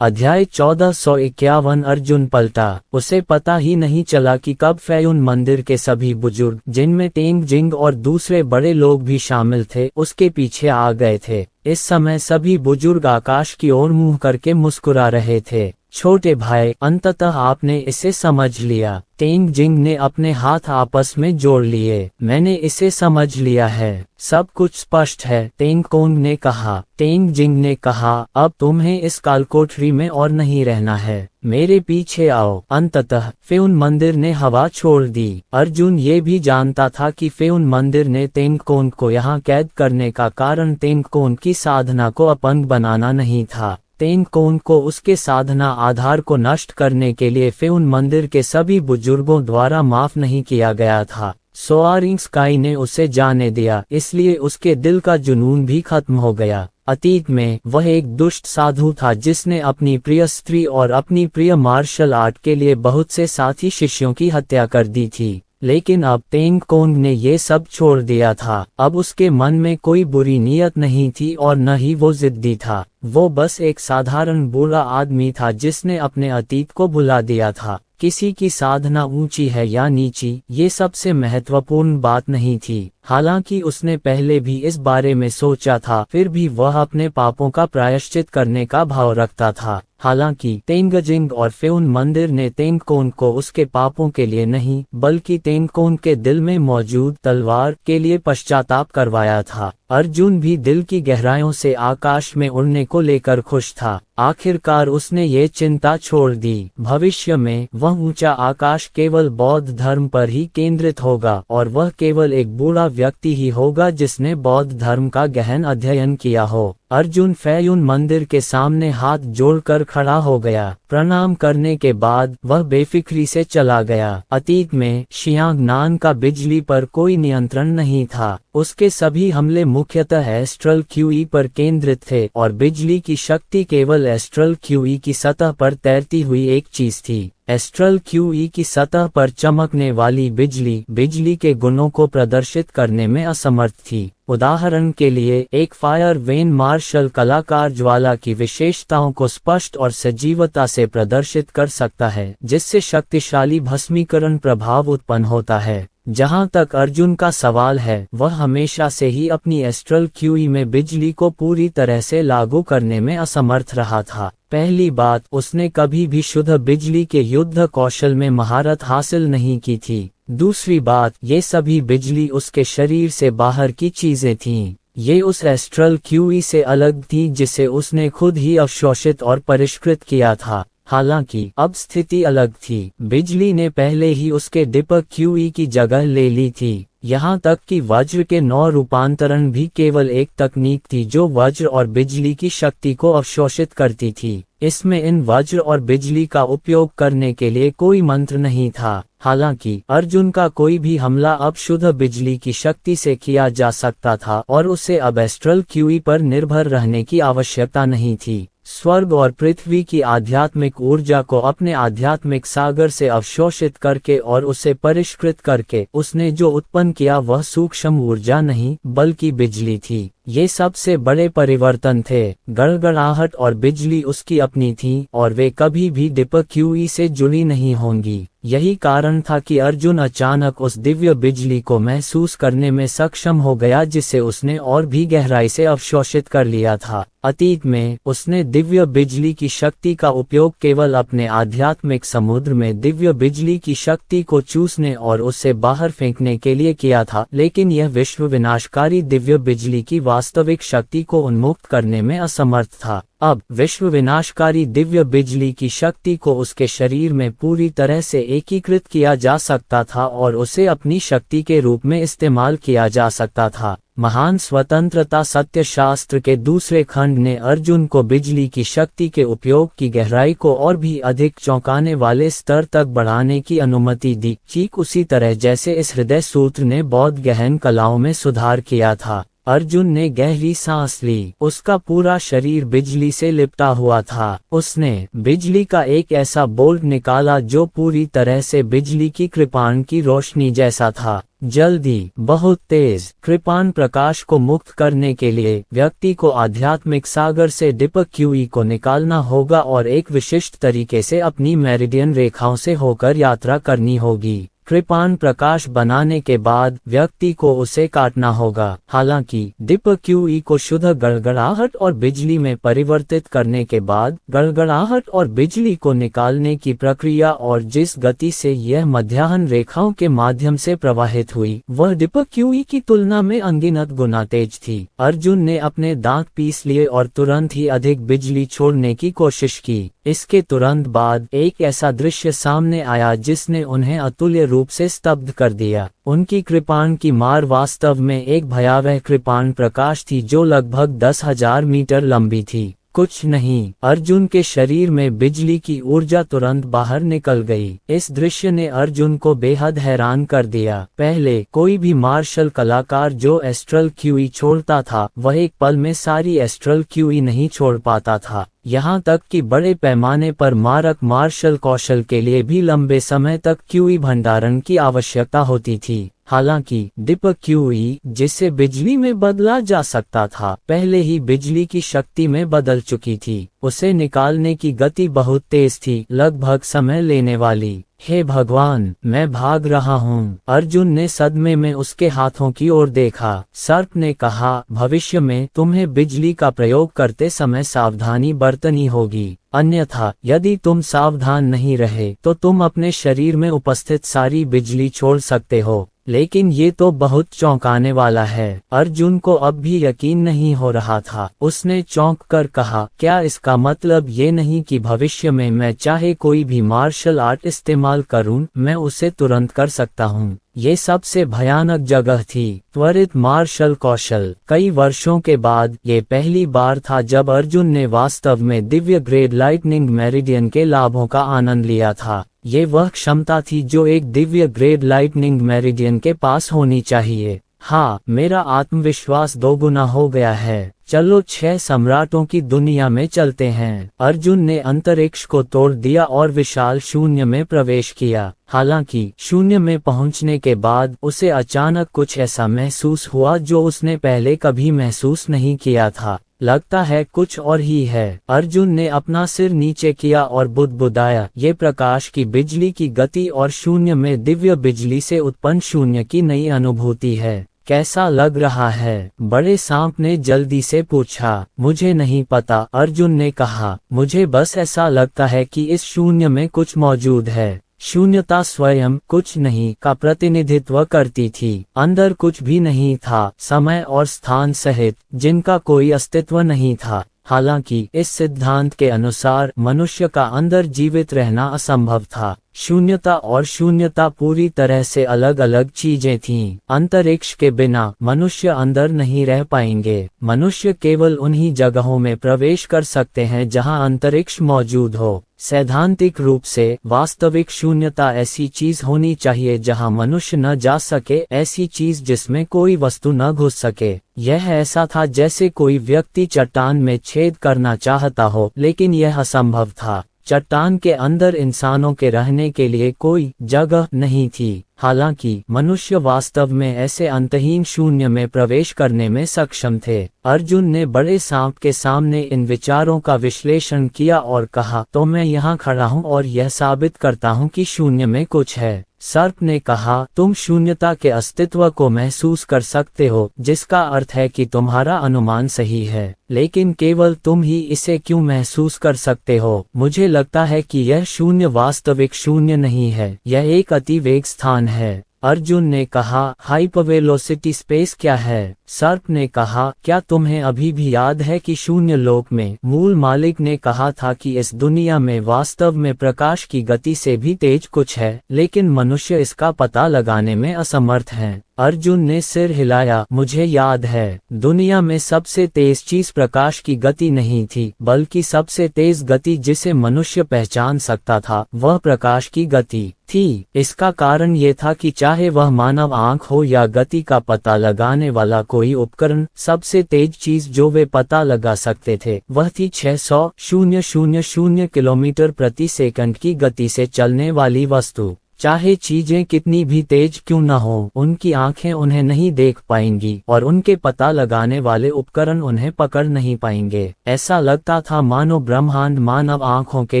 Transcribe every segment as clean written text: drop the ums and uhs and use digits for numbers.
अध्याय 1451 अर्जुन पलटा। उसे पता ही नहीं चला कि कब फेयुन मंदिर के सभी बुजुर्ग, जिनमें तेंग जिंग और दूसरे बड़े लोग भी शामिल थे, उसके पीछे आ गए थे। इस समय सभी बुजुर्ग आकाश की ओर मुंह करके मुस्कुरा रहे थे। छोटे भाई, अंततः आपने इसे समझ लिया। तेंग जिंग ने अपने हाथ आपस में जोड़ लिए। मैंने इसे समझ लिया है, सब कुछ स्पष्ट है, तेंग कोंग ने कहा। तेंग जिंग ने कहा, अब तुम्हें इस कालकोठरी में और नहीं रहना है, मेरे पीछे आओ। अंततः फेयुन मंदिर ने हवा छोड़ दी। अर्जुन ये भी जानता था कि फेयुन मंदिर ने तेंग कोंग को यहाँ कैद करने का कारण तेंग कोंग की साधना को अपंग बनाना नहीं था। तेंग कोंग को उसके साधना आधार को नष्ट करने के लिए फेयुन मंदिर के सभी बुजुर्गों द्वारा माफ नहीं किया गया था। सोआरिंग स्काई ने उसे जाने दिया, इसलिए उसके दिल का जुनून भी खत्म हो गया। अतीत में वह एक दुष्ट साधु था जिसने अपनी प्रिय स्त्री और अपनी प्रिय मार्शल आर्ट के लिए बहुत से साथी शिष्यों की हत्या कर दी थी। लेकिन अब तेंग कोंग ने ये सब छोड़ दिया था। अब उसके मन में कोई बुरी नीयत नहीं थी और न ही वो जिद्दी था। वो बस एक साधारण बुरा आदमी था जिसने अपने अतीत को भुला दिया था। किसी की साधना ऊंची है या नीची, ये सबसे महत्वपूर्ण बात नहीं थी। हालांकि उसने पहले भी इस बारे में सोचा था, फिर भी वह अपने पापों का प्रायश्चित करने का भाव रखता था। हालांकि तेंग जिंग और फेयुन मंदिर ने तेंग कोंग को उसके पापों के लिए नहीं, बल्कि तेंग कोंग के दिल में मौजूद तलवार के लिए पश्चाताप करवाया था। अर्जुन भी दिल की गहराइयों से आकाश में उड़ने को लेकर खुश था। आखिरकार उसने ये चिंता छोड़ दी। भविष्य में वह ऊंचा आकाश केवल बौद्ध धर्म पर ही केंद्रित होगा और वह केवल एक बूढ़ा व्यक्ति ही होगा जिसने बौद्ध धर्म का गहन अध्ययन किया हो। अर्जुन फेयुन मंदिर के सामने हाथ जोड़कर खड़ा हो गया। प्रणाम करने के बाद वह बेफिक्री से चला गया। अतीत में शियांगनान का बिजली पर कोई नियंत्रण नहीं था। उसके सभी हमले मुख्यतः एस्ट्रल क्यूई पर केंद्रित थे और बिजली की शक्ति केवल एस्ट्रल क्यूई की सतह पर तैरती हुई एक चीज थी। एस्ट्रल क्यूई की सतह पर चमकने वाली बिजली के गुणों को प्रदर्शित करने में असमर्थ थी। उदाहरण के लिए, एक फायर वेन मार्शल कलाकार ज्वाला की विशेषताओं को स्पष्ट और सजीवता से प्रदर्शित कर सकता है, जिससे शक्तिशाली भस्मीकरण प्रभाव उत्पन्न होता है। जहां तक अर्जुन का सवाल है, वह हमेशा से ही अपनी एस्ट्रल क्यूई में बिजली को पूरी तरह से लागू करने में असमर्थ रहा था। पहली बात, उसने कभी भी शुद्ध बिजली के युद्ध कौशल में महारत हासिल नहीं की थी। दूसरी बात, ये सभी बिजली उसके शरीर से बाहर की चीजें थीं। ये उस एस्ट्रल क्यूई से अलग थी जिसे उसने खुद ही अवशोषित और परिष्कृत किया था। हालांकि अब स्थिति अलग थी। बिजली ने पहले ही उसके दीपक क्यूई की जगह ले ली थी। यहाँ तक कि वज्र के 9 रूपांतरण भी केवल एक तकनीक थी जो वज्र और बिजली की शक्ति को अवशोषित करती थी। इसमें इन वज्र और बिजली का उपयोग करने के लिए कोई मंत्र नहीं था। हालांकि अर्जुन का कोई भी हमला अब शुद्ध बिजली की शक्ति से किया जा सकता था और उसे अब एस्ट्रल क्यूई पर निर्भर रहने की आवश्यकता नहीं थी। स्वर्ग और पृथ्वी की आध्यात्मिक ऊर्जा को अपने आध्यात्मिक सागर से अवशोषित करके और उसे परिष्कृत करके उसने जो उत्पन्न किया वह सूक्ष्म ऊर्जा नहीं, बल्कि बिजली थी। ये सबसे बड़े परिवर्तन थे। गड़गड़ाहट और बिजली उसकी अपनी थी और वे कभी भी दीपक क्यूई से जुड़ी नहीं होंगी। यही कारण था कि अर्जुन अचानक उस दिव्य बिजली को महसूस करने में सक्षम हो गया जिसे उसने और भी गहराई से अवशोषित कर लिया था। अतीत में उसने दिव्य बिजली की शक्ति का उपयोग केवल अपने आध्यात्मिक समुद्र में दिव्य बिजली की शक्ति को चूसने और उसे बाहर फेंकने के लिए किया था, लेकिन यह विश्व विनाशकारी दिव्य बिजली की वास्तविक शक्ति को उन्मुक्त करने में असमर्थ था। अब विश्व विनाशकारी दिव्य बिजली की शक्ति को उसके शरीर में पूरी तरह से एकीकृत किया जा सकता था और उसे अपनी शक्ति के रूप में इस्तेमाल किया जा सकता था। महान स्वतंत्रता सत्य शास्त्र के दूसरे खंड ने अर्जुन को बिजली की शक्ति के उपयोग की गहराई को और भी अधिक चौंकाने वाले स्तर तक बढ़ाने की अनुमति दी, ठीक उसी तरह जैसे इस हृदय सूत्र ने बौद्ध गहन कलाओं में सुधार किया था। अर्जुन ने गहरी सांस ली। उसका पूरा शरीर बिजली से लिपटा हुआ था। उसने बिजली का एक ऐसा बोल्ट निकाला जो पूरी तरह से बिजली की कृपाण की रोशनी जैसा था। जल्दी, बहुत तेज कृपाण प्रकाश को मुक्त करने के लिए व्यक्ति को आध्यात्मिक सागर से दीपक क्यूई को निकालना होगा और एक विशिष्ट तरीके से अपनी मेरिडियन रेखाओं से होकर यात्रा करनी होगी। कृपाण प्रकाश बनाने के बाद व्यक्ति को उसे काटना होगा। हालांकि दीपक क्यूई को शुद्ध गड़गड़ाहट और बिजली में परिवर्तित करने के बाद गड़गड़ाहट और बिजली को निकालने की प्रक्रिया और जिस गति से यह मध्याह्न रेखाओं के माध्यम से प्रवाहित हुई वह दीपक क्यूई की तुलना में अनगिनत गुना तेज थी। अर्जुन ने अपने दांत पीस लिए और तुरंत ही अधिक बिजली छोड़ने की कोशिश की। इसके तुरंत बाद एक ऐसा दृश्य सामने आया जिसने उन्हें अतुल्य रूप से स्तब्ध कर दिया। उनकी कृपाण की मार वास्तव में एक भयावह कृपाण प्रकाश थी जो लगभग 10,000 मीटर लंबी थी। कुछ नहीं, अर्जुन के शरीर में बिजली की ऊर्जा तुरंत बाहर निकल गई। इस दृश्य ने अर्जुन को बेहद हैरान कर दिया। पहले कोई भी मार्शल कलाकार जो एस्ट्रल क्यूई छोड़ता था वह एक पल में सारी एस्ट्रल क्यूई नहीं छोड़ पाता था। यहाँ तक कि बड़े पैमाने पर मारक मार्शल कौशल के लिए भी लंबे समय तक क्यूई भंडारण की आवश्यकता होती थी। हालांकि दीपक क्यूई जिसे बिजली में बदला जा सकता था पहले ही बिजली की शक्ति में बदल चुकी थी। उसे निकालने की गति बहुत तेज थी, लगभग समय लेने वाली। हे भगवान, मैं भाग रहा हूँ। अर्जुन ने सदमे में उसके हाथों की ओर देखा। सर्प ने कहा, भविष्य में तुम्हें बिजली का प्रयोग करते समय सावधानी बरतनी होगी, अन्यथा यदि तुम सावधान नहीं रहे तो तुम अपने शरीर में उपस्थित सारी बिजली छोड़ सकते हो। लेकिन ये तो बहुत चौंकाने वाला है। अर्जुन को अब भी यकीन नहीं हो रहा था। उसने चौंक कर कहा, क्या इसका मतलब ये नहीं कि भविष्य में मैं चाहे कोई भी मार्शल आर्ट इस्तेमाल करूं, मैं उसे तुरंत कर सकता हूं? ये सबसे भयानक जगह थी। त्वरित मार्शल कौशल। कई वर्षों के बाद ये पहली बार था जब अर्जुन ने वास्तव में दिव्य ग्रेड लाइटनिंग मेरिडियन के लाभों का आनंद लिया था। ये वह क्षमता थी जो एक दिव्य ग्रेड लाइटनिंग मेरिडियन के पास होनी चाहिए। हाँ, मेरा आत्मविश्वास दोगुना हो गया है। चलो 6 सम्राटों की दुनिया में चलते हैं। अर्जुन ने अंतरिक्ष को तोड़ दिया और विशाल शून्य में प्रवेश किया। हालांकि शून्य में पहुंचने के बाद उसे अचानक कुछ ऐसा महसूस हुआ जो उसने पहले कभी महसूस नहीं किया था। लगता है कुछ और ही है। अर्जुन ने अपना सिर नीचे किया और बुदबुदाया, ये प्रकाश की बिजली की गति और शून्य में दिव्य बिजली से उत्पन्न शून्य की नई अनुभूति है। कैसा लग रहा है? बड़े सांप ने जल्दी से पूछा। मुझे नहीं पता, अर्जुन ने कहा। मुझे बस ऐसा लगता है कि इस शून्य में कुछ मौजूद है। शून्यता स्वयं कुछ नहीं का प्रतिनिधित्व करती थी। अंदर कुछ भी नहीं था, समय और स्थान सहित, जिनका कोई अस्तित्व नहीं था। हालांकि इस सिद्धांत के अनुसार मनुष्य का अंदर जीवित रहना असंभव था। शून्यता और शून्यता पूरी तरह से अलग अलग चीजें थीं। अंतरिक्ष के बिना मनुष्य अंदर नहीं रह पाएंगे। मनुष्य केवल उन्हीं जगहों में प्रवेश कर सकते हैं जहां अंतरिक्ष मौजूद हो। सैद्धांतिक रूप से वास्तविक शून्यता ऐसी चीज होनी चाहिए जहां मनुष्य न जा सके, ऐसी चीज जिसमें कोई वस्तु न घुस सके। यह ऐसा था जैसे कोई व्यक्ति चट्टान में छेद करना चाहता हो, लेकिन यह असंभव था। चट्टान के अंदर इंसानों के रहने के लिए कोई जगह नहीं थी। हालांकि मनुष्य वास्तव में ऐसे अंतहीन शून्य में प्रवेश करने में सक्षम थे। अर्जुन ने बड़े सांप के सामने इन विचारों का विश्लेषण किया और कहा, तो मैं यहाँ खड़ा हूँ और यह साबित करता हूँ कि शून्य में कुछ है। सर्प ने कहा, तुम शून्यता के अस्तित्व को महसूस कर सकते हो, जिसका अर्थ है कि तुम्हारा अनुमान सही है। लेकिन केवल तुम ही इसे क्यों महसूस कर सकते हो? मुझे लगता है कि यह शून्य वास्तविक शून्य नहीं है, यह एक अतिवेग स्थान है। अर्जुन ने कहा, हाइपरवेलोसिटी स्पेस क्या है? सर्प ने कहा, क्या तुम्हें अभी भी याद है कि शून्य लोक में मूल मालिक ने कहा था कि इस दुनिया में वास्तव में प्रकाश की गति से भी तेज कुछ है, लेकिन मनुष्य इसका पता लगाने में असमर्थ हैं। अर्जुन ने सिर हिलाया। मुझे याद है, दुनिया में सबसे तेज चीज प्रकाश की गति नहीं थी, बल्कि सबसे तेज गति जिसे मनुष्य पहचान सकता था वह प्रकाश की गति थी। इसका कारण ये था कि चाहे वह मानव आंख हो या गति का पता लगाने वाला कोई उपकरण, सबसे तेज चीज जो वे पता लगा सकते थे वह थी 600,000 किलोमीटर प्रति सेकंड की गति से चलने वाली वस्तु। चाहे चीजें कितनी भी तेज क्यों न हो, उनकी आंखें उन्हें नहीं देख पाएंगी और उनके पता लगाने वाले उपकरण उन्हें पकड़ नहीं पाएंगे। ऐसा लगता था मानो ब्रह्मांड मानव आंखों के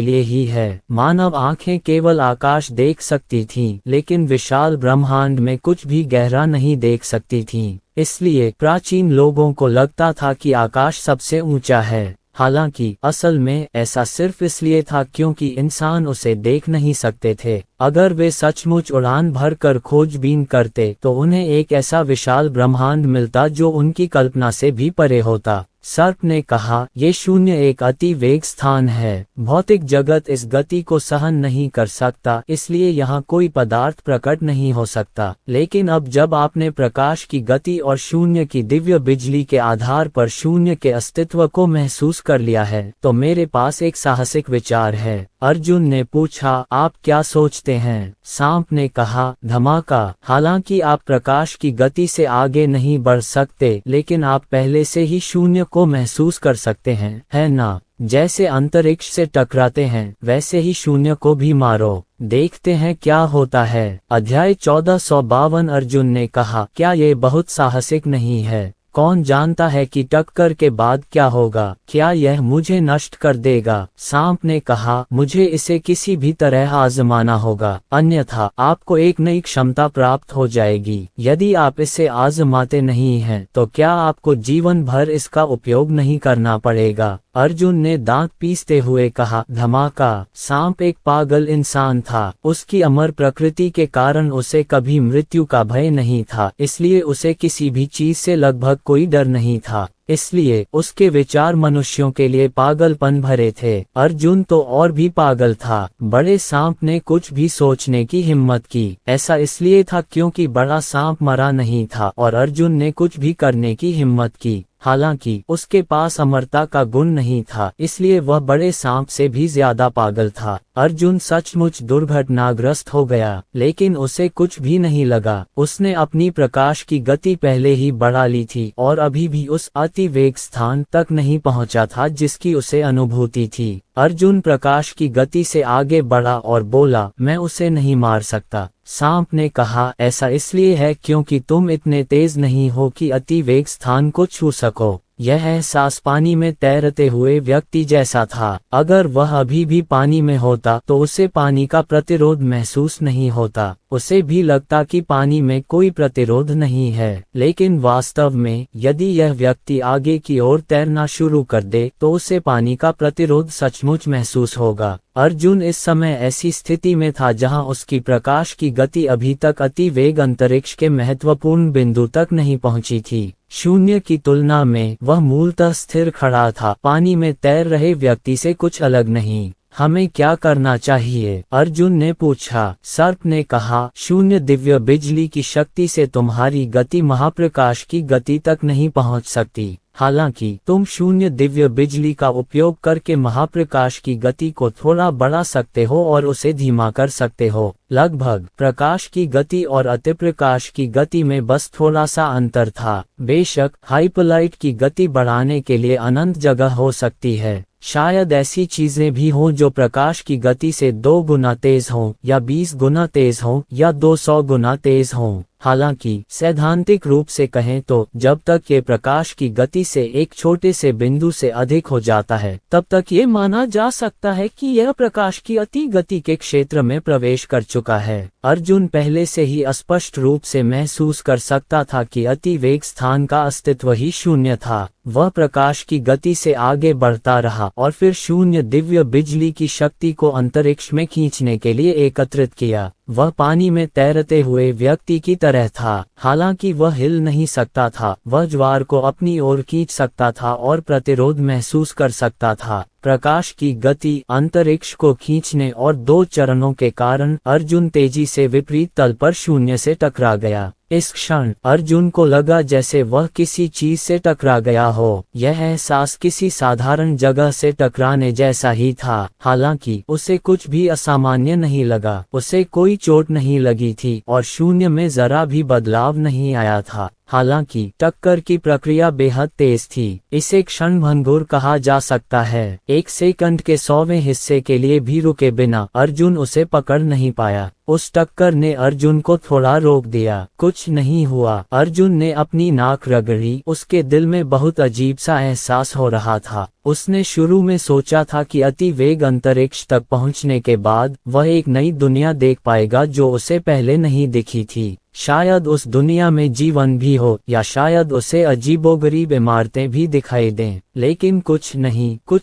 लिए ही है। मानव आंखें केवल आकाश देख सकती थीं, लेकिन विशाल ब्रह्मांड में कुछ भी गहरा नहीं देख सकती थीं। इसलिए प्राचीन लोगों को लगता था कि आकाश सबसे ऊंचा है। हालांकि असल में ऐसा सिर्फ इसलिए था क्योंकि इंसान उसे देख नहीं सकते थे। अगर वे सचमुच उड़ान भरकर खोजबीन करते तो उन्हें एक ऐसा विशाल ब्रह्मांड मिलता जो उनकी कल्पना से भी परे होता। सर्प ने कहा, ये शून्य एक अति वेग स्थान है। भौतिक जगत इस गति को सहन नहीं कर सकता, इसलिए यहाँ कोई पदार्थ प्रकट नहीं हो सकता। लेकिन अब जब आपने प्रकाश की गति और शून्य की दिव्य बिजली के आधार पर शून्य के अस्तित्व को महसूस कर लिया है, तो मेरे पास एक साहसिक विचार है। अर्जुन ने पूछा, आप क्या सोचते हैं? सांप ने कहा, धमाका। हालांकि आप प्रकाश की गति से आगे नहीं बढ़ सकते, लेकिन आप पहले से ही शून्य को महसूस कर सकते हैं, है ना? जैसे अंतरिक्ष से टकराते हैं, वैसे ही शून्य को भी मारो, देखते हैं क्या होता है। अध्याय 1452। अर्जुन ने कहा, क्या ये बहुत साहसिक नहीं है? कौन जानता है कि टक्कर के बाद क्या होगा? क्या यह मुझे नष्ट कर देगा? सांप ने कहा, मुझे इसे किसी भी तरह आजमाना होगा, अन्यथा आपको एक नई क्षमता प्राप्त हो जाएगी। यदि आप इसे आजमाते नहीं हैं, तो क्या आपको जीवन भर इसका उपयोग नहीं करना पड़ेगा? अर्जुन ने दांत पीसते हुए कहा, धमाका। सांप एक पागल इंसान था। उसकी अमर प्रकृति के कारण उसे कभी मृत्यु का भय नहीं था, इसलिए उसे किसी भी चीज से लगभग कोई डर नहीं था। इसलिए उसके विचार मनुष्यों के लिए पागलपन भरे थे। अर्जुन तो और भी पागल था। बड़े सांप ने कुछ भी सोचने की हिम्मत की। ऐसा इसलिए था क्योंकि बड़ा सांप मरा नहीं था और अर्जुन ने कुछ भी करने की हिम्मत की। हालांकि उसके पास अमरता का गुण नहीं था, इसलिए वह बड़े सांप से भी ज्यादा पागल था। अर्जुन सचमुच दुर्घटनाग्रस्त हो गया, लेकिन उसे कुछ भी नहीं लगा। उसने अपनी प्रकाश की गति पहले ही बढ़ा ली थी और अभी भी उस अति वेग स्थान तक नहीं पहुंचा था जिसकी उसे अनुभूति थी। अर्जुन प्रकाश की गति से आगे बढ़ा और बोला, मैं उसे नहीं मार सकता। सांप ने कहा, ऐसा इसलिए है क्योंकि तुम इतने तेज नहीं हो कि अति वेग स्थान को छू सको। यह एहसास पानी में तैरते हुए व्यक्ति जैसा था। अगर वह अभी भी पानी में होता तो उसे पानी का प्रतिरोध महसूस नहीं होता। उसे भी लगता कि पानी में कोई प्रतिरोध नहीं है, लेकिन वास्तव में यदि यह व्यक्ति आगे की ओर तैरना शुरू कर दे तो उसे पानी का प्रतिरोध सचमुच महसूस होगा। अर्जुन इस समय ऐसी स्थिति में था जहां उसकी प्रकाश की गति अभी तक अति वेग अंतरिक्ष के महत्वपूर्ण बिंदु तक नहीं पहुंची थी। शून्य की तुलना में वह मूलतः स्थिर खड़ा था, पानी में तैर रहे व्यक्ति से कुछ अलग नहीं। हमें क्या करना चाहिए? अर्जुन ने पूछा। सर्प ने कहा, शून्य दिव्य बिजली की शक्ति से तुम्हारी गति महाप्रकाश की गति तक नहीं पहुंच सकती। हालांकि तुम शून्य दिव्य बिजली का उपयोग करके महाप्रकाश की गति को थोड़ा बढ़ा सकते हो और उसे धीमा कर सकते हो। लगभग प्रकाश की गति और अतिप्रकाश की गति में बस थोड़ा सा अंतर था। बेशक हाइपरलाइट की गति बढ़ाने के लिए अनंत जगह हो सकती है। शायद ऐसी चीजें भी हों जो प्रकाश की गति से 2 गुना तेज हों, या 20 गुना तेज हों, या 200 गुना तेज हों। हालांकि सैद्धांतिक रूप से कहें तो जब तक ये प्रकाश की गति से एक छोटे से बिंदु से अधिक हो जाता है, तब तक ये माना जा सकता है कि यह प्रकाश की अति गति के क्षेत्र में प्रवेश कर चुका है। अर्जुन पहले से ही स्पष्ट रूप से महसूस कर सकता था कि अति वेग स्थान का अस्तित्व ही शून्य था। वह प्रकाश की गति से आगे बढ़ता रहा और फिर शून्य दिव्य बिजली की शक्ति को अंतरिक्ष में खींचने के लिए एकत्रित किया। वह पानी में तैरते हुए व्यक्ति की तरह था। हालांकि वह हिल नहीं सकता था, वह ज्वार को अपनी ओर खींच सकता था और प्रतिरोध महसूस कर सकता था। प्रकाश की गति अंतरिक्ष को खींचने और 2 चरणों के कारण अर्जुन तेजी से विपरीत तल पर शून्य से टकरा गया। इस क्षण अर्जुन को लगा जैसे वह किसी चीज से टकरा गया हो। यह एहसास किसी साधारण जगह से टकराने जैसा ही था। हालांकि उसे कुछ भी असामान्य नहीं लगा। उसे कोई चोट नहीं लगी थी और शून्य में जरा भी बदलाव नहीं आया था। हालांकि टक्कर की प्रक्रिया बेहद तेज थी। इसे क्षणभंगुर कहा जा सकता है। 1 सेकंड के 100वें हिस्से के लिए भी रुके बिना अर्जुन उसे पकड़ नहीं पाया। उस टक्कर ने अर्जुन को थोड़ा रोक दिया। कुछ नहीं हुआ। अर्जुन ने अपनी नाक रगड़ी। उसके दिल में बहुत अजीब सा एहसास हो रहा था। उसने शुरू में सोचा था कि अति वेग अंतरिक्ष तक पहुंचने के बाद वह एक नई दुनिया देख पाएगा जो उसे पहले नहीं दिखी थी। शायद उस दुनिया में जीवन भी हो, या शायद उसे अजीबोगरीब इमारतें भी दिखाई दें, लेकिन कुछ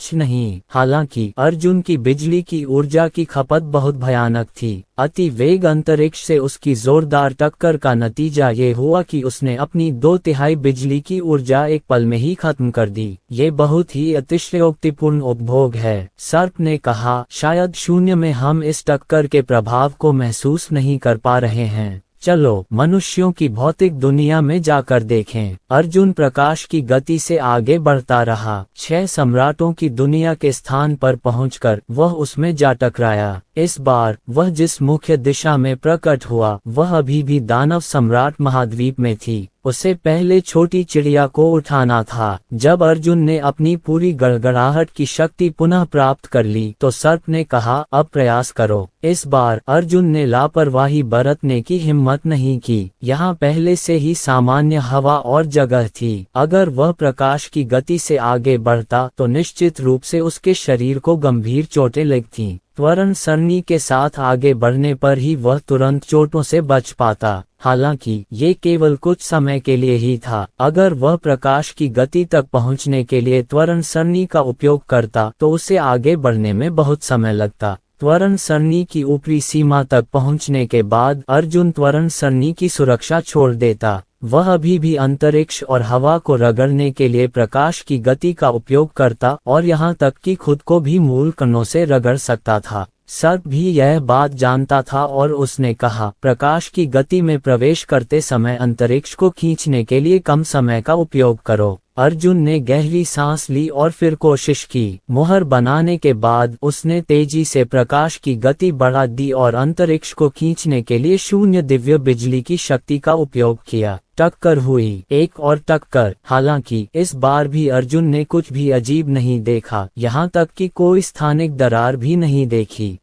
नहीं। हालांकि अर्जुन की बिजली की ऊर्जा की खपत बहुत भयानक थी। अति वेग अंतरिक्ष से उसकी जोरदार टक्कर का नतीजा ये हुआ कि उसने अपनी 2/3 बिजली की ऊर्जा एक पल में ही खत्म कर दी। ये बहुत ही अतिशयोक्तिपूर्ण उपभोग है, सर्प ने कहा। शायद शून्य में हम इस टक्कर के प्रभाव को महसूस नहीं कर पा रहे हैं। चलो मनुष्यों की भौतिक दुनिया में जाकर देखें। अर्जुन प्रकाश की गति से आगे बढ़ता रहा। 6 सम्राटों की दुनिया के स्थान पर पहुंचकर वह उसमें जा टकराया। इस बार वह जिस मुख्य दिशा में प्रकट हुआ वह अभी भी दानव सम्राट महाद्वीप में थी। उसे पहले छोटी चिड़िया को उठाना था। जब अर्जुन ने अपनी पूरी गड़गड़ाहट की शक्ति पुनः प्राप्त कर ली तो सर्प ने कहा, अब प्रयास करो। इस बार अर्जुन ने लापरवाही बरतने की हिम्मत नहीं की। यहाँ पहले से ही सामान्य हवा और जगह थी। अगर वह प्रकाश की गति से आगे बढ़ता तो निश्चित रूप से उसके शरीर को गंभीर चोटें लगतीं। त्वरण सरणी के साथ आगे बढ़ने पर ही वह तुरंत चोटों से बच पाता। हालांकि ये केवल कुछ समय के लिए ही था। अगर वह प्रकाश की गति तक पहुंचने के लिए त्वरण सरणी का उपयोग करता तो उसे आगे बढ़ने में बहुत समय लगता। त्वरण सरणी की ऊपरी सीमा तक पहुंचने के बाद अर्जुन त्वरण सरणी की सुरक्षा छोड़ देता। वह अभी भी अंतरिक्ष और हवा को रगड़ने के लिए प्रकाश की गति का उपयोग करता और यहाँ तक कि खुद को भी मूल कणों से रगड़ सकता था। सर्प भी यह बात जानता था और उसने कहा, प्रकाश की गति में प्रवेश करते समय अंतरिक्ष को खींचने के लिए कम समय का उपयोग करो। अर्जुन ने गहरी सांस ली और फिर कोशिश की। मुहर बनाने के बाद उसने तेजी से प्रकाश की गति बढ़ा दी और अंतरिक्ष को खींचने के लिए शून्य दिव्य बिजली की शक्ति का उपयोग किया। टक्कर हुई, एक और टक्कर। हालांकि इस बार भी अर्जुन ने कुछ भी अजीब नहीं देखा, यहाँ तक कि कोई स्थानिक दरार भी नहीं देखी।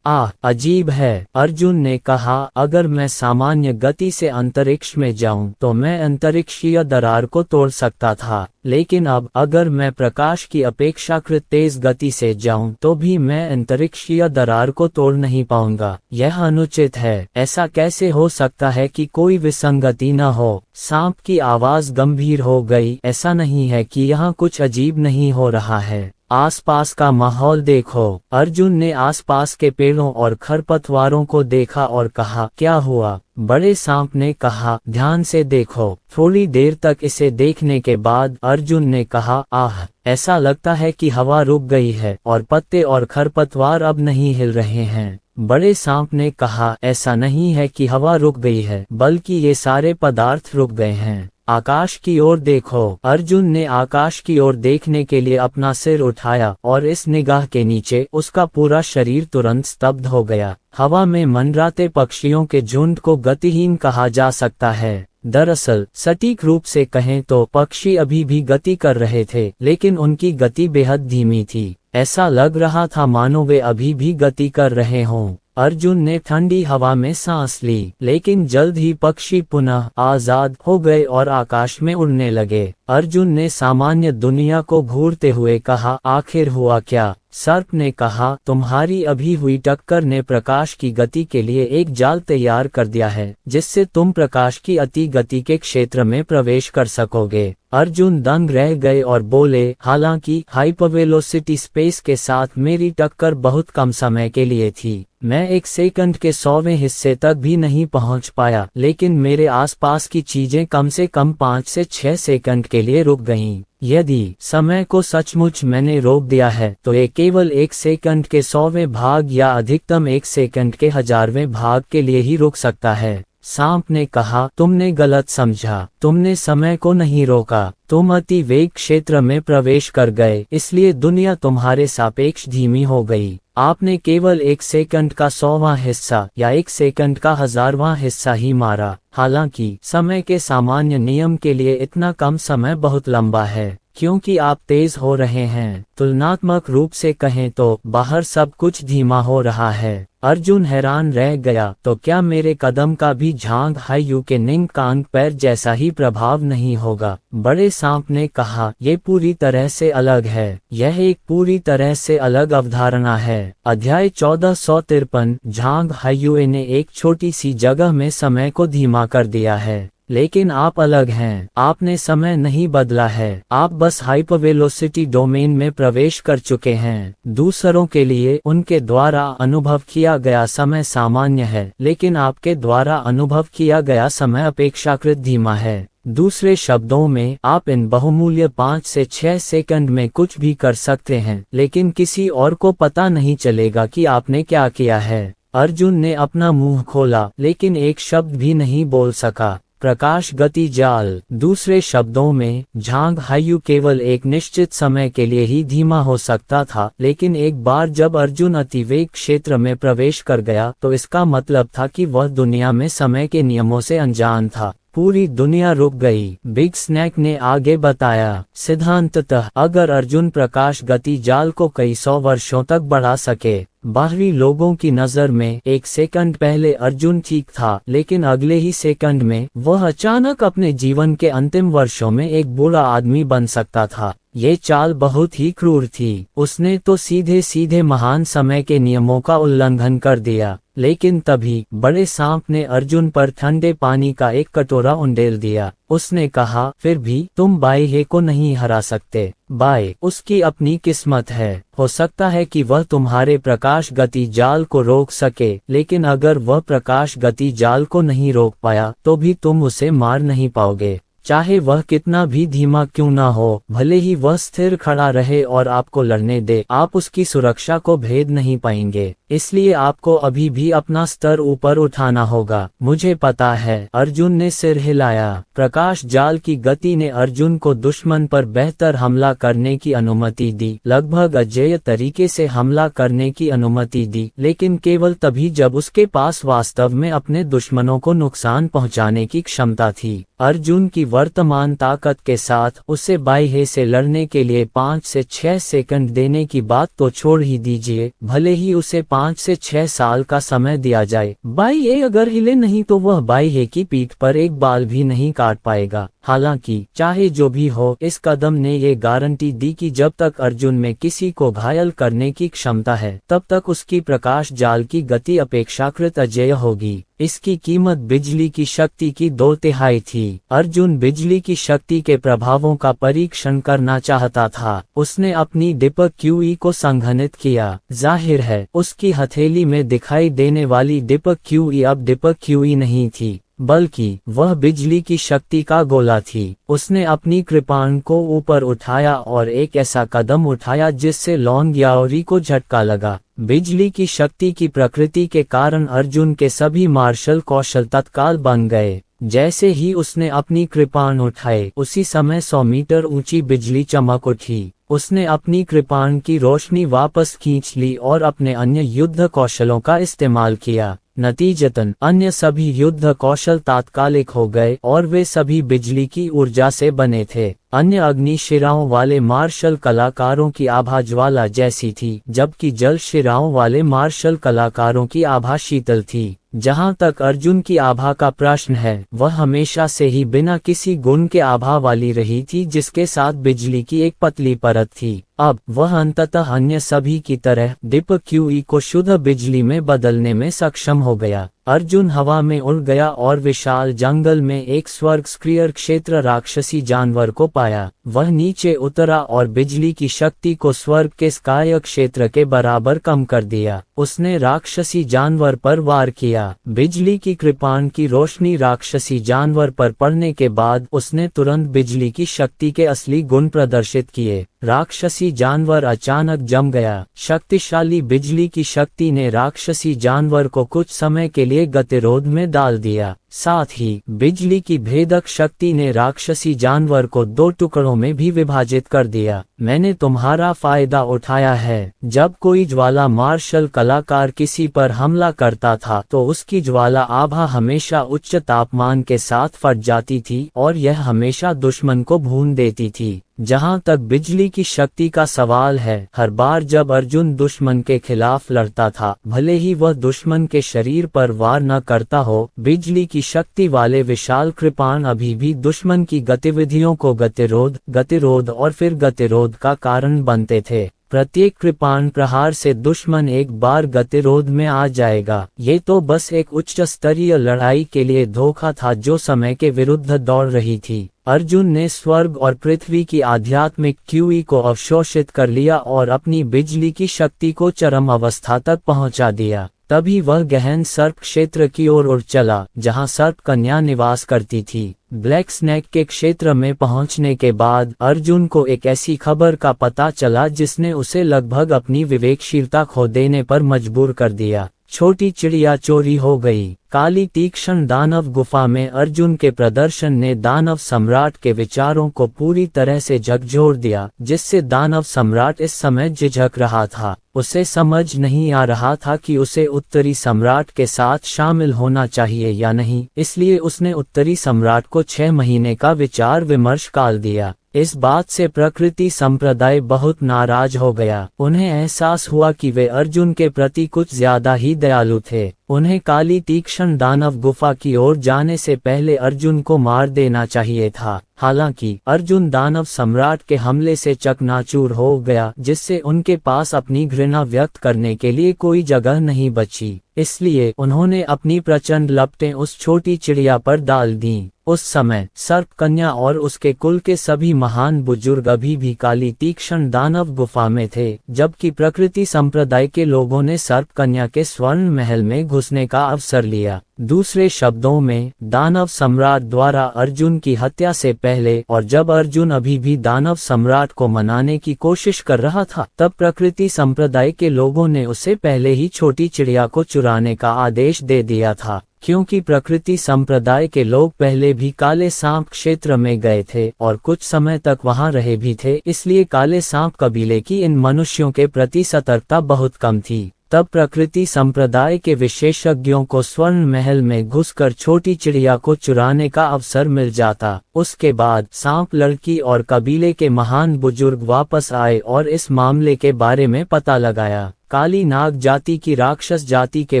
अजीब है, अर्जुन ने कहा। अगर मैं सामान्य गति से अंतरिक्ष में जाऊं तो मैं अंतरिक्षीय दरार को तोड़ सकता था, लेकिन अब अगर मैं प्रकाश की अपेक्षाकृत तेज गति से जाऊं तो भी मैं अंतरिक्षीय दरार को तोड़ नहीं पाऊंगा। यह अनुचित है। ऐसा कैसे हो सकता है कि कोई विसंगति न हो? सांप की आवाज गंभीर हो गई। ऐसा नहीं है कि यहाँ कुछ अजीब नहीं हो रहा है। आसपास का माहौल देखो। अर्जुन ने आसपास के पेड़ों और खरपतवारों को देखा और कहा, क्या हुआ? बड़े सांप ने कहा, ध्यान से देखो। थोड़ी देर तक इसे देखने के बाद अर्जुन ने कहा, ऐसा लगता है कि हवा रुक गई है और पत्ते और खरपतवार अब नहीं हिल रहे हैं। बड़े सांप ने कहा, ऐसा नहीं है कि हवा रुक गई है, बल्कि ये सारे पदार्थ रुक गए हैं। आकाश की ओर देखो। अर्जुन ने आकाश की ओर देखने के लिए अपना सिर उठाया और इस निगाह के नीचे उसका पूरा शरीर तुरंत स्तब्ध हो गया। हवा में मंडराते पक्षियों के झुंड को गतिहीन कहा जा सकता है। दरअसल सटीक रूप से कहें तो पक्षी अभी भी गति कर रहे थे, लेकिन उनकी गति बेहद धीमी थी। ऐसा लग रहा था मानो वे अभी भी गति कर रहे हों। अर्जुन ने ठंडी हवा में सांस ली, लेकिन जल्द ही पक्षी पुनः आजाद हो गए और आकाश में उड़ने लगे। अर्जुन ने सामान्य दुनिया को घूरते हुए कहा, आखिर हुआ क्या? सर्प ने कहा, तुम्हारी अभी हुई टक्कर ने प्रकाश की गति के लिए एक जाल तैयार कर दिया है, जिससे तुम प्रकाश की अति गति के क्षेत्र में प्रवेश कर सकोगे। अर्जुन दंग रह गए और बोले, हालांकि हाइपरवेलोसिटी स्पेस के साथ मेरी टक्कर बहुत कम समय के लिए थी। मैं 1 सेकंड के 100वें हिस्से तक भी नहीं पहुंच पाया, लेकिन मेरे आसपास की चीजें कम से कम 5 से 6 सेकंड के लिए रुक गईं। यदि समय को सचमुच मैंने रोक दिया है तो ये केवल 1 सेकंड के 100वें भाग या अधिकतम 1 सेकंड के 1000वें भाग के लिए ही रुक सकता है। सांप ने कहा, तुमने गलत समझा। तुमने समय को नहीं रोका। तुम अति वेग क्षेत्र में प्रवेश कर गए, इसलिए दुनिया तुम्हारे सापेक्ष धीमी हो गई। आपने केवल 1 सेकंड का 100वां हिस्सा या 1 सेकंड का 1000वां हिस्सा ही मारा। हालांकि समय के सामान्य नियम के लिए इतना कम समय बहुत लंबा है। क्योंकि आप तेज हो रहे हैं। तुलनात्मक रूप से कहें तो बाहर सब कुछ धीमा हो रहा है। अर्जुन हैरान रह गया, तो क्या मेरे कदम का भी झांग हायू के निंग कांग पैर जैसा ही प्रभाव नहीं होगा? बड़े सांप ने कहा, ये पूरी तरह से अलग है। यह एक पूरी तरह से अलग अवधारणा है। अध्याय 1453। झांग हायू ने एक छोटी सी जगह में समय को धीमा कर दिया है। लेकिन आप अलग हैं। आपने समय नहीं बदला है, आप बस हाइपरवेलोसिटी डोमेन में प्रवेश कर चुके हैं। दूसरों के लिए उनके द्वारा अनुभव किया गया समय सामान्य है, लेकिन आपके द्वारा अनुभव किया गया समय अपेक्षाकृत धीमा है। दूसरे शब्दों में, आप इन बहुमूल्य 5 से 6 सेकंड में कुछ भी कर सकते हैं, लेकिन किसी और को पता नहीं चलेगा कि आपने क्या किया है। अर्जुन ने अपना मुंह खोला, लेकिन एक शब्द भी नहीं बोल सका। प्रकाश गति जाल। दूसरे शब्दों में, झांग हायू केवल एक निश्चित समय के लिए ही धीमा हो सकता था, लेकिन एक बार जब अर्जुन अतिवेग क्षेत्र में प्रवेश कर गया तो इसका मतलब था कि वह दुनिया में समय के नियमों से अनजान था। पूरी दुनिया रुक गई। बिग स्नैक ने आगे बताया, सिद्धांततः अगर अर्जुन प्रकाश गति जाल को कई 100 वर्षों तक बढ़ा सके, बाहरी लोगों की नजर में 1 सेकंड पहले अर्जुन ठीक था, लेकिन अगले ही सेकंड में वह अचानक अपने जीवन के अंतिम वर्षों में एक बुरा आदमी बन सकता था। ये चाल बहुत ही क्रूर थी। उसने तो सीधे सीधे महान समय के नियमों का उल्लंघन कर दिया। लेकिन तभी बड़े सांप ने अर्जुन पर ठंडे पानी का एक कटोरा उंडेल दिया। उसने कहा, फिर भी तुम बाइहे को नहीं हरा सकते। बाय उसकी अपनी किस्मत है। हो सकता है कि वह तुम्हारे प्रकाश गति जाल को रोक सके, लेकिन अगर वह प्रकाश गति जाल को नहीं रोक पाया तो भी तुम उसे मार नहीं पाओगे। चाहे वह कितना भी धीमा क्यों ना हो, भले ही वह स्थिर खड़ा रहे और आपको लड़ने दे, आप उसकी सुरक्षा को भेद नहीं पाएंगे। इसलिए आपको अभी भी अपना स्तर ऊपर उठाना होगा। मुझे पता है। अर्जुन ने सिर हिलाया। प्रकाश जाल की गति ने अर्जुन को दुश्मन पर बेहतर हमला करने की अनुमति दी, लगभग अजेय तरीके से हमला करने की अनुमति दी, लेकिन केवल तभी जब उसके पास वास्तव में अपने दुश्मनों को नुकसान पहुंचाने की क्षमता थी। अर्जुन की वर्तमान ताकत के साथ उसे बाइहे से लड़ने के लिए 5 से 6 सेकंड देने की बात तो छोड़ ही दीजिए, भले ही उसे 5 से 6 साल का समय दिया जाए। बाइहे अगर हिले नहीं तो वह बाइहे की पीठ पर एक बाल भी नहीं काट पाएगा। हालांकि चाहे जो भी हो, इस कदम ने ये गारंटी दी कि जब तक अर्जुन में किसी को घायल करने की क्षमता है, तब तक उसकी प्रकाश जाल की गति अपेक्षाकृत अजेय होगी। इसकी कीमत बिजली की शक्ति की 2/3 थी। अर्जुन बिजली की शक्ति के प्रभावों का परीक्षण करना चाहता था। उसने अपनी दीपक क्यूई को संघनित किया। जाहिर है, उसकी हथेली में दिखाई देने वाली दीपक क्यूई अब दीपक क्यूई नहीं थी, बल्कि वह बिजली की शक्ति का गोला थी। उसने अपनी कृपाण को ऊपर उठाया और एक ऐसा कदम उठाया जिससे लॉन्ग याओरी को झटका लगा। बिजली की शक्ति की प्रकृति के कारण अर्जुन के सभी मार्शल कौशल तत्काल बन गए। जैसे ही उसने अपनी कृपाण उठाए, उसी समय 100 मीटर ऊंची बिजली चमक उठी। उसने अपनी कृपाण की रोशनी वापस खींच ली और अपने अन्य युद्ध कौशलों का इस्तेमाल किया। नतीजतन अन्य सभी युद्ध कौशल तात्कालिक हो गए और वे सभी बिजली की ऊर्जा से बने थे। अन्य अग्नि शिराओं वाले मार्शल कलाकारों की आभा ज्वाला जैसी थी, जबकि जल शिराओं वाले मार्शल कलाकारों की आभा शीतल थी। जहां तक अर्जुन की आभा का प्रश्न है, वह हमेशा से ही बिना किसी गुण के आभा वाली रही थी, जिसके साथ बिजली की एक पतली परत थी। अब वह अंततः अन्य सभी की तरह दीपक क्यूई को शुद्ध बिजली में बदलने में सक्षम हो गया। अर्जुन हवा में उड़ गया और विशाल जंगल में एक स्वर्ग स्क्रियर क्षेत्र राक्षसी जानवर को पाया। वह नीचे उतरा और बिजली की शक्ति को स्वर्ग के स्काय क्षेत्र के बराबर कम कर दिया। उसने राक्षसी जानवर पर वार किया। बिजली की कृपाण की रोशनी राक्षसी जानवर पर पड़ने के बाद उसने तुरंत बिजली की शक्ति के असली गुण प्रदर्शित किए। राक्षसी जानवर अचानक जम गया। शक्तिशाली बिजली की शक्ति ने राक्षसी जानवर को कुछ समय के लिए गतिरोध में डाल दिया। साथ ही बिजली की भेदक शक्ति ने राक्षसी जानवर को 2 टुकड़ों में भी विभाजित कर दिया। मैंने तुम्हारा फायदा उठाया है। जब कोई ज्वाला मार्शल कलाकार किसी पर हमला करता था तो उसकी ज्वाला आभा हमेशा उच्च तापमान के साथ फट जाती थी और यह हमेशा दुश्मन को भून देती थी। जहां तक बिजली की शक्ति का सवाल है, हर बार जब अर्जुन दुश्मन के खिलाफ लड़ता था, भले ही वह दुश्मन के शरीर पर वार न करता हो, बिजली की शक्ति वाले विशाल कृपाण अभी भी दुश्मन की गतिविधियों को गतिरोध और फिर गतिरोध का कारण बनते थे। प्रत्येक कृपाण प्रहार से दुश्मन एक बार गतिरोध में आ जाएगा। ये तो बस एक उच्च स्तरीय लड़ाई के लिए धोखा था जो समय के विरुद्ध दौड़ रही थी। अर्जुन ने स्वर्ग और पृथ्वी की आध्यात्मिक क्यूई को अवशोषित कर लिया और अपनी बिजली की शक्ति को चरम अवस्था तक पहुंचा दिया। तभी वह गहन सर्प क्षेत्र की ओर उड़ चला, जहां सर्प कन्या निवास करती थी। ब्लैक स्नेक के क्षेत्र में पहुंचने के बाद अर्जुन को एक ऐसी खबर का पता चला जिसने उसे लगभग अपनी विवेकशीलता खो देने पर मजबूर कर दिया। छोटी चिड़िया चोरी हो गई। काली तीक्ष्ण दानव गुफा में अर्जुन के प्रदर्शन ने दानव सम्राट के विचारों को पूरी तरह से झकझोर दिया, जिससे दानव सम्राट इस समय झिझक रहा था। उसे समझ नहीं आ रहा था कि उसे उत्तरी सम्राट के साथ शामिल होना चाहिए या नहीं, इसलिए उसने उत्तरी सम्राट को 6 महीने का विचार विमर्श काल दिया। इस बात से प्रकृति संप्रदाय बहुत नाराज हो गया। उन्हें एहसास हुआ कि वे अर्जुन के प्रति कुछ ज्यादा ही दयालु थे। उन्हें काली तीक्ष्ण दानव गुफा की ओर जाने से पहले अर्जुन को मार देना चाहिए था। हालांकि अर्जुन दानव सम्राट के हमले से चकनाचूर हो गया, जिससे उनके पास अपनी घृणा व्यक्त करने के लिए कोई जगह नहीं बची। इसलिए उन्होंने अपनी प्रचंड लपटें उस छोटी चिड़िया पर डाल दीं। उस समय सर्प कन्या और उसके कुल के सभी महान बुजुर्ग अभी भी काली तीक्ष्ण दानव गुफा में थे, जबकि प्रकृति संप्रदाय के लोगों ने सर्प कन्या के स्वर्ण महल में घुसने का अवसर लिया। दूसरे शब्दों में, दानव सम्राट द्वारा अर्जुन की हत्या से पहले और जब अर्जुन अभी भी दानव सम्राट को मनाने की कोशिश कर रहा था, तब प्रकृति संप्रदाय के लोगों ने उसे पहले ही छोटी चिड़िया को चुराने का आदेश दे दिया था। क्योंकि प्रकृति संप्रदाय के लोग पहले भी काले सांप क्षेत्र में गए थे और कुछ समय तक वहां रहे भी थे, इसलिए काले सांप कबीले की इन मनुष्यों के प्रति सतर्कता बहुत कम थी। तब प्रकृति संप्रदाय के विशेषज्ञों को स्वर्ण महल में घुसकर छोटी चिड़िया को चुराने का अवसर मिल जाता। उसके बाद सांप लड़की और कबीले के महान बुजुर्ग वापस आए और इस मामले के बारे में पता लगाया। काली नाग जाति की राक्षस जाति के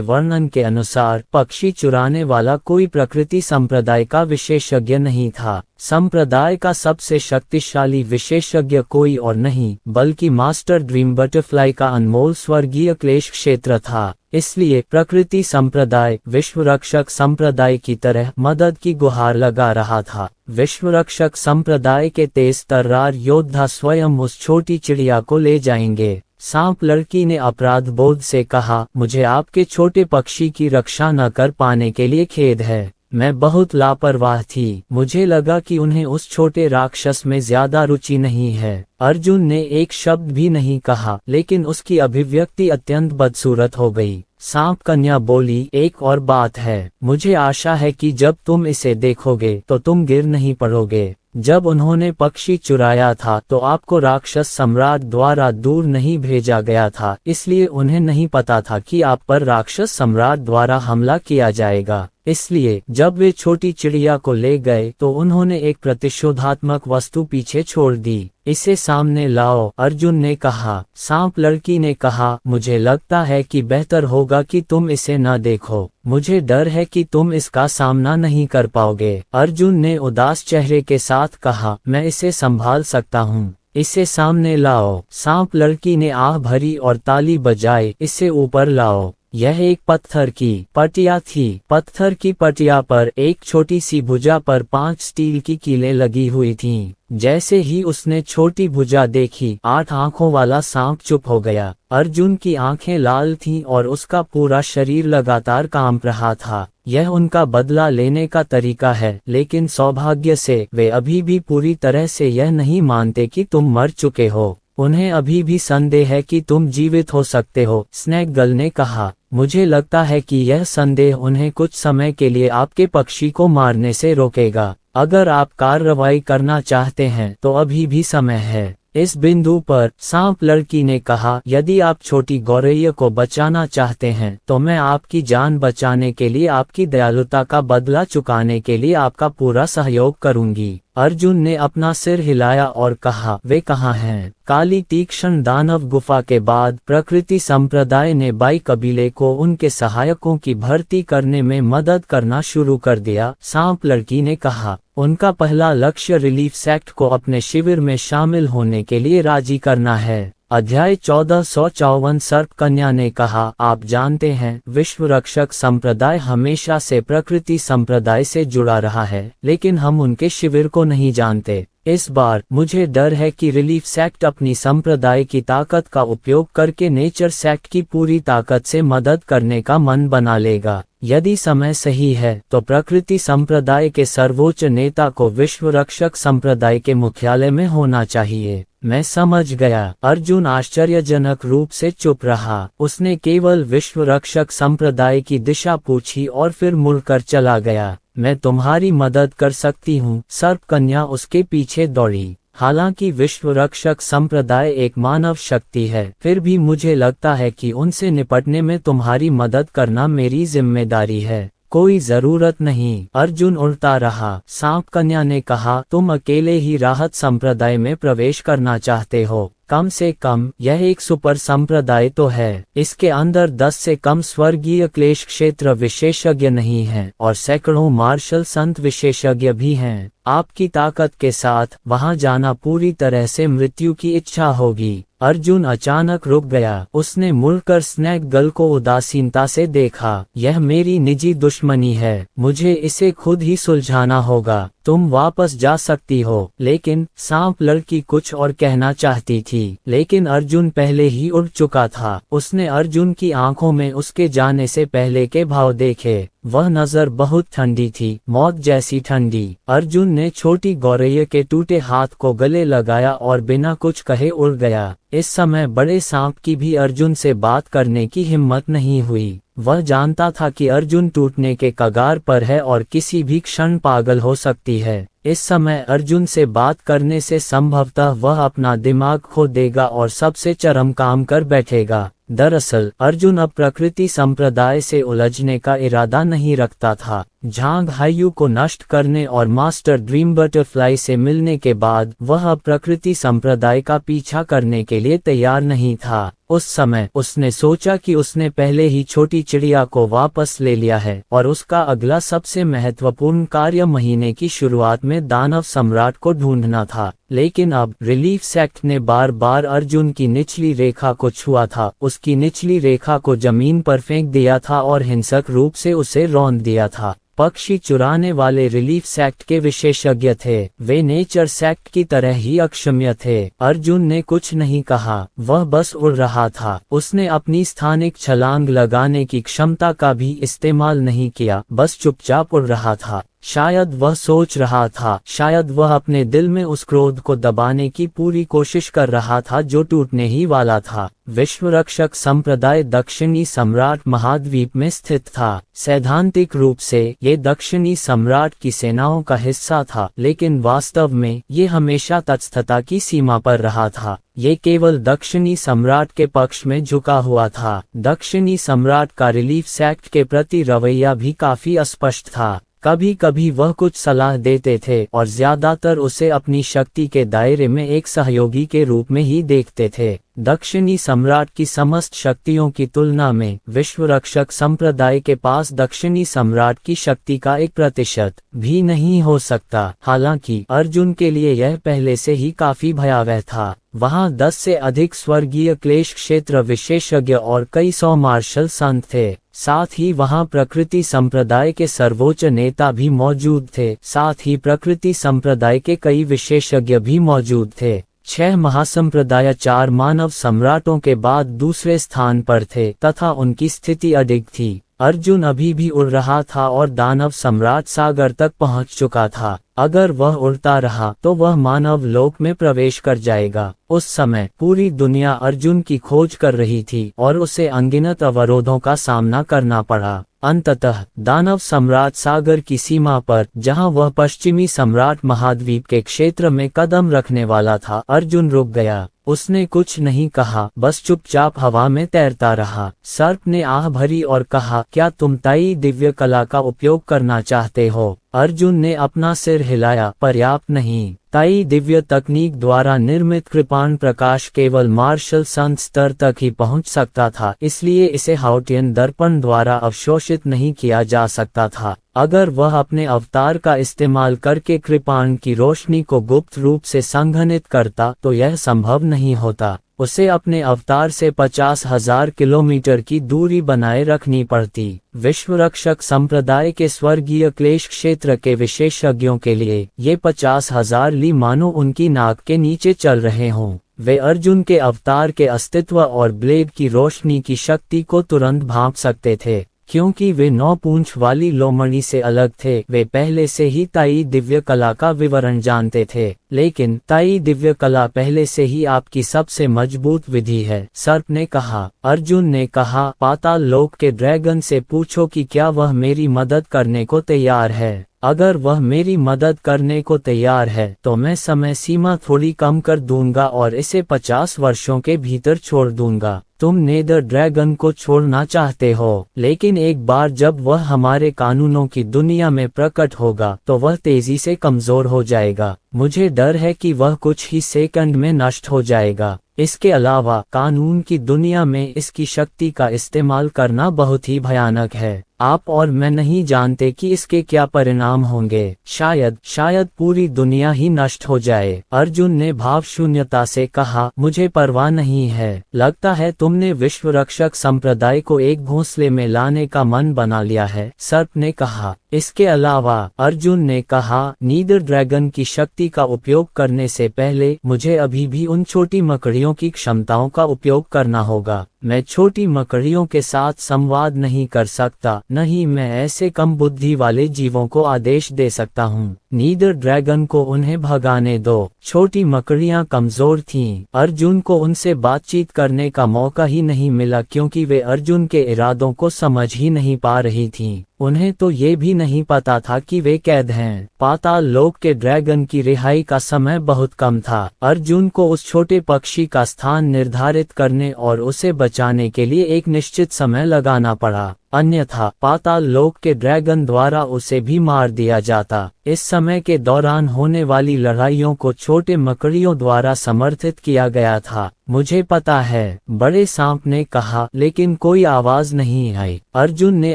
वर्णन के अनुसार पक्षी चुराने वाला कोई प्रकृति संप्रदाय का विशेषज्ञ नहीं था। संप्रदाय का सबसे शक्तिशाली विशेषज्ञ कोई और नहीं बल्कि मास्टर ड्रीम बटरफ्लाई का अनमोल स्वर्गीय क्लेश क्षेत्र था। इसलिए प्रकृति संप्रदाय विश्व रक्षक संप्रदाय की तरह मदद की गुहार लगा रहा था। विश्व रक्षक संप्रदाय के तेज तर्रार योद्धा स्वयं उस छोटी चिड़िया को ले जाएंगे। सांप लड़की ने अपराध बोध से कहा, मुझे आपके छोटे पक्षी की रक्षा न कर पाने के लिए खेद है। मैं बहुत लापरवाह थी। मुझे लगा कि उन्हें उस छोटे राक्षस में ज्यादा रुचि नहीं है। अर्जुन ने एक शब्द भी नहीं कहा, लेकिन उसकी अभिव्यक्ति अत्यंत बदसूरत हो गई। सांप कन्या बोली, एक और बात है, मुझे आशा है कि जब तुम इसे देखोगे तो तुम गिर नहीं पड़ोगे। जब उन्होंने पक्षी चुराया था तो आपको राक्षस सम्राट द्वारा दूर नहीं भेजा गया था, इसलिए उन्हें नहीं पता था कि आप पर राक्षस सम्राट द्वारा हमला किया जाएगा। इसलिए जब वे छोटी चिड़िया को ले गए तो उन्होंने एक प्रतिशोधात्मक वस्तु पीछे छोड़ दी। इसे सामने लाओ, अर्जुन ने कहा। सांप लड़की ने कहा, मुझे लगता है कि बेहतर होगा कि तुम इसे न देखो। मुझे डर है कि तुम इसका सामना नहीं कर पाओगे। अर्जुन ने उदास चेहरे के साथ कहा, मैं इसे संभाल सकता हूँ। इसे सामने लाओ। सांप लड़की ने आह भरी और ताली बजाई, इसे ऊपर लाओ। यह एक पत्थर की पटिया थी। पत्थर की पटिया पर एक छोटी सी भुजा पर 5 स्टील की कीलें लगी हुई थीं। जैसे ही उसने छोटी भुजा देखी, 8 आंखों वाला सांप चुप हो गया। अर्जुन की आंखें लाल थीं और उसका पूरा शरीर लगातार कांप रहा था। यह उनका बदला लेने का तरीका है, लेकिन सौभाग्य से वे अभी भी पूरी तरह से यह नहीं मानते कि तुम मर चुके हो। उन्हें अभी भी संदेह है कि तुम जीवित हो सकते हो, स्नैक गर्ल ने कहा। मुझे लगता है कि यह संदेह उन्हें कुछ समय के लिए आपके पक्षी को मारने से रोकेगा। अगर आप कार्रवाई करना चाहते हैं तो अभी भी समय है। इस बिंदु पर सांप लड़की ने कहा, यदि आप छोटी गौरैया को बचाना चाहते हैं तो मैं आपकी जान बचाने के लिए आपकी दयालुता का बदला चुकाने के लिए आपका पूरा सहयोग करूंगी। अर्जुन ने अपना सिर हिलाया और कहा, वे कहाँ हैं? काली तीक्ष्ण दानव गुफा के बाद प्रकृति संप्रदाय ने बाई कबीले को उनके सहायकों की भर्ती करने में मदद करना शुरू कर दिया। सांप लड़की ने कहा, उनका पहला लक्ष्य रिलीफ सेक्ट को अपने शिविर में शामिल होने के लिए राजी करना है। अध्याय 1454 सर्प कन्या ने कहा, आप जानते हैं विश्व रक्षक संप्रदाय हमेशा से प्रकृति संप्रदाय से जुड़ा रहा है, लेकिन हम उनके शिविर को नहीं जानते। इस बार मुझे डर है कि रिलीफ सेक्ट अपनी संप्रदाय की ताकत का उपयोग करके नेचर सेक्ट की पूरी ताकत से मदद करने का मन बना लेगा। यदि समय सही है तो प्रकृति संप्रदाय के सर्वोच्च नेता को विश्व रक्षक संप्रदाय के मुख्यालय में होना चाहिए। मैं समझ गया। अर्जुन आश्चर्यजनक रूप से चुप रहा। उसने केवल विश्व रक्षक संप्रदाय की दिशा पूछी और फिर मुड़कर चला गया। मैं तुम्हारी मदद कर सकती हूँ। सर्प कन्या उसके पीछे दौड़ी। हालांकि विश्व रक्षक संप्रदाय एक मानव शक्ति है, फिर भी मुझे लगता है कि उनसे निपटने में तुम्हारी मदद करना मेरी जिम्मेदारी है। कोई जरूरत नहीं। अर्जुन उड़ता रहा। सांप कन्या ने कहा, तुम अकेले ही राहत संप्रदाय में प्रवेश करना चाहते हो? कम से कम यह एक सुपर संप्रदाय तो है। इसके अंदर 10 से कम स्वर्गीय क्लेश क्षेत्र विशेषज्ञ नहीं हैं और सैकड़ों मार्शल संत विशेषज्ञ भी हैं। आपकी ताकत के साथ वहां जाना पूरी तरह से मृत्यु की इच्छा होगी। अर्जुन अचानक रुक गया। उसने मुड़कर स्नैक गर्ल को उदासीनता से देखा। यह मेरी निजी दुश्मनी है, मुझे इसे खुद ही सुलझाना होगा। तुम वापस जा सकती हो। लेकिन सांप लड़की कुछ और कहना चाहती थी, लेकिन अर्जुन पहले ही उड़ चुका था। उसने अर्जुन की आंखों में उसके जाने से पहले के भाव देखे। वह नजर बहुत ठंडी थी, मौत जैसी ठंडी। अर्जुन ने छोटी गौरैया के टूटे हाथ को गले लगाया और बिना कुछ कहे उड़ गया। इस समय बड़े सांप की भी अर्जुन से बात करने की हिम्मत नहीं हुई। वह जानता था कि अर्जुन टूटने के कगार पर है और किसी भी क्षण पागल हो सकती है। इस समय अर्जुन से बात करने से संभवतः वह अपना दिमाग खो देगा और सबसे चरम काम कर बैठेगा। दरअसल अर्जुन अब प्रकृति संप्रदाय से उलझने का इरादा नहीं रखता था। झांग हायू को नष्ट करने और मास्टर ड्रीम बटरफ्लाई से मिलने के बाद वह अब प्रकृति संप्रदाय का पीछा करने के लिए तैयार नहीं था। उस समय उसने सोचा कि उसने पहले ही छोटी चिड़िया को वापस ले लिया है और उसका अगला सबसे महत्वपूर्ण कार्य महीने की शुरुआत में दानव सम्राट को ढूंढना था। लेकिन अब रिलीफ सेक्ट ने बार बार अर्जुन की निचली रेखा को छुआ था, उसकी निचली रेखा को जमीन पर फेंक दिया था और हिंसक रूप से उसे रौंद दिया था। पक्षी चुराने वाले रिलीफ सेक्ट के विशेषज्ञ थे। वे नेचर सेक्ट की तरह ही अक्षम्य थे। अर्जुन ने कुछ नहीं कहा, वह बस उड़ रहा था। उसने अपनी स्थानिक छलांग लगाने की क्षमता का भी इस्तेमाल नहीं किया, बस चुपचाप उड़ रहा था। शायद वह सोच रहा था, शायद वह अपने दिल में उस क्रोध को दबाने की पूरी कोशिश कर रहा था जो टूटने ही वाला था। विश्व रक्षक संप्रदाय दक्षिणी सम्राट महाद्वीप में स्थित था। सैद्धांतिक रूप से ये दक्षिणी सम्राट की सेनाओं का हिस्सा था, लेकिन वास्तव में ये हमेशा तटस्थता की सीमा पर रहा था। ये केवल दक्षिणी सम्राट के पक्ष में झुका हुआ था। दक्षिणी सम्राट का रिलीफ सेक्ट के प्रति रवैया भी काफी अस्पष्ट था। कभी कभी वह कुछ सलाह देते थे और ज्यादातर उसे अपनी शक्ति के दायरे में एक सहयोगी के रूप में ही देखते थे। दक्षिणी सम्राट की समस्त शक्तियों की तुलना में विश्व रक्षक संप्रदाय के पास दक्षिणी सम्राट की शक्ति का 1% भी नहीं हो सकता। हालांकि अर्जुन के लिए यह पहले से ही काफी भयावह था। वहां 10 से अधिक स्वर्गीय क्लेश क्षेत्र विशेषज्ञ और कई 100 मार्शल संत थे। साथ ही वहां प्रकृति संप्रदाय के सर्वोच्च नेता भी मौजूद थे। साथ ही प्रकृति संप्रदाय के कई विशेषज्ञ भी मौजूद थे। 6 महासंप्रदाय 4 मानव सम्राटों के बाद दूसरे स्थान पर थे तथा उनकी स्थिति अडिग थी। अर्जुन अभी भी उड़ रहा था और दानव सम्राट सागर तक पहुंच चुका था। अगर वह उड़ता रहा तो वह मानव लोक में प्रवेश कर जाएगा। उस समय पूरी दुनिया अर्जुन की खोज कर रही थी और उसे अनगिनत अवरोधों का सामना करना पड़ा। अंततः दानव सम्राट सागर की सीमा पर, जहां वह पश्चिमी सम्राट महाद्वीप के क्षेत्र में कदम रखने वाला था, अर्जुन रुक गया। उसने कुछ नहीं कहा, बस चुपचाप हवा में तैरता रहा। सर्प ने आह भरी और कहा, क्या तुम ताई दिव्य कला का उपयोग करना चाहते हो? अर्जुन ने अपना सिर हिलाया, पर्याप्त नहीं। ताई दिव्य तकनीक द्वारा निर्मित कृपाण प्रकाश केवल मार्शल संत स्तर तक ही पहुंच सकता था, इसलिए इसे हाउटियन दर्पण द्वारा अवशोषित नहीं किया जा सकता था। अगर वह अपने अवतार का इस्तेमाल करके कृपाण की रोशनी को गुप्त रूप से संघनित करता तो यह संभव नहीं होता। उसे अपने अवतार से 50,000 किलोमीटर की दूरी बनाए रखनी पड़ती। विश्वरक्षक संप्रदाय के स्वर्गीय क्लेश क्षेत्र के विशेषज्ञों के लिए ये 50,000 ली मानो उनकी नाक के नीचे चल रहे हों। वे अर्जुन के अवतार के अस्तित्व और ब्लेड की रोशनी की शक्ति को तुरंत भांप सकते थे। क्योंकि वे 9 पूंछ वाली लोमड़ी से अलग थे, वे पहले से ही ताई दिव्य कला का विवरण जानते थे। लेकिन ताई दिव्य कला पहले से ही आपकी सबसे मजबूत विधि है, सर्प ने कहा। अर्जुन ने कहा, पाताल लोक के ड्रैगन से पूछो कि क्या वह मेरी मदद करने को तैयार है। अगर वह मेरी मदद करने को तैयार है तो मैं समय सीमा थोड़ी कम कर दूंगा और इसे 50 वर्षों के भीतर छोड़ दूंगा। तुम नेदर ड्रैगन को छोड़ना चाहते हो, लेकिन एक बार जब वह हमारे कानूनों की दुनिया में प्रकट होगा तो वह तेजी से कमजोर हो जाएगा। मुझे डर है कि वह कुछ ही सेकंड में नष्ट हो जाएगा। इसके अलावा कानून की दुनिया में इसकी शक्ति का इस्तेमाल करना बहुत ही भयानक है। आप और मैं नहीं जानते कि इसके क्या परिणाम होंगे। शायद पूरी दुनिया ही नष्ट हो जाए। अर्जुन ने भावशून्यता से कहा, मुझे परवाह नहीं है। लगता है तुमने विश्वरक्षक संप्रदाय को एक घोंसले में लाने का मन बना लिया है, सर्प ने कहा। इसके अलावा अर्जुन ने कहा, नीदर ड्रैगन की शक्ति का उपयोग करने से पहले मुझे अभी भी उन छोटी मकड़ियों की क्षमताओं का उपयोग करना होगा। मैं छोटी मकड़ियों के साथ संवाद नहीं कर सकता, नहीं मैं ऐसे कम बुद्धि वाले जीवों को आदेश दे सकता हूँ। नीदर ड्रैगन को उन्हें भगाने दो। छोटी मकड़ियाँ कमजोर थीं। अर्जुन को उनसे बातचीत करने का मौका ही नहीं मिला क्योंकि वे अर्जुन के इरादों को समझ ही नहीं पा रही थीं। उन्हें तो ये भी नहीं पता था कि वे कैद हैं। पाताल लोक के ड्रैगन की रिहाई का समय बहुत कम था। अर्जुन को उस छोटे पक्षी का स्थान निर्धारित करने और उसे बचाने के लिए एक निश्चित समय लगाना पड़ा, अन्यथा पाताल लोक के ड्रैगन द्वारा उसे भी मार दिया जाता। इस समय के दौरान होने वाली लड़ाइयों को छोटे मकड़ियों द्वारा समर्थित किया गया था। मुझे पता है, बड़े सांप ने कहा, लेकिन कोई आवाज नहीं आई। अर्जुन ने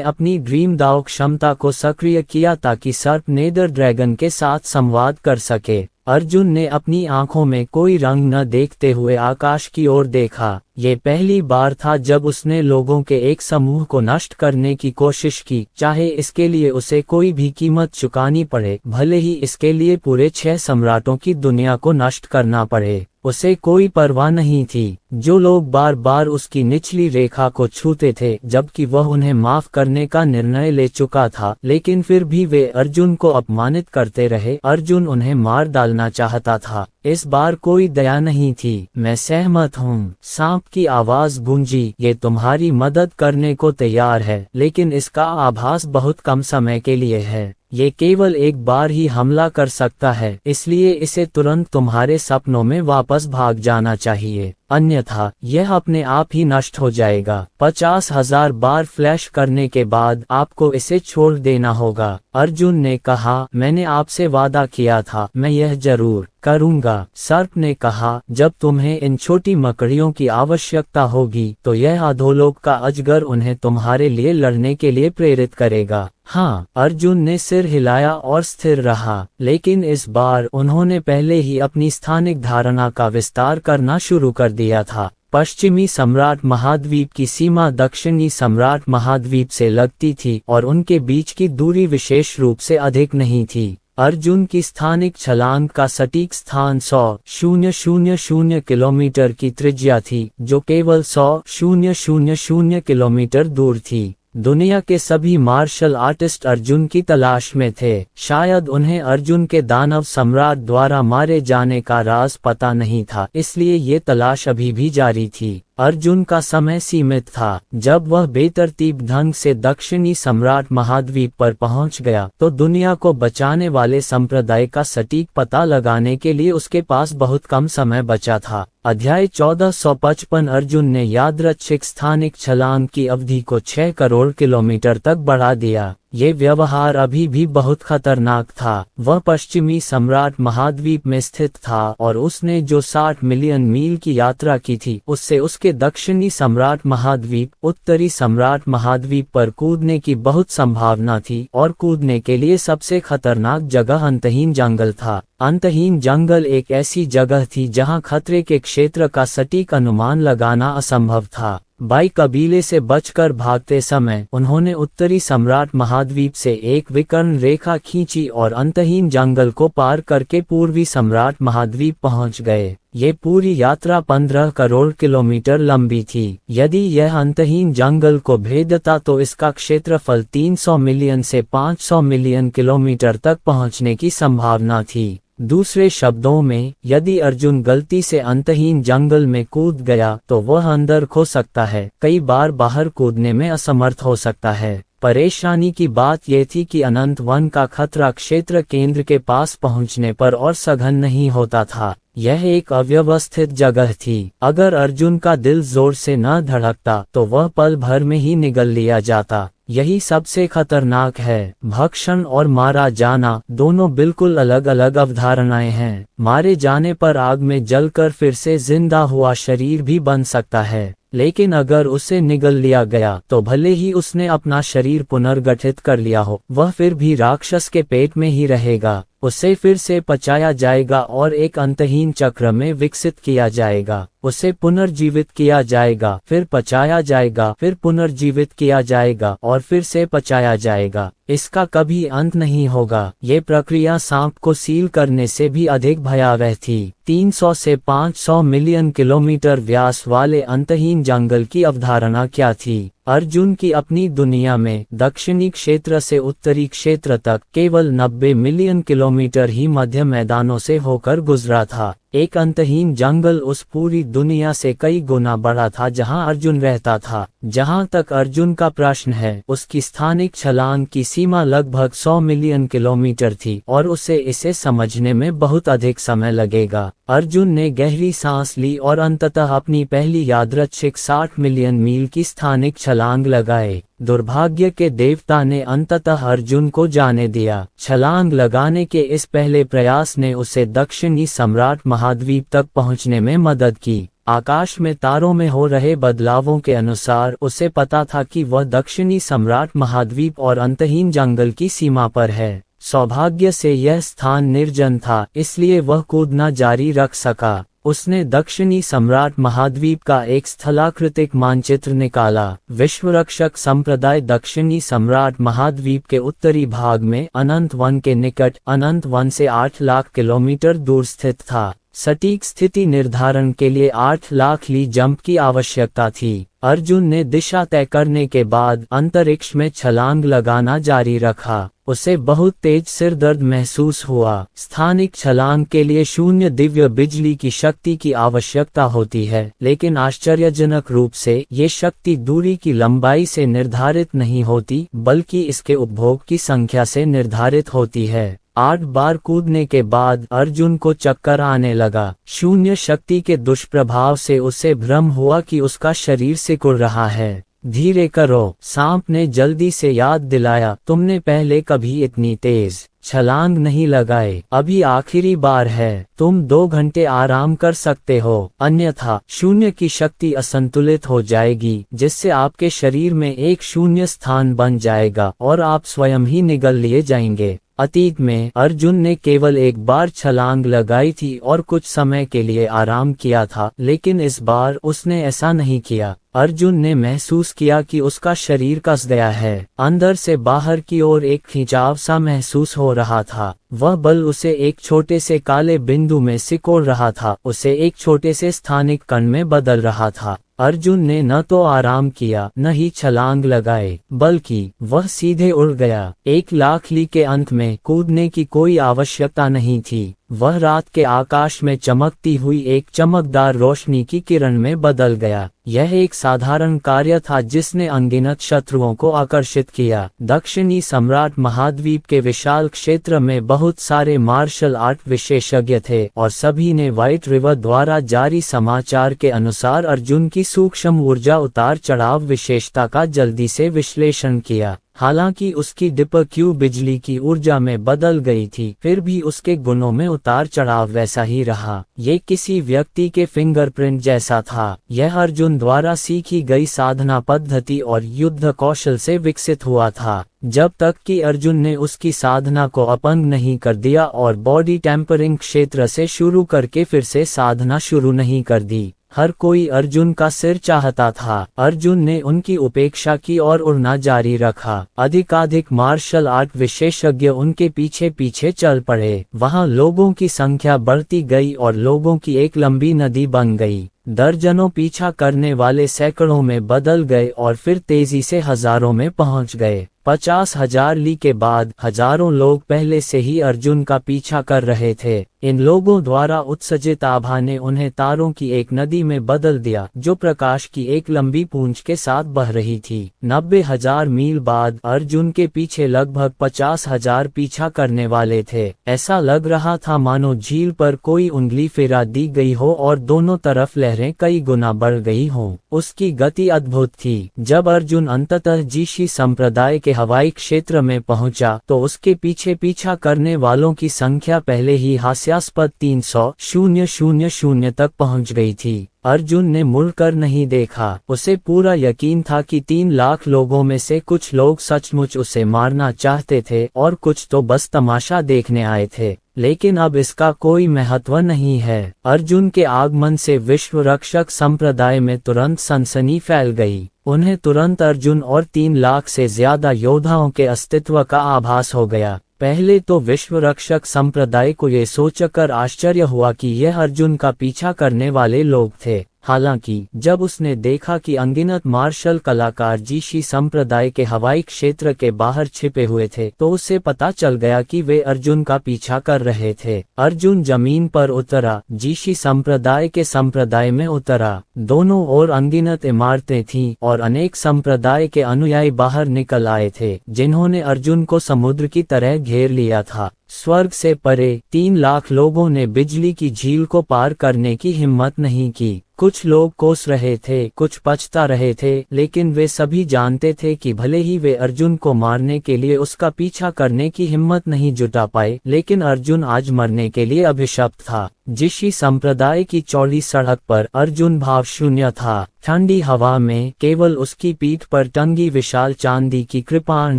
अपनी ड्रीम दाव क्षमता को सक्रिय किया ताकि सर्प नेदर ड्रैगन के साथ संवाद कर सके। अर्जुन ने अपनी आंखों में कोई रंग न देखते हुए आकाश की ओर देखा। ये पहली बार था जब उसने लोगों के एक समूह को नष्ट करने की कोशिश की, चाहे इसके लिए उसे कोई भी कीमत चुकानी पड़े, भले ही इसके लिए पूरे 6 सम्राटों की दुनिया को नष्ट करना पड़े। उसे कोई परवाह नहीं थी। जो लोग बार बार उसकी निचली रेखा को छूते थे जबकि वह उन्हें माफ करने का निर्णय ले चुका था, लेकिन फिर भी वे अर्जुन को अपमानित करते रहे। अर्जुन उन्हें मार डालना चाहता था। इस बार कोई दया नहीं थी। मैं सहमत हूँ, सांप की आवाज गूंजी, ये तुम्हारी मदद करने को तैयार है, लेकिन इसका आभास बहुत कम समय के लिए है। ये केवल एक बार ही हमला कर सकता है, इसलिए इसे तुरंत तुम्हारे सपनों में वापस भाग जाना चाहिए, अन्यथा यह अपने आप ही नष्ट हो जाएगा। 50,000 बार फ्लैश करने के बाद आपको इसे छोड़ देना होगा। अर्जुन ने कहा, मैंने आपसे वादा किया था, मैं यह जरूर करूंगा। सर्प ने कहा, जब तुम्हें इन छोटी मकड़ियों की आवश्यकता होगी तो यह अधोलोक का अजगर उन्हें तुम्हारे लिए लड़ने के लिए प्रेरित करेगा। हाँ, अर्जुन ने सिर हिलाया और स्थिर रहा, लेकिन इस बार उन्होंने पहले ही अपनी स्थानिक धारणा का विस्तार करना शुरू कर दिया था। पश्चिमी सम्राट महाद्वीप की सीमा दक्षिणी सम्राट महाद्वीप से लगती थी और उनके बीच की दूरी विशेष रूप से अधिक नहीं थी। अर्जुन की स्थानिक छलांग का सटीक स्थान 100,000 किलोमीटर की त्रिज्या थी, जो केवल 100,000 किलोमीटर दूर थी। दुनिया के सभी मार्शल आर्टिस्ट अर्जुन की तलाश में थे। शायद उन्हें अर्जुन के दानव सम्राट द्वारा मारे जाने का राज पता नहीं था, इसलिए ये तलाश अभी भी जारी थी। अर्जुन का समय सीमित था। जब वह बेतरतीब ढंग से दक्षिणी सम्राट महाद्वीप पर पहुंच गया तो दुनिया को बचाने वाले संप्रदाय का सटीक पता लगाने के लिए उसके पास बहुत कम समय बचा था। अध्याय 1455 अर्जुन ने यादृच्छिक स्थानिक छलांग की अवधि को 6 करोड़ किलोमीटर तक बढ़ा दिया। ये व्यवहार अभी भी बहुत खतरनाक था। वह पश्चिमी सम्राट महाद्वीप में स्थित था और उसने जो 60 मिलियन मील की यात्रा की थी उससे उसके दक्षिणी सम्राट महाद्वीप उत्तरी सम्राट महाद्वीप पर कूदने की बहुत संभावना थी, और कूदने के लिए सबसे खतरनाक जगह अंतहीन जंगल था। अंतहीन जंगल एक ऐसी जगह थी जहां खतरे के क्षेत्र का सटीक अनुमान लगाना असंभव था। बाई कबीले से बचकर भागते समय उन्होंने उत्तरी सम्राट महाद्वीप से एक विकर्ण रेखा खींची और अंतहीन जंगल को पार करके पूर्वी सम्राट महाद्वीप पहुंच गए। ये पूरी यात्रा 15 करोड़ किलोमीटर लंबी थी। यदि यह अंतहीन जंगल को भेदता तो इसका क्षेत्रफल 300 मिलियन से 500 मिलियन किलोमीटर तक पहुंचने की संभावना थी। दूसरे शब्दों में, यदि अर्जुन गलती से अंतहीन जंगल में कूद गया तो वह अंदर खो सकता है, कई बार बाहर कूदने में असमर्थ हो सकता है। परेशानी की बात यह थी कि अनंत वन का खतरा क्षेत्र केंद्र के पास पहुंचने पर और सघन नहीं होता था। यह एक अव्यवस्थित जगह थी। अगर अर्जुन का दिल जोर से न धड़कता तो वह पल भर में ही निगल लिया जाता। यही सबसे खतरनाक है। भक्षण और मारा जाना दोनों बिल्कुल अलग अलग अवधारणाएं हैं। मारे जाने पर आग में जलकर फिर से जिंदा हुआ शरीर भी बन सकता है, लेकिन अगर उसे निगल लिया गया तो भले ही उसने अपना शरीर पुनर्गठित कर लिया हो, वह फिर भी राक्षस के पेट में ही रहेगा। उसे फिर से पचाया जाएगा और एक अंतहीन चक्र में विकसित किया जाएगा। उसे पुनर्जीवित किया जाएगा, फिर पचाया जाएगा, फिर पुनर्जीवित किया जाएगा और फिर से पचाया जाएगा। इसका कभी अंत नहीं होगा। ये प्रक्रिया सांप को सील करने से भी अधिक भयावह थी। 300 से 500 मिलियन किलोमीटर व्यास वाले अंतहीन जंगल की अवधारणा क्या थी? अर्जुन की अपनी दुनिया में दक्षिणी क्षेत्र से उत्तरी क्षेत्र तक केवल 90 मिलियन किलोमीटर ही मध्य मैदानों से होकर गुजरा था। एक अंतहीन जंगल उस पूरी दुनिया से कई गुना बड़ा था जहां अर्जुन रहता था। जहां तक अर्जुन का प्रश्न है, उसकी स्थानिक छलांग की सीमा लगभग 100 मिलियन किलोमीटर थी और उसे इसे समझने में बहुत अधिक समय लगेगा। अर्जुन ने गहरी सांस ली और अंततः अपनी पहली यादृच्छिक 60 मिलियन मील की स्थानिक छलांग लगाए। दुर्भाग्य के देवता ने अंततः अर्जुन को जाने दिया। छलांग लगाने के इस पहले प्रयास ने उसे दक्षिणी सम्राट महाद्वीप तक पहुंचने में मदद की। आकाश में तारों में हो रहे बदलावों के अनुसार उसे पता था कि वह दक्षिणी सम्राट महाद्वीप और अंतहीन जंगल की सीमा पर है। सौभाग्य से यह स्थान निर्जन था, इसलिए वह कूदना जारी रख सका। उसने दक्षिणी सम्राट महाद्वीप का एक स्थलाकृतिक मानचित्र निकाला। विश्वरक्षक संप्रदाय दक्षिणी सम्राट महाद्वीप के उत्तरी भाग में अनंत वन के निकट अनंत वन से 8 लाख किलोमीटर दूर स्थित था। सटीक स्थिति निर्धारण के लिए 8 लाख ली जंप की आवश्यकता थी। अर्जुन ने दिशा तय करने के बाद अंतरिक्ष में छलांग लगाना जारी रखा। उसे बहुत तेज सिरदर्द महसूस हुआ। स्थानिक छलांग के लिए शून्य दिव्य बिजली की शक्ति की आवश्यकता होती है, लेकिन आश्चर्यजनक रूप से ये शक्ति दूरी की लंबाई से निर्धारित नहीं होती, बल्कि इसके उपभोग की संख्या से निर्धारित होती है। 8 बार कूदने के बाद अर्जुन को चक्कर आने लगा। शून्य शक्ति के दुष्प्रभाव से उसे भ्रम हुआ कि उसका शरीर सिकुड़ रहा है। धीरे करो, सांप ने जल्दी से याद दिलाया, तुमने पहले कभी इतनी तेज छलांग नहीं लगाए। अभी आखिरी बार है, तुम 2 घंटे आराम कर सकते हो, अन्यथा शून्य की शक्ति असंतुलित हो जाएगी, जिससे आपके शरीर में एक शून्य स्थान बन जाएगा और आप स्वयं ही निगल लिए जाएंगे। अतीत में अर्जुन ने केवल एक बार छलांग लगाई थी और कुछ समय के लिए आराम किया था, लेकिन इस बार उसने ऐसा नहीं किया। अर्जुन ने महसूस किया कि उसका शरीर कस गया है। अंदर से बाहर की ओर एक खिंचाव सा महसूस हो रहा था। वह बल उसे एक छोटे से काले बिंदु में सिकोड़ रहा था, उसे एक छोटे से स्थानिक कण में बदल रहा था। अर्जुन ने न तो आराम किया न ही छलांग लगाए, बल्कि वह सीधे उड़ गया। 1,00,000 ली के अंत में कूदने की कोई आवश्यकता नहीं थी। वह रात के आकाश में चमकती हुई एक चमकदार रोशनी की किरण में बदल गया। यह एक साधारण कार्य था जिसने अनगिनत शत्रुओं को आकर्षित किया। दक्षिणी सम्राट महाद्वीप के विशाल क्षेत्र में बहुत सारे मार्शल आर्ट विशेषज्ञ थे और सभी ने व्हाइट रिवर द्वारा जारी समाचार के अनुसार अर्जुन की सूक्ष्म ऊर्जा उतार चढ़ाव विशेषता का जल्दी से विश्लेषण किया। हालांकि उसकी डिपक्यू बिजली की ऊर्जा में बदल गई थी, फिर भी उसके गुणों में उतार चढ़ाव वैसा ही रहा। ये किसी व्यक्ति के फिंगरप्रिंट जैसा था। यह अर्जुन द्वारा सीखी गई साधना पद्धति और युद्ध कौशल से विकसित हुआ था, जब तक कि अर्जुन ने उसकी साधना को अपंग नहीं कर दिया और बॉडी टेम्परिंग क्षेत्र से शुरू करके फिर से साधना शुरू नहीं कर दी। हर कोई अर्जुन का सिर चाहता था। अर्जुन ने उनकी उपेक्षा की और उड़ना जारी रखा। अधिकाधिक मार्शल आर्ट विशेषज्ञ उनके पीछे पीछे चल पड़े। वहां लोगों की संख्या बढ़ती गई और लोगों की एक लंबी नदी बन गई। दर्जनों पीछा करने वाले सैकड़ों में बदल गए और फिर तेजी से हजारों में पहुंच गए। 50,000 ली के बाद हजारों लोग पहले से ही अर्जुन का पीछा कर रहे थे। इन लोगों द्वारा उत्सर्जित आभा ने उन्हें तारों की एक नदी में बदल दिया, जो प्रकाश की एक लंबी पूंछ के साथ बह रही थी। 90,000 मील बाद अर्जुन के पीछे लगभग 50,000 पीछा करने वाले थे। ऐसा लग रहा था मानो झील पर कोई उंगली फिरा दी गई हो और दोनों तरफ लहरें कई गुना बढ़ गई हों। उसकी गति अद्भुत थी। जब अर्जुन अंततः जीशी संप्रदाय के हवाई क्षेत्र में पहुंचा तो उसके पीछे पीछा करने वालों की संख्या पहले ही हास्यास्पद 300,000 तक पहुंच गई थी। अर्जुन ने मुड़कर नहीं देखा। उसे पूरा यकीन था कि 3,00,000 लोगों में से कुछ लोग सचमुच उसे मारना चाहते थे और कुछ तो बस तमाशा देखने आए थे। लेकिन अब इसका कोई महत्व नहीं है। अर्जुन के आगमन से विश्व रक्षक संप्रदाय में तुरंत सनसनी फैल गई। उन्हें तुरंत अर्जुन और 3,00,000 से ज्यादा योद्धाओं के अस्तित्व का आभास हो गया। पहले तो विश्व रक्षक संप्रदाय को ये सोचकर आश्चर्य हुआ कि यह अर्जुन का पीछा करने वाले लोग थे। हालांकि जब उसने देखा कि अनगिनत मार्शल कलाकार जीशी संप्रदाय के हवाई क्षेत्र के बाहर छिपे हुए थे, तो उसे पता चल गया कि वे अर्जुन का पीछा कर रहे थे। अर्जुन जमीन पर उतरा, जीशी संप्रदाय के संप्रदाय में उतरा। दोनों ओर अनगिनत इमारतें थीं और अनेक संप्रदाय के अनुयायी बाहर निकल आए थे, जिन्होंने अर्जुन को समुद्र की तरह घेर लिया था। स्वर्ग से परे 3,00,000 लोगों ने बिजली की झील को पार करने की हिम्मत नहीं की। कुछ लोग कोस रहे थे, कुछ पछता रहे थे, लेकिन वे सभी जानते थे कि भले ही वे अर्जुन को मारने के लिए उसका पीछा करने की हिम्मत नहीं जुटा पाए, लेकिन अर्जुन आज मरने के लिए अभिशप्त था। जीशी संप्रदाय की चौड़ी सड़क पर अर्जुन भाव शून्य था। ठंडी हवा में केवल उसकी पीठ पर टंगी विशाल चांदी की कृपाण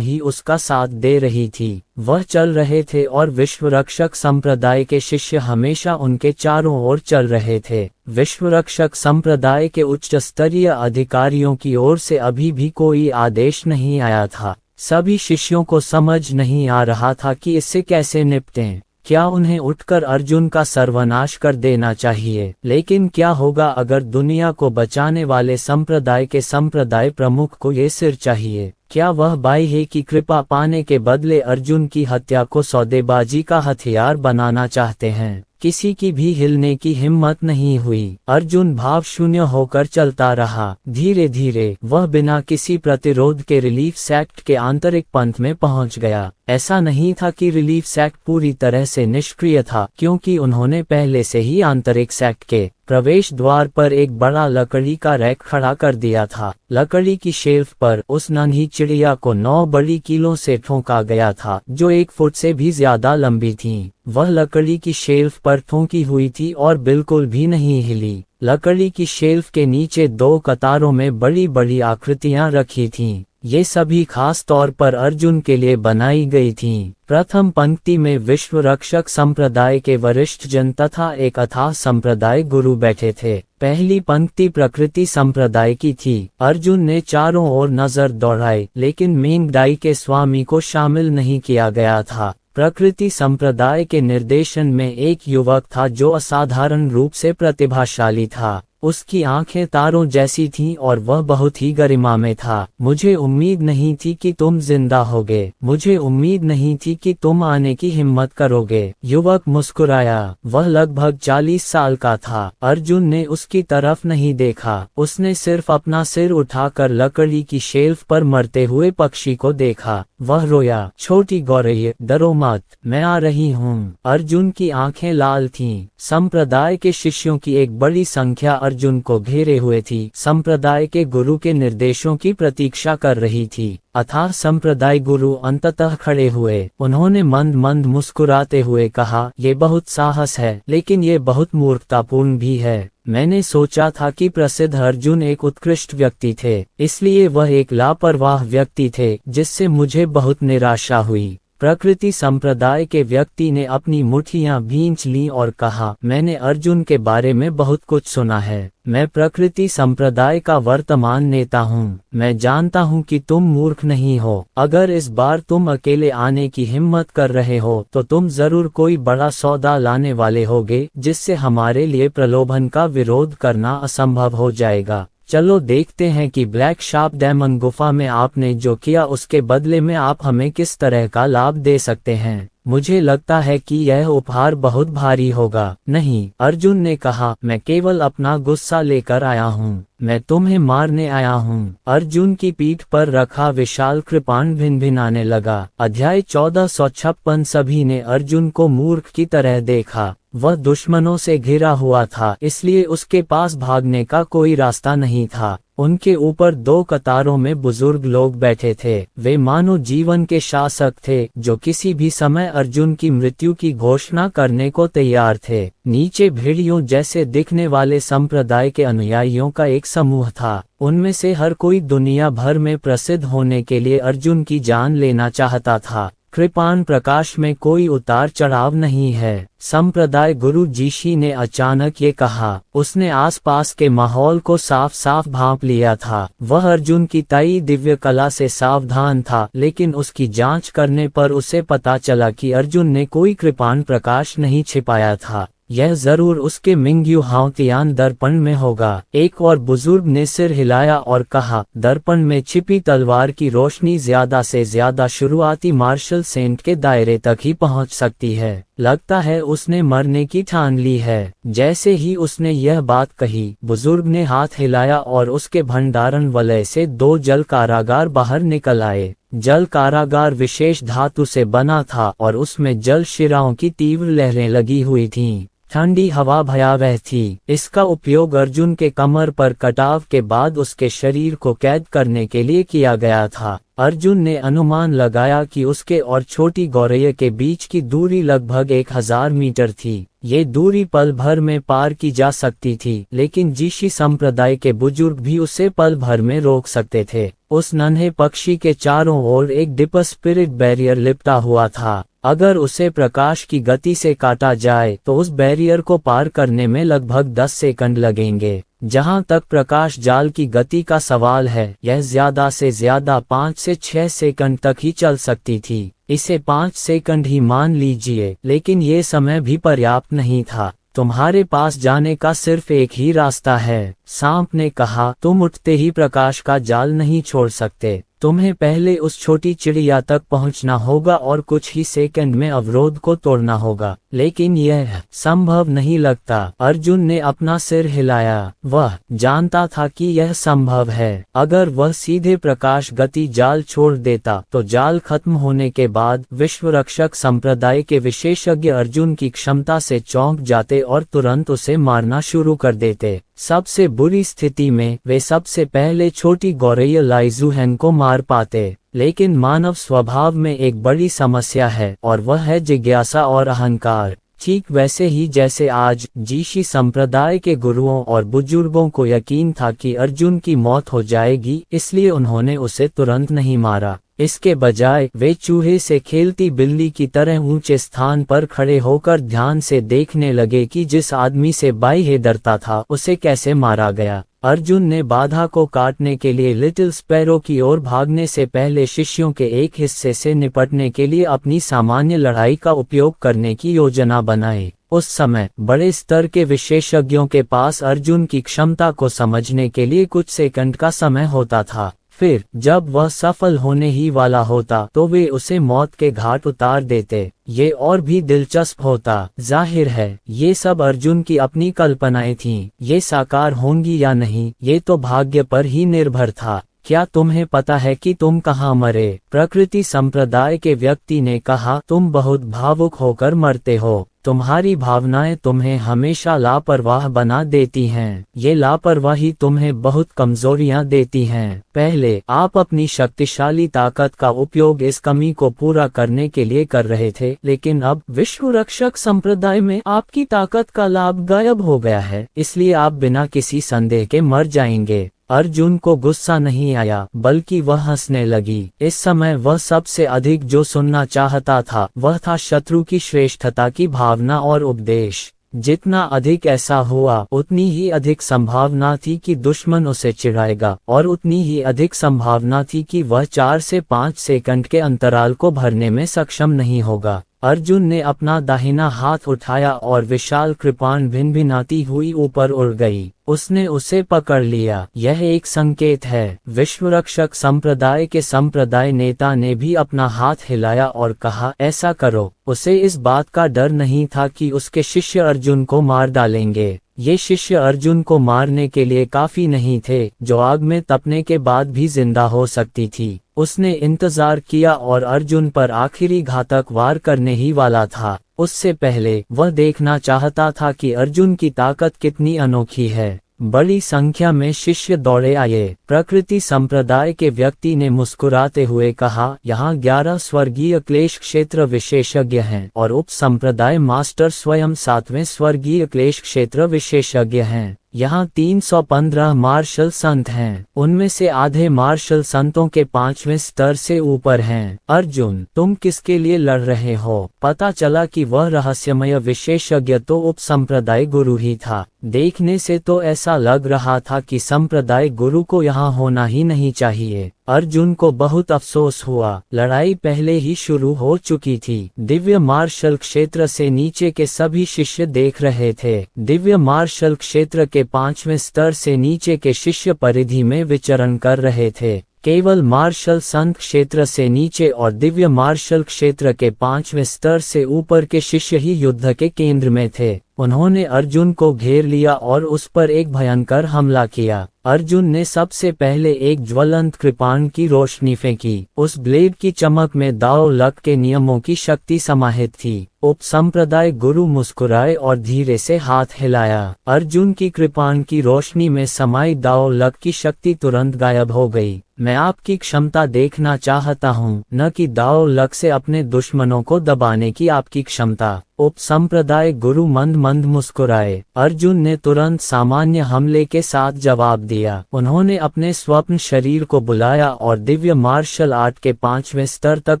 ही उसका साथ दे रही थी। वह चल रहे थे और विश्व रक्षक संप्रदाय के शिष्य हमेशा उनके चारों ओर चल रहे थे। विश्व रक्षक संप्रदाय के उच्च स्तरीय अधिकारियों की ओर से अभी भी कोई आदेश नहीं आया था। सभी शिष्यों को समझ नहीं आ रहा था कि इससे कैसे निपटें। क्या उन्हें उठकर अर्जुन का सर्वनाश कर देना चाहिए? लेकिन क्या होगा अगर दुनिया को बचाने वाले संप्रदाय के संप्रदाय प्रमुख को ये सिर चाहिए? क्या वह बाह्य की कृपा पाने के बदले अर्जुन की हत्या को सौदेबाजी का हथियार बनाना चाहते हैं? किसी की भी हिलने की हिम्मत नहीं हुई। अर्जुन भाव शून्य होकर चलता रहा। धीरे धीरे वह बिना किसी प्रतिरोध के रिलीफ सेक्ट के आंतरिक पंथ में पहुंच गया। ऐसा नहीं था कि रिलीफ सेक्ट पूरी तरह से निष्क्रिय था, क्योंकि उन्होंने पहले से ही आंतरिक सेक्ट के प्रवेश द्वार पर एक बड़ा लकड़ी का रैक खड़ा कर दिया था। लकड़ी की शेल्फ पर उस नन्ही चिड़िया को 9 बड़ी कीलों से ठोका गया था, जो 1 फुट से भी ज्यादा लंबी थीं। वह लकड़ी की शेल्फ पर ठोकी हुई थी और बिल्कुल भी नहीं हिली। लकड़ी की शेल्फ के नीचे 2 कतारों में बड़ी बड़ी आकृतियां रखी थीं। ये सभी खास तौर पर अर्जुन के लिए बनाई गई थीं। प्रथम पंक्ति में विश्व रक्षक संप्रदाय के वरिष्ठ जन तथा एक अथाह संप्रदाय गुरु बैठे थे। पहली पंक्ति प्रकृति संप्रदाय की थी। अर्जुन ने चारों ओर नजर दौड़ाई, लेकिन मेंगडाई के स्वामी को शामिल नहीं किया गया था। प्रकृति संप्रदाय के निर्देशन में एक युवक था जो असाधारण रूप से प्रतिभाशाली था। उसकी आंखें तारों जैसी थीं और वह बहुत ही गरिमा में था। मुझे उम्मीद नहीं थी कि तुम जिंदा होगे, मुझे उम्मीद नहीं थी कि तुम आने की हिम्मत करोगे। युवक मुस्कुराया। वह लगभग 40 साल का था। अर्जुन ने उसकी तरफ नहीं देखा, उसने सिर्फ अपना सिर उठाकर लकड़ी की शेल्फ पर मरते हुए पक्षी को देखा। वह रोया, छोटी गौरैया, डरो मत, मैं आ रही हूँ। अर्जुन की आंखें लाल थीं। संप्रदाय के शिष्यों की एक बड़ी संख्या अर्जुन को घेरे हुए थी, संप्रदाय के गुरु के निर्देशों की प्रतीक्षा कर रही थी। अतः संप्रदाय गुरु अंततः खड़े हुए। उन्होंने मंद मंद मुस्कुराते हुए कहा, ये बहुत साहस है, लेकिन ये बहुत मूर्खतापूर्ण भी है। मैंने सोचा था कि प्रसिद्ध अर्जुन एक उत्कृष्ट व्यक्ति थे, इसलिए वह एक लापरवाह व्यक्ति थे, जिससे मुझे बहुत निराशा हुई। प्रकृति संप्रदाय के व्यक्ति ने अपनी मुट्ठियां भींच लीं और कहा, मैंने अर्जुन के बारे में बहुत कुछ सुना है। मैं प्रकृति संप्रदाय का वर्तमान नेता हूँ। मैं जानता हूँ कि तुम मूर्ख नहीं हो। अगर इस बार तुम अकेले आने की हिम्मत कर रहे हो तो तुम जरूर कोई बड़ा सौदा लाने वाले होगे, जिससे हमारे लिए प्रलोभन का विरोध करना असंभव हो जाएगा। चलो देखते हैं कि ब्लैक शार्प डेमन गुफा में आपने जो किया उसके बदले में आप हमें किस तरह का लाभ दे सकते हैं। मुझे लगता है कि यह उपहार बहुत भारी होगा। नहीं, अर्जुन ने कहा, मैं केवल अपना गुस्सा लेकर आया हूँ, मैं तुम्हें मारने आया हूँ। अर्जुन की पीठ पर रखा विशाल कृपाण भिनभिनाने लगा। अध्याय 1456। सभी ने अर्जुन को मूर्ख की तरह देखा। वह दुश्मनों से घिरा हुआ था, इसलिए उसके पास भागने का कोई रास्ता नहीं था। उनके ऊपर 2 कतारों में बुजुर्ग लोग बैठे थे। वे मानो जीवन के शासक थे, जो किसी भी समय अर्जुन की मृत्यु की घोषणा करने को तैयार थे। नीचे भेड़ियों जैसे दिखने वाले संप्रदाय के अनुयायियों का एक समूह था। उनमें से हर कोई दुनिया भर में प्रसिद्ध होने के लिए अर्जुन की जान लेना चाहता था। कृपाण प्रकाश में कोई उतार चढ़ाव नहीं है, संप्रदाय गुरु जीशी ने अचानक ये कहा। उसने आसपास के माहौल को साफ साफ भांप लिया था। वह अर्जुन की ताई दिव्य कला से सावधान था, लेकिन उसकी जांच करने पर उसे पता चला कि अर्जुन ने कोई कृपाण प्रकाश नहीं छिपाया था। यह जरूर उसके मिंग्यू हाउतियान दर्पण में होगा। एक और बुजुर्ग ने सिर हिलाया और कहा, दर्पण में छिपी तलवार की रोशनी ज्यादा से ज्यादा शुरुआती मार्शल सेंट के दायरे तक ही पहुंच सकती है। लगता है उसने मरने की ठान ली है। जैसे ही उसने यह बात कही, बुजुर्ग ने हाथ हिलाया और उसके भंडारण वलय से 2 जल कारागार बाहर निकल आए। जल कारागार विशेष धातु से बना था और उसमें जल शिराओं की तीव्र लहरें लगी हुई थीं। ठंडी हवा भयावह थी। इसका उपयोग अर्जुन के कमर पर कटाव के बाद उसके शरीर को कैद करने के लिए किया गया था। अर्जुन ने अनुमान लगाया कि उसके और छोटी गौरैया के बीच की दूरी लगभग 1000 मीटर थी। ये दूरी पल भर में पार की जा सकती थी, लेकिन जीशी संप्रदाय के बुजुर्ग भी उसे पल भर में रोक सकते थे। उस नन्हे पक्षी के चारों ओर एक डिप स्पिरिट बैरियर लिपटा हुआ था। अगर उसे प्रकाश की गति से काटा जाए तो उस बैरियर को पार करने में लगभग 10 सेकंड लगेंगे। जहां तक प्रकाश जाल की गति का सवाल है, यह ज्यादा से ज्यादा 5 से 6 सेकंड तक ही चल सकती थी। इसे 5 सेकंड ही मान लीजिए, लेकिन ये समय भी पर्याप्त नहीं था। तुम्हारे पास जाने का सिर्फ एक ही रास्ता है, सांप ने कहा। तुम उठते ही प्रकाश का जाल नहीं छोड़ सकते। तुम्हें पहले उस छोटी चिड़िया तक पहुंचना होगा और कुछ ही सेकंड में अवरोध को तोड़ना होगा, लेकिन यह संभव नहीं लगता। अर्जुन ने अपना सिर हिलाया। वह जानता था कि यह संभव है। अगर वह सीधे प्रकाश गति जाल छोड़ देता तो जाल खत्म होने के बाद विश्व रक्षक संप्रदाय के विशेषज्ञ अर्जुन की क्षमता से चौंक जाते और तुरंत उसे मारना शुरू कर देते। सबसे बुरी स्थिति में वे सबसे पहले छोटी गौरैया लाइजुहेन को मार पाते। लेकिन मानव स्वभाव में एक बड़ी समस्या है, और वह है जिज्ञासा और अहंकार। ठीक वैसे ही जैसे आज जीशी संप्रदाय के गुरुओं और बुजुर्गों को यकीन था कि अर्जुन की मौत हो जाएगी, इसलिए उन्होंने उसे तुरंत नहीं मारा। इसके बजाय वे चूहे से खेलती बिल्ली की तरह ऊंचे स्थान पर खड़े होकर ध्यान से देखने लगे कि जिस आदमी से बाई डरता था उसे कैसे मारा गया। अर्जुन ने बाधा को काटने के लिए लिटिल स्पैरो की ओर भागने से पहले शिष्यों के एक हिस्से से निपटने के लिए अपनी सामान्य लड़ाई का उपयोग करने की योजना बनाई। उस समय बड़े स्तर के विशेषज्ञों के पास अर्जुन की क्षमता को समझने के लिए कुछ सेकंड का समय होता था। फिर जब वह सफल होने ही वाला होता तो वे उसे मौत के घाट उतार देते। ये और भी दिलचस्प होता। जाहिर है ये सब अर्जुन की अपनी कल्पनाएं थीं। ये साकार होंगी या नहीं ये तो भाग्य पर ही निर्भर था। क्या तुम्हें पता है कि तुम कहाँ मरे? प्रकृति संप्रदाय के व्यक्ति ने कहा, तुम बहुत भावुक होकर मरते हो। तुम्हारी भावनाएं तुम्हें हमेशा लापरवाह बना देती हैं। ये लापरवाही तुम्हें बहुत कमजोरियां देती हैं। पहले आप अपनी शक्तिशाली ताकत का उपयोग इस कमी को पूरा करने के लिए कर रहे थे, लेकिन अब विश्व रक्षक संप्रदाय में आपकी ताकत का लाभ गायब हो गया है, इसलिए आप बिना किसी संदेह के मर जाएंगे। अर्जुन को गुस्सा नहीं आया, बल्कि वह हंसने लगी। इस समय वह सबसे अधिक जो सुनना चाहता था वह था शत्रु की श्रेष्ठता की भावना और उपदेश। जितना अधिक ऐसा हुआ उतनी ही अधिक संभावना थी कि दुश्मन उसे चिढ़ाएगा, और उतनी ही अधिक संभावना थी कि वह 4 से 5 सेकंड के अंतराल को भरने में सक्षम नहीं होगा। अर्जुन ने अपना दाहिना हाथ उठाया और विशाल कृपाण भिनभिनाती हुई ऊपर उड़ गई। उसने उसे पकड़ लिया। यह एक संकेत है। विश्वरक्षक संप्रदाय के संप्रदाय नेता ने भी अपना हाथ हिलाया और कहा, ऐसा करो। उसे इस बात का डर नहीं था कि उसके शिष्य अर्जुन को मार डालेंगे। ये शिष्य अर्जुन को मारने के लिए काफी नहीं थे, जो आग में तपने के बाद भी जिंदा हो सकती थी। उसने इंतजार किया और अर्जुन पर आखिरी घातक वार करने ही वाला था। उससे पहले वह देखना चाहता था कि अर्जुन की ताकत कितनी अनोखी है। बड़ी संख्या में शिष्य दौड़े आए। प्रकृति संप्रदाय के व्यक्ति ने मुस्कुराते हुए कहा, यहाँ 11 स्वर्गीय क्लेश क्षेत्र विशेषज्ञ हैं और उप संप्रदाय मास्टर स्वयं 7वें स्वर्गीय क्लेश क्षेत्र विशेषज्ञ हैं। यहाँ 315 मार्शल संत हैं। उनमें से आधे मार्शल संतों के 5वें स्तर से ऊपर हैं। अर्जुन, तुम किसके लिए लड़ रहे हो? पता चला कि वह रहस्यमय विशेषज्ञ तो उप संप्रदाय गुरु ही था। देखने से तो ऐसा लग रहा था कि संप्रदाय गुरु को यहाँ होना ही नहीं चाहिए। अर्जुन को बहुत अफसोस हुआ। लड़ाई पहले ही शुरू हो चुकी थी। दिव्य मार्शल क्षेत्र से नीचे के सभी शिष्य देख रहे थे। दिव्य मार्शल क्षेत्र के 5वें स्तर से नीचे के शिष्य परिधि में विचरण कर रहे थे। केवल मार्शल संत क्षेत्र से नीचे और दिव्य मार्शल क्षेत्र के 5वें स्तर से ऊपर के शिष्य ही युद्ध के केंद्र में थे। उन्होंने अर्जुन को घेर लिया और उस पर एक भयंकर हमला किया। अर्जुन ने सबसे पहले एक ज्वलंत कृपाण की रोशनी फेंकी। उस ब्लेड की चमक में दाओ लक के नियमों की शक्ति समाहित थी। उप संप्रदाय गुरु मुस्कुराए और धीरे से हाथ हिलाया। अर्जुन की कृपाण की रोशनी में समाई दाओ लक की शक्ति तुरंत गायब हो गई। मैं आपकी क्षमता देखना चाहता हूँ, न कि दाओ लक से अपने दुश्मनों को दबाने की आपकी क्षमता। उप संप्रदाय गुरु मंद मंद मुस्कुराए। अर्जुन ने तुरंत सामान्य हमले के साथ जवाब दिया। उन्होंने अपने स्वप्न शरीर को बुलाया और दिव्य मार्शल आर्ट के 5वें स्तर तक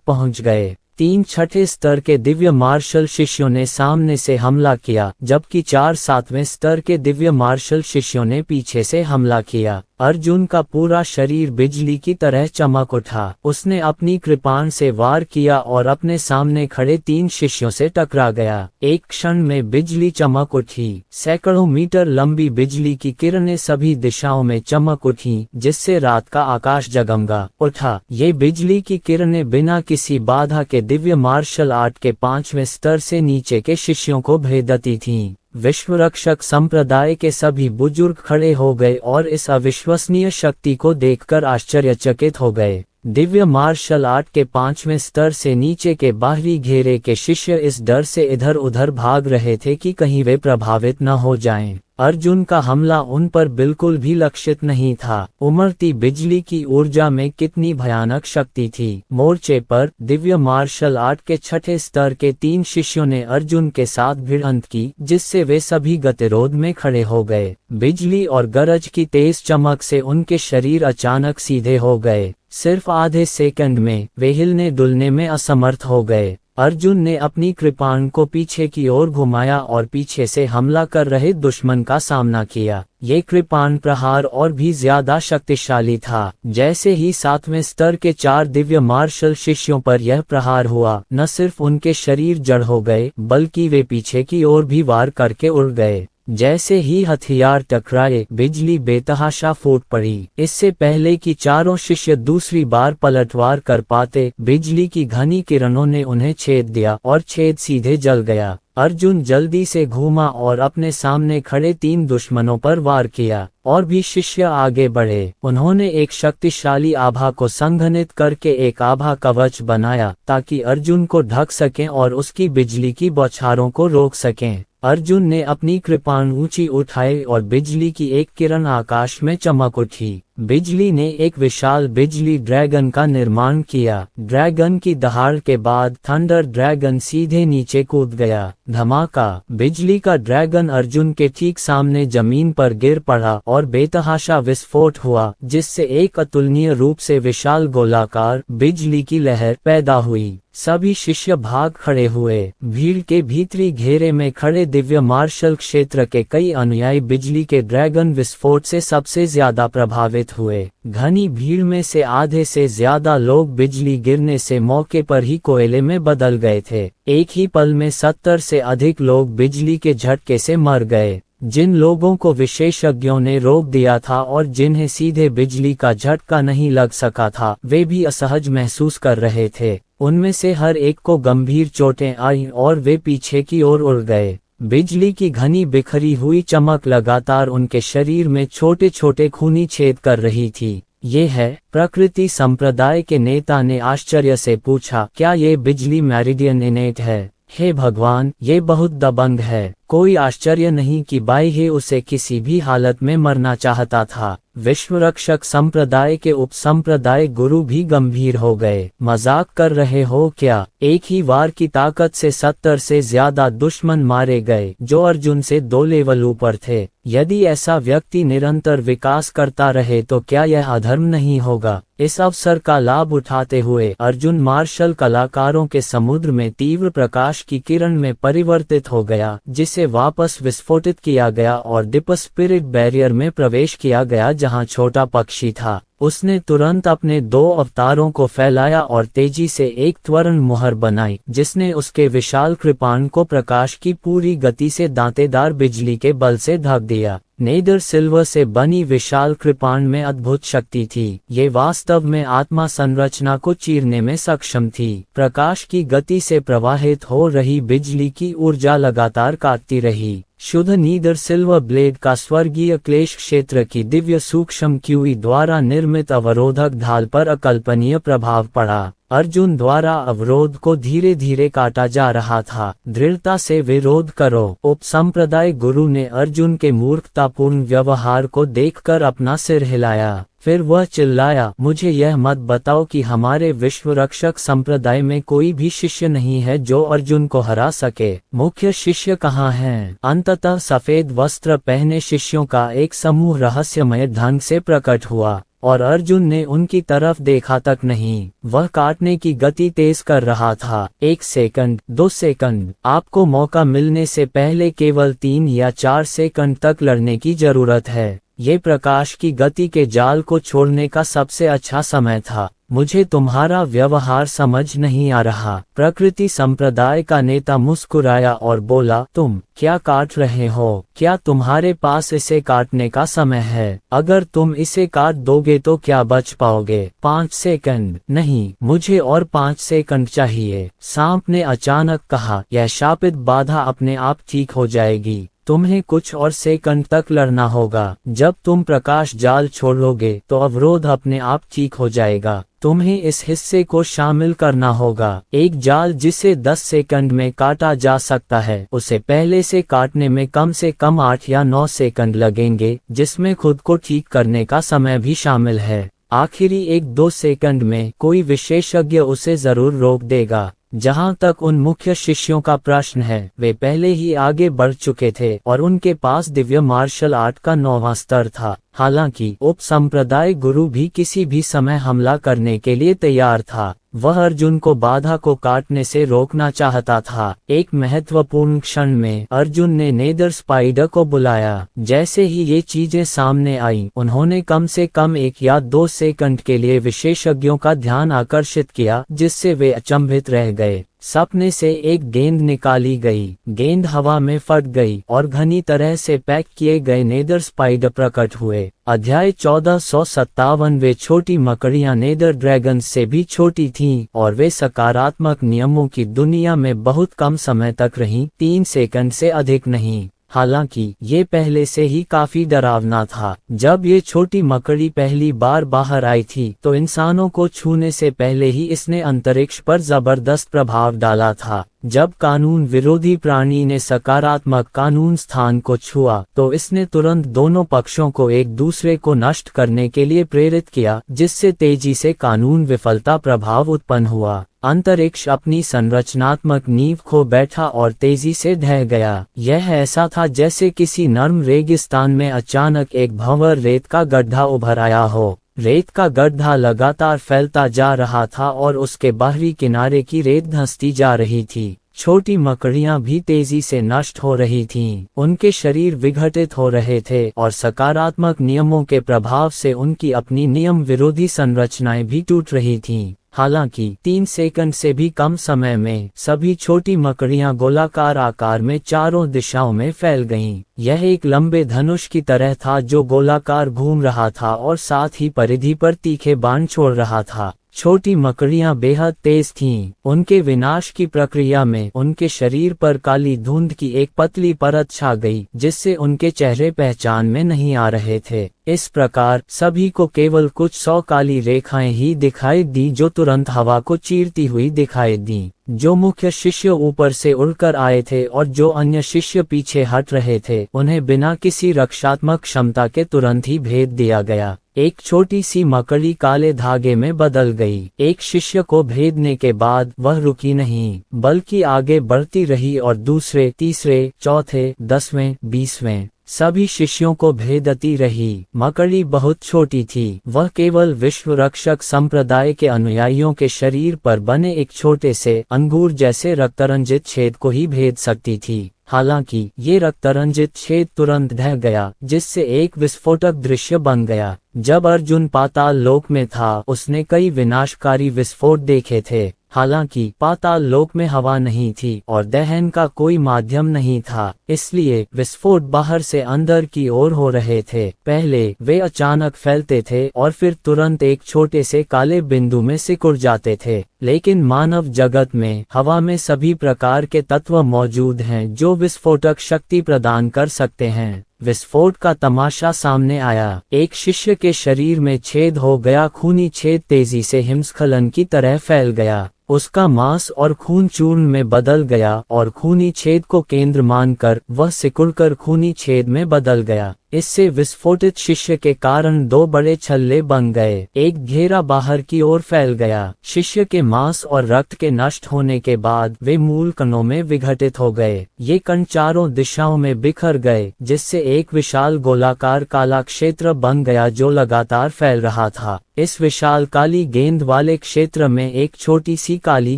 पहुंच गए। 3 छठे स्तर के दिव्य मार्शल शिष्यों ने सामने से हमला किया, जबकि 4 7वें स्तर के दिव्य मार्शल शिष्यों ने पीछे से हमला किया। अर्जुन का पूरा शरीर बिजली की तरह चमक उठा। उसने अपनी कृपाण से वार किया और अपने सामने खड़े 3 शिष्यों से टकरा गया। एक क्षण में बिजली चमक उठी। सैकड़ों मीटर लंबी बिजली की किरणें सभी दिशाओं में चमक उठी, जिससे रात का आकाश जगमगा उठा। ये बिजली की किरणें बिना किसी बाधा के दिव्य मार्शल आर्ट के 5वें स्तर से नीचे के शिष्यों को भेदती थीं। विश्वरक्षक संप्रदाय के सभी बुजुर्ग खड़े हो गए और इस अविश्वसनीय शक्ति को देखकर आश्चर्यचकित हो गए। दिव्य मार्शल आर्ट के 5वें स्तर से नीचे के बाहरी घेरे के शिष्य इस डर से इधर उधर भाग रहे थे कि कहीं वे प्रभावित न हो जाएं। अर्जुन का हमला उन पर बिल्कुल भी लक्षित नहीं था। उमड़ती बिजली की ऊर्जा में कितनी भयानक शक्ति थी। मोर्चे पर दिव्य मार्शल आर्ट के 6ठे स्तर के 3 शिष्यों ने अर्जुन के साथ भिड़ंत की, जिससे वे सभी गतिरोध में खड़े हो गए। बिजली और गरज की तेज चमक से उनके शरीर अचानक सीधे हो गए। सिर्फ आधे सेकंड में वे हिलने डुलने में असमर्थ हो गए। अर्जुन ने अपनी कृपाण को पीछे की ओर घुमाया और पीछे से हमला कर रहे दुश्मन का सामना किया। ये कृपाण प्रहार और भी ज्यादा शक्तिशाली था। जैसे ही 7वें स्तर के 4 दिव्य मार्शल शिष्यों पर यह प्रहार हुआ, न सिर्फ उनके शरीर जड़ हो गए बल्कि वे पीछे की ओर भी वार करके उड़ गए। जैसे ही हथियार टकराए, बिजली बेतहाशा फूट पड़ी। इससे पहले कि चारों शिष्य दूसरी बार पलटवार कर पाते, बिजली की घनी किरणों ने उन्हें छेद दिया और छेद सीधे जल गया। अर्जुन जल्दी से घूमा और अपने सामने खड़े 3 दुश्मनों पर वार किया। और भी शिष्य आगे बढ़े। उन्होंने एक शक्तिशाली आभा को संघनित करके एक आभा कवच बनाया ताकि अर्जुन को ढक सकें और उसकी बिजली की बौछारों को रोक सकें। अर्जुन ने अपनी कृपाण ऊंची उठाई और बिजली की एक किरण आकाश में चमक उठी। बिजली ने एक विशाल बिजली ड्रैगन का निर्माण किया। ड्रैगन की दहाड़ के बाद थंडर ड्रैगन सीधे नीचे कूद गया। धमाका! बिजली का ड्रैगन अर्जुन के ठीक सामने जमीन पर गिर पड़ा और बेतहाशा विस्फोट हुआ, जिससे एक अतुलनीय रूप से विशाल गोलाकार बिजली की लहर पैदा हुई। सभी शिष्य भाग खड़े हुए। भीड़ के भीतरी घेरे में खड़े दिव्य मार्शल क्षेत्र के कई अनुयायी बिजली के ड्रैगन विस्फोट से सबसे ज्यादा प्रभावित हुए। घनी भीड़ में से आधे से ज्यादा लोग बिजली गिरने से मौके पर ही कोयले में बदल गए थे। एक ही पल में 70 से अधिक लोग बिजली के झटके से मर गए। जिन लोगों को विशेषज्ञों ने रोक दिया था और जिन्हें सीधे बिजली का झटका नहीं लग सका था, वे भी असहज महसूस कर रहे थे। उनमें से हर एक को गंभीर चोटें आईं और वे पीछे की ओर उड़ गए। बिजली की घनी बिखरी हुई चमक लगातार उनके शरीर में छोटे छोटे खूनी छेद कर रही थी। ये है, प्रकृति संप्रदाय के नेता ने आश्चर्य से पूछा, क्या ये बिजली मेरिडियन इनेट है? हे भगवान, ये बहुत दबंग है। कोई आश्चर्य नहीं कि बाह्य उसे किसी भी हालत में मरना चाहता था। विश्वरक्षक संप्रदाय के उपसंप्रदाय गुरु भी गंभीर हो गए। मजाक कर रहे हो क्या? एक ही वार की ताकत से 70 से ज्यादा दुश्मन मारे गए, जो अर्जुन से 2 लेवल ऊपर थे। यदि ऐसा व्यक्ति निरंतर विकास करता रहे तो क्या यह अधर्म नहीं होगा? इस अवसर का लाभ उठाते हुए अर्जुन मार्शल कलाकारों के समुद्र में तीव्र प्रकाश की किरण में परिवर्तित हो गया, जिसे वापस विस्फोटित किया गया और डिप स्पिरिट बैरियर में प्रवेश किया गया जहां छोटा पक्षी था। उसने तुरंत अपने 2 अवतारों को फैलाया और तेजी से एक त्वरण मुहर बनाई, जिसने उसके विशाल कृपाण को प्रकाश की पूरी गति से दांतेदार बिजली के बल से ढक दिया। नेदर सिल्वर से बनी विशाल कृपाण में अद्भुत शक्ति थी। ये वास्तव में आत्मा संरचना को चीरने में सक्षम थी। प्रकाश की गति से प्रवाहित हो रही बिजली की ऊर्जा लगातार काटती रही। शुद्ध नीदर सिल्वर ब्लेड का स्वर्गीय क्लेश क्षेत्र की दिव्य सूक्ष्म क्यूई द्वारा निर्मित अवरोधक ढाल पर अकल्पनीय प्रभाव पड़ा। अर्जुन द्वारा अवरोध को धीरे धीरे काटा जा रहा था। दृढ़ता से विरोध करो। उपसंप्रदाय गुरु ने अर्जुन के मूर्खतापूर्ण व्यवहार को देखकर अपना सिर हिलाया। फिर वह चिल्लाया, मुझे यह मत बताओ कि हमारे विश्वरक्षक संप्रदाय में कोई भी शिष्य नहीं है जो अर्जुन को हरा सके। मुख्य शिष्य कहाँ हैं? अंततः सफेद वस्त्र पहने शिष्यों का एक समूह रहस्यमय ढंग से प्रकट हुआ और अर्जुन ने उनकी तरफ देखा तक नहीं। वह काटने की गति तेज कर रहा था। 1 सेकंड, 2 सेकंड। आपको मौका मिलने से पहले केवल 3 या 4 सेकंड तक लड़ने की जरूरत है। ये प्रकाश की गति के जाल को छोड़ने का सबसे अच्छा समय था। मुझे तुम्हारा व्यवहार समझ नहीं आ रहा। प्रकृति संप्रदाय का नेता मुस्कुराया और बोला, तुम क्या काट रहे हो? क्या तुम्हारे पास इसे काटने का समय है? अगर तुम इसे काट दोगे तो क्या बच पाओगे? 5 सेकंड। नहीं, मुझे और 5 सेकंड चाहिए। सांप ने अचानक कहा, यह शापित बाधा अपने आप ठीक हो जाएगी। तुम्हें कुछ और सेकंड तक लड़ना होगा। जब तुम प्रकाश जाल छोड़ोगे तो अवरोध अपने आप ठीक हो जाएगा। तुम्हें इस हिस्से को शामिल करना होगा। एक जाल जिसे 10 सेकंड में काटा जा सकता है, उसे पहले से काटने में कम से कम 8 या 9 सेकंड लगेंगे, जिसमें खुद को ठीक करने का समय भी शामिल है। आखिरी 1-2 सेकंड में कोई विशेषज्ञ उसे जरूर रोक देगा। जहाँ तक उन मुख्य शिष्यों का प्रश्न है, वे पहले ही आगे बढ़ चुके थे और उनके पास दिव्य मार्शल आर्ट का 9वां स्तर था। हालांकि उप संप्रदाय गुरु भी किसी भी समय हमला करने के लिए तैयार था। वह अर्जुन को बाधा को काटने से रोकना चाहता था। एक महत्वपूर्ण क्षण में अर्जुन ने नेदर स्पाइडर को बुलाया। जैसे ही ये चीजें सामने आई, उन्होंने कम से कम 1 या 2 सेकंड के लिए विशेषज्ञों का ध्यान आकर्षित किया, जिससे वे अचंभित रह गए। सपने से एक गेंद निकाली गई, गेंद हवा में फट गई और घनी तरह से पैक किए गए नेदर स्पाइडर प्रकट हुए। अध्याय 1457। वे छोटी मकड़ियां नेदर ड्रैगन्स से भी छोटी थीं और वे सकारात्मक नियमों की दुनिया में बहुत कम समय तक रहीं, 3 सेकंड से अधिक नहीं। हालांकि ये पहले से ही काफी डरावना था। जब ये छोटी मकड़ी पहली बार बाहर आई थी तो इंसानों को छूने से पहले ही इसने अंतरिक्ष पर जबरदस्त प्रभाव डाला था। जब कानून विरोधी प्राणी ने सकारात्मक कानून स्थान को छुआ तो इसने तुरंत दोनों पक्षों को एक दूसरे को नष्ट करने के लिए प्रेरित किया, जिससे तेजी से कानून विफलता प्रभाव उत्पन्न हुआ। अंतरिक्ष अपनी संरचनात्मक नींव खो बैठा और तेजी से ढह गया। यह ऐसा था जैसे किसी नर्म रेगिस्तान में अचानक एक भंवर रेत का गड्ढा उभर आया हो। रेत का गड्ढा लगातार फैलता जा रहा था और उसके बाहरी किनारे की रेत धंसती जा रही थी। छोटी मकड़ियां भी तेजी से नष्ट हो रही थीं। उनके शरीर विघटित हो रहे थे और सकारात्मक नियमों के प्रभाव से उनकी अपनी नियम विरोधी संरचनाएं भी टूट रही थीं। हालांकि 3 सेकंड से भी कम समय में सभी छोटी मकड़ियां गोलाकार आकार में चारों दिशाओं में फैल गईं। यह एक लंबे धनुष की तरह था जो गोलाकार घूम रहा था और साथ ही परिधि पर तीखे बाण छोड़ रहा था। छोटी मकड़ियां बेहद तेज थीं। उनके विनाश की प्रक्रिया में उनके शरीर पर काली धुंध की एक पतली परत छा गई, जिससे उनके चेहरे पहचान में नहीं आ रहे थे। इस प्रकार सभी को केवल कुछ 100 काली रेखाएं ही दिखाई दी, जो तुरंत हवा को चीरती हुई दिखाई दी। जो मुख्य शिष्य ऊपर से उड़कर आए थे और जो अन्य शिष्य पीछे हट रहे थे, उन्हें बिना किसी रक्षात्मक क्षमता के तुरंत ही भेद दिया गया। एक छोटी सी मकड़ी काले धागे में बदल गई। एक शिष्य को भेदने के बाद वह रुकी नहीं, बल्कि आगे बढ़ती रही और दूसरे, तीसरे, चौथे, 10वें, 20वें सभी शिष्यों को भेदती रही। मकड़ी बहुत छोटी थी। वह केवल विश्व रक्षक संप्रदाय के अनुयायियों के शरीर पर बने एक छोटे से अंगूर जैसे रक्तरंजित छेद को ही भेद सकती थी। हालांकि ये रक्तरंजित छेद तुरंत ढह गया, जिससे एक विस्फोटक दृश्य बन गया। जब अर्जुन पाताल लोक में था, उसने कई विनाशकारी विस्फोट देखे थे। हालांकि पाताल लोक में हवा नहीं थी और दहन का कोई माध्यम नहीं था, इसलिए विस्फोट बाहर से अंदर की ओर हो रहे थे। पहले वे अचानक फैलते थे और फिर तुरंत एक छोटे से काले बिंदु में सिकुड़ जाते थे। लेकिन मानव जगत में हवा में सभी प्रकार के तत्व मौजूद हैं जो विस्फोटक शक्ति प्रदान कर सकते हैं। विस्फोट का तमाशा सामने आया। एक शिष्य के शरीर में छेद हो गया। खूनी छेद तेजी से हिमस्खलन की तरह फैल गया। उसका मांस और खून चूर्ण में बदल गया और खूनी छेद को केंद्र मानकर वह सिकुड़कर खूनी छेद में बदल गया। इससे विस्फोटित शिष्य के कारण 2 बड़े छल्ले बन गए। एक घेरा बाहर की ओर फैल गया। शिष्य के मांस और रक्त के नष्ट होने के बाद वे मूल कणों में विघटित हो गए। ये कण चारों दिशाओं में बिखर गए, जिससे एक विशाल गोलाकार काला क्षेत्र बन गया जो लगातार फैल रहा था। इस विशाल काली गेंद वाले क्षेत्र में एक छोटी सी काली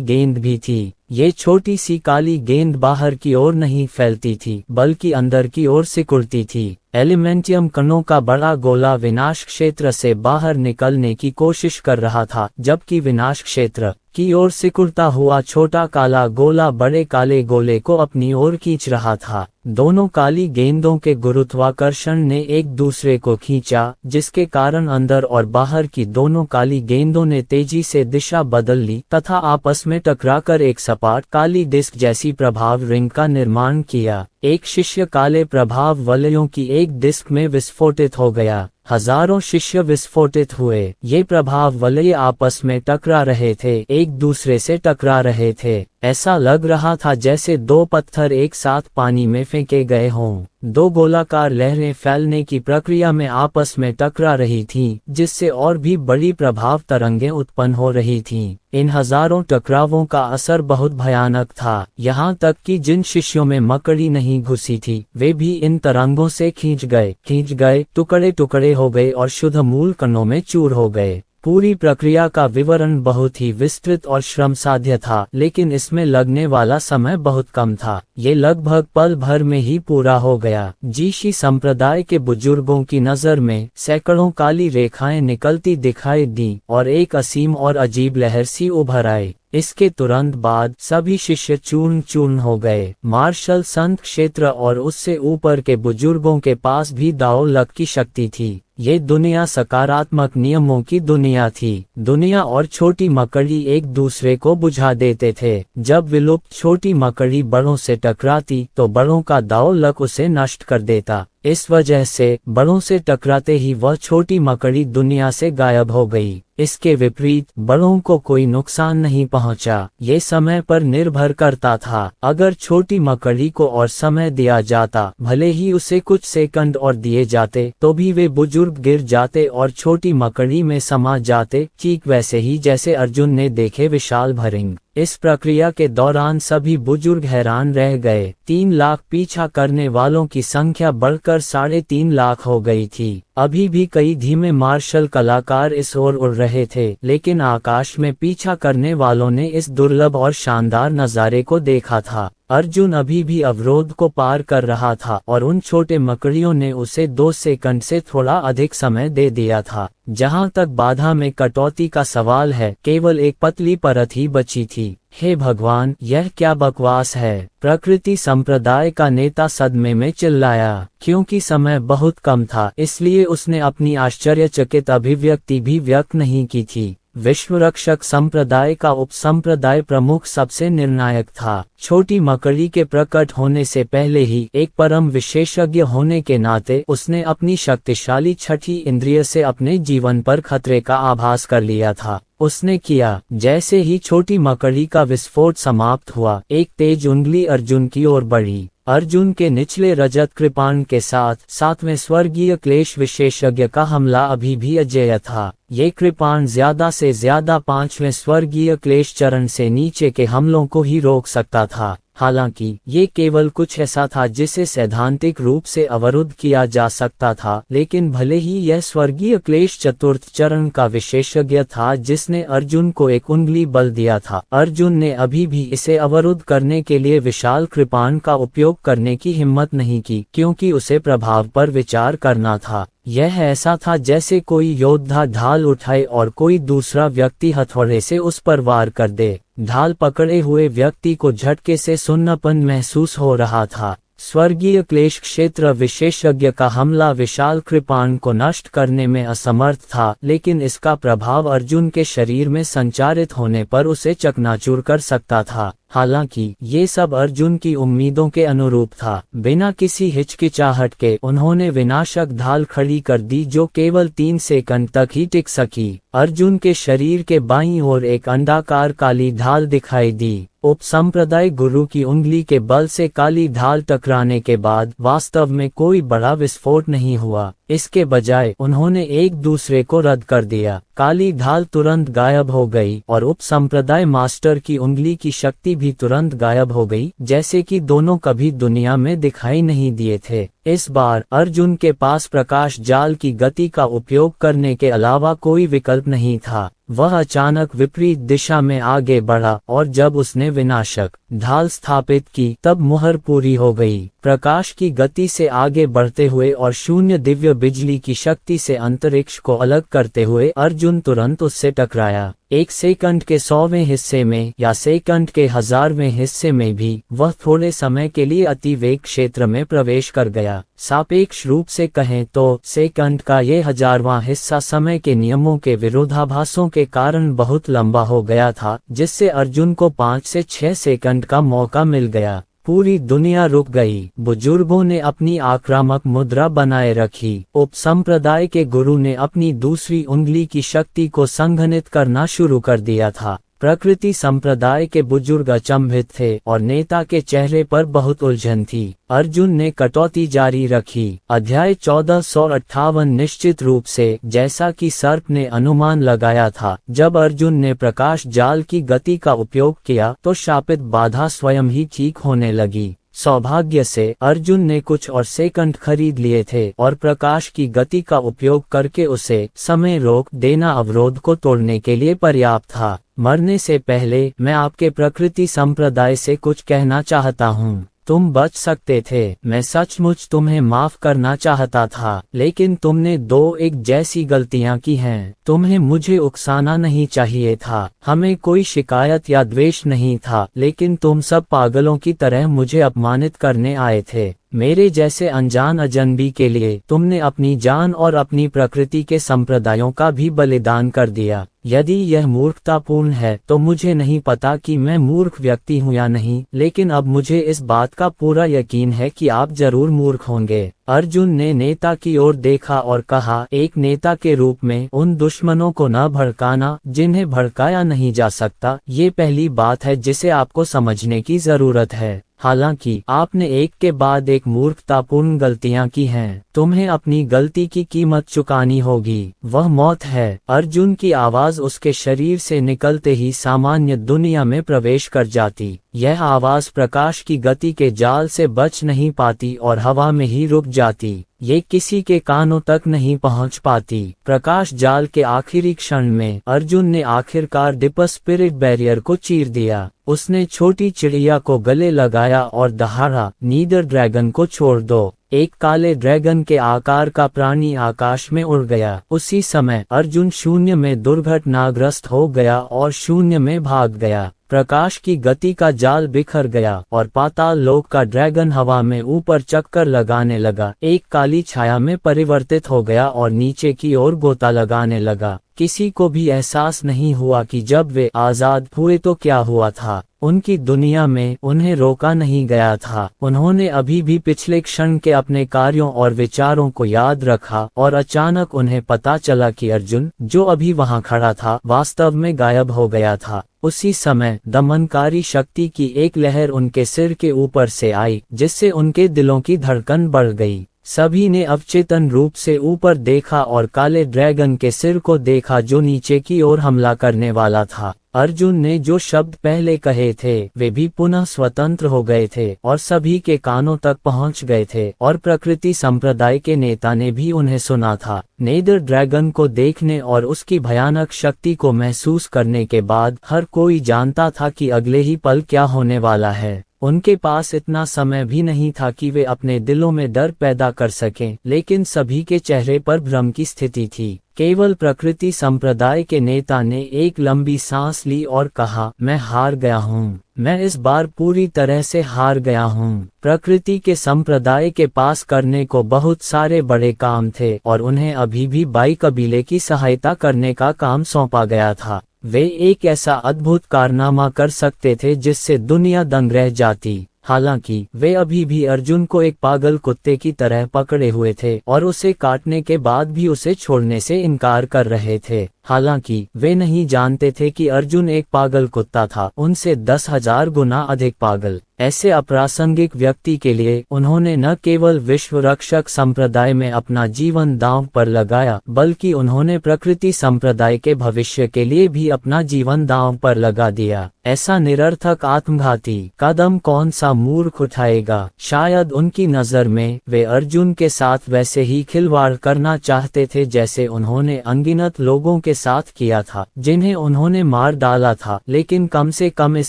गेंद भी थी। ये छोटी सी काली गेंद बाहर की ओर नहीं फैलती थी, बल्कि अंदर की ओर सिकुड़ती थी। एलिमेंटियम कणों का बड़ा गोला विनाश क्षेत्र से बाहर निकलने की कोशिश कर रहा था, जबकि विनाश क्षेत्र की ओर सिकुड़ता हुआ छोटा काला गोला बड़े काले गोले को अपनी ओर खींच रहा था। दोनों काली गेंदों के गुरुत्वाकर्षण ने एक दूसरे को खींचा, जिसके कारण अंदर और बाहर की दोनों काली गेंदों ने तेजी से दिशा बदल ली तथा आपस में टकराकर एक सपाट काली डिस्क जैसी प्रभाव रिंग का निर्माण किया। एक शिष्य काले प्रभाव वलयों की एक डिस्क में विस्फोटित हो गया। हजारों शिष्य विस्फोटित हुए। ये प्रभाव वलय आपस में टकरा रहे थे, एक दूसरे से टकरा रहे थे। ऐसा लग रहा था जैसे दो पत्थर एक साथ पानी में फेंके गए हों। दो गोलाकार लहरें फैलने की प्रक्रिया में आपस में टकरा रही थीं, जिससे और भी बड़ी प्रभाव तरंगें उत्पन्न हो रही थीं। इन हजारों टकरावों का असर बहुत भयानक था, यहाँ तक कि जिन शिष्यों में मकड़ी नहीं घुसी थी वे भी इन तरंगों से खींच गए, टुकड़े टुकड़े हो गए और शुद्ध मूल कणों में चूर हो गए। पूरी प्रक्रिया का विवरण बहुत ही विस्तृत और श्रम साध्य था, लेकिन इसमें लगने वाला समय बहुत कम था। ये लगभग पल भर में ही पूरा हो गया। जीशी संप्रदाय के बुजुर्गों की नजर में सैकड़ों काली रेखाएं निकलती दिखाई दी और एक असीम और अजीब लहर सी उभर आई। इसके तुरंत बाद सभी शिष्य चूर्ण चूर्ण हो गए। मार्शल संत क्षेत्र और उससे ऊपर के बुजुर्गों के पास भी दाओ लक की शक्ति थी। ये दुनिया सकारात्मक नियमों की दुनिया थी। दुनिया और छोटी मकड़ी एक दूसरे को बुझा देते थे। जब विलुप्त छोटी मकड़ी बड़ों से टकराती तो बड़ों का दाओ लक उसे नष्ट कर देता। इस वजह से बड़ों से टकराते ही वह छोटी मकड़ी दुनिया से गायब हो गई। इसके विपरीत बड़ों को कोई नुकसान नहीं पहुंचा। ये समय पर निर्भर करता था। अगर छोटी मकड़ी को और समय दिया जाता, भले ही उसे कुछ सेकंड और दिए जाते, तो भी वे बुजुर्ग गिर जाते और छोटी मकड़ी में समा जाते, ठीक वैसे ही जैसे अर्जुन ने देखे विशाल भृंग। इस प्रक्रिया के दौरान सभी बुजुर्ग हैरान रह गए। 3 लाख पीछा करने वालों की संख्या बढ़कर 3.5 लाख हो गई थी। अभी भी कई धीमे मार्शल कलाकार इस ओर उड़ रहे थे, लेकिन आकाश में पीछा करने वालों ने इस दुर्लभ और शानदार नज़ारे को देखा था। अर्जुन अभी भी अवरोध को पार कर रहा था और उन छोटे मकड़ियों ने उसे 2 सेकंड से थोड़ा अधिक समय दे दिया था। जहां तक बाधा में कटौती का सवाल है, केवल एक पतली परत ही बची थी। हे भगवान, यह क्या बकवास है? प्रकृति संप्रदाय का नेता सदमे में चिल्लाया। क्योंकि समय बहुत कम था, इसलिए उसने अपनी आश्चर्यचकित अभिव्यक्ति भी व्यक्त नहीं की थी। विश्वरक्षक संप्रदाय का उपसंप्रदाय प्रमुख सबसे निर्णायक था। छोटी मकड़ी के प्रकट होने से पहले ही एक परम विशेषज्ञ होने के नाते उसने अपनी शक्तिशाली छठी इंद्रिय से अपने जीवन पर खतरे का आभास कर लिया था। उसने किया। जैसे ही छोटी मकड़ी का विस्फोट समाप्त हुआ, एक तेज उंगली अर्जुन की ओर बढ़ी। अर्जुन के निचले रजत कृपाण के साथ 7वें स्वर्गीय क्लेश विशेषज्ञ का हमला अभी भी अजेय था। ये कृपाण ज्यादा से ज्यादा 5वें स्वर्गीय क्लेश चरण से नीचे के हमलों को ही रोक सकता था। हालांकि ये केवल कुछ ऐसा था जिसे सैद्धांतिक रूप से अवरुद्ध किया जा सकता था, लेकिन भले ही यह स्वर्गीय क्लेश चतुर्थ चरण का विशेषज्ञ था जिसने अर्जुन को एक उंगली बल दिया था, अर्जुन ने अभी भी इसे अवरुद्ध करने के लिए विशाल कृपाण का उपयोग करने की हिम्मत नहीं की, क्योंकि उसे प्रभाव पर विचार करना था। यह ऐसा था जैसे कोई योद्धा ढाल उठाए और कोई दूसरा व्यक्ति हथौड़े से उस पर वार कर दे। ढाल पकड़े हुए व्यक्ति को झटके से सुन्नापन महसूस हो रहा था। स्वर्गीय क्लेश क्षेत्र विशेषज्ञ का हमला विशाल कृपाण को नष्ट करने में असमर्थ था, लेकिन इसका प्रभाव अर्जुन के शरीर में संचारित होने पर उसे चकनाचूर कर सकता था। हालांकि ये सब अर्जुन की उम्मीदों के अनुरूप था। बिना किसी हिचकिचाहट के उन्होंने विनाशक ढाल खड़ी कर दी जो केवल 3 सेकंड तक ही टिक सकी। अर्जुन के शरीर के बाईं ओर एक अंडाकार काली ढाल दिखाई दी। उपसंप्रदाय गुरु की उंगली के बल से काली ढाल टकराने के बाद वास्तव में कोई बड़ा विस्फोट नहीं हुआ। इसके बजाय उन्होंने एक दूसरे को रद्द कर दिया। काली ढाल तुरंत गायब हो गई और उपसंप्रदाय मास्टर की उंगली की शक्ति भी तुरंत गायब हो गई, जैसे कि दोनों कभी दुनिया में दिखाई नहीं दिए थे। इस बार अर्जुन के पास प्रकाश जाल की गति का उपयोग करने के अलावा कोई विकल्प नहीं था। वह अचानक विपरीत दिशा में आगे बढ़ा और जब उसने विनाशक ढाल स्थापित की तब मुहर पूरी हो गई। प्रकाश की गति से आगे बढ़ते हुए और शून्य दिव्य बिजली की शक्ति से अंतरिक्ष को अलग करते हुए अर्जुन तुरंत उससे टकराया। 1 सेकंड के 100वें हिस्से में या सेकंड के 1000वें हिस्से में भी वह थोड़े समय के लिए अतिवेग क्षेत्र में प्रवेश कर गया। सापेक्ष रूप से कहें तो सेकंड का ये 1000वां हिस्सा समय के नियमों के विरोधाभासों के कारण बहुत लंबा हो गया था, जिससे अर्जुन को 5 से 6 सेकंड का मौका मिल गया। पूरी दुनिया रुक गई। बुजुर्गों ने अपनी आक्रामक मुद्रा बनाए रखी। उपसंप्रदाय के गुरु ने अपनी दूसरी उंगली की शक्ति को संघनित करना शुरू कर दिया था। प्रकृति संप्रदाय के बुजुर्ग अचंभित थे और नेता के चेहरे पर बहुत उलझन थी। अर्जुन ने कटौती जारी रखी। अध्याय 1458। निश्चित रूप से, जैसा कि सर्प ने अनुमान लगाया था, जब अर्जुन ने प्रकाश जाल की गति का उपयोग किया तो शापित बाधा स्वयं ही ठीक होने लगी। सौभाग्य से अर्जुन ने कुछ और सेकंड खरीद लिए थे और प्रकाश की गति का उपयोग करके उसे समय रोक देना अवरोध को तोड़ने के लिए पर्याप्त था। मरने से पहले मैं आपके प्रकृति संप्रदाय से कुछ कहना चाहता हूँ। तुम बच सकते थे। मैं सचमुच तुम्हें माफ करना चाहता था, लेकिन तुमने दो एक जैसी गलतियां की हैं। तुम्हें मुझे उकसाना नहीं चाहिए था। हमें कोई शिकायत या द्वेष नहीं था, लेकिन तुम सब पागलों की तरह मुझे अपमानित करने आए थे। मेरे जैसे अनजान अजनबी के लिए तुमने अपनी जान और अपनी प्रकृति के संप्रदायों का भी बलिदान कर दिया। यदि यह मूर्खतापूर्ण है तो मुझे नहीं पता कि मैं मूर्ख व्यक्ति हूँ या नहीं, लेकिन अब मुझे इस बात का पूरा यकीन है कि आप जरूर मूर्ख होंगे। अर्जुन ने नेता की ओर देखा और कहा, एक नेता के रूप में उन दुश्मनों को न भड़काना जिन्हें भड़काया नहीं जा सकता, ये पहली बात है जिसे आपको समझने की जरूरत है। हालांकि आपने एक के बाद एक मूर्खतापूर्ण गलतियां की हैं, तुम्हें अपनी गलती की कीमत चुकानी होगी। वह मौत है। अर्जुन की आवाज उसके शरीर से निकलते ही सामान्य दुनिया में प्रवेश कर जाती। यह आवाज प्रकाश की गति के जाल से बच नहीं पाती और हवा में ही रुक जाती। ये किसी के कानों तक नहीं पहुंच पाती। प्रकाश जाल के आखिरी क्षण में अर्जुन ने आखिरकार डिपर स्पिरिट बैरियर को चीर दिया। उसने छोटी चिड़िया को गले लगाया और दहाड़ा, नीदर ड्रैगन को छोड़ दो। एक काले ड्रैगन के आकार का प्राणी आकाश में उड़ गया। उसी समय अर्जुन शून्य में दुर्घटनाग्रस्त हो गया और शून्य में भाग गया। प्रकाश की गति का जाल बिखर गया और पाताल लोक का ड्रैगन हवा में ऊपर चक्कर लगाने लगा, एक काली छाया में परिवर्तित हो गया और नीचे की ओर गोता लगाने लगा। किसी को भी एहसास नहीं हुआ कि जब वे आजाद हुए तो क्या हुआ था। उनकी दुनिया में उन्हें रोका नहीं गया था। उन्होंने अभी भी पिछले क्षण के अपने कार्यों और विचारों को याद रखा और अचानक उन्हें पता चला कि अर्जुन, जो अभी वहां खड़ा था, वास्तव में गायब हो गया था। उसी समय दमनकारी शक्ति की एक लहर उनके सिर के ऊपर से आई, जिससे उनके दिलों की धड़कन बढ़ गई। सभी ने अवचेतन रूप से ऊपर देखा और काले ड्रैगन के सिर को देखा जो नीचे की ओर हमला करने वाला था। अर्जुन ने जो शब्द पहले कहे थे वे भी पुनः स्वतंत्र हो गए थे और सभी के कानों तक पहुंच गए थे और प्रकृति संप्रदाय के नेता ने भी उन्हें सुना था। नेदर ड्रैगन को देखने और उसकी भयानक शक्ति को महसूस करने के बाद हर कोई जानता था कि अगले ही पल क्या होने वाला है। उनके पास इतना समय भी नहीं था कि वे अपने दिलों में डर पैदा कर सकें, लेकिन सभी के चेहरे पर भ्रम की स्थिति थी। केवल प्रकृति संप्रदाय के नेता ने एक लंबी सांस ली और कहा, मैं हार गया हूँ। मैं इस बार पूरी तरह से हार गया हूँ। प्रकृति के संप्रदाय के पास करने को बहुत सारे बड़े काम थे और उन्हें अभी भी बाई कबीले की सहायता करने का काम सौंपा गया था। वे एक ऐसा अद्भुत कारनामा कर सकते थे जिससे दुनिया दंग रह जाती। हालांकि वे अभी भी अर्जुन को एक पागल कुत्ते की तरह पकड़े हुए थे और उसे काटने के बाद भी उसे छोड़ने से इनकार कर रहे थे। हालांकि वे नहीं जानते थे कि अर्जुन एक पागल कुत्ता था, उनसे 10,000 गुना अधिक पागल। ऐसे अप्रासंगिक व्यक्ति के लिए उन्होंने न केवल विश्व रक्षक संप्रदाय में अपना जीवन दांव पर लगाया, बल्कि उन्होंने प्रकृति संप्रदाय के भविष्य के लिए भी अपना जीवन दांव पर लगा दिया। ऐसा निरर्थक आत्मघाती कदम कौन सा मूर्ख उठाएगा? शायद उनकी नजर में वे अर्जुन के साथ वैसे ही खिलवाड़ करना चाहते थे जैसे उन्होंने अनगिनत लोगों के साथ किया था जिन्हें उन्होंने मार डाला था। लेकिन कम से कम इस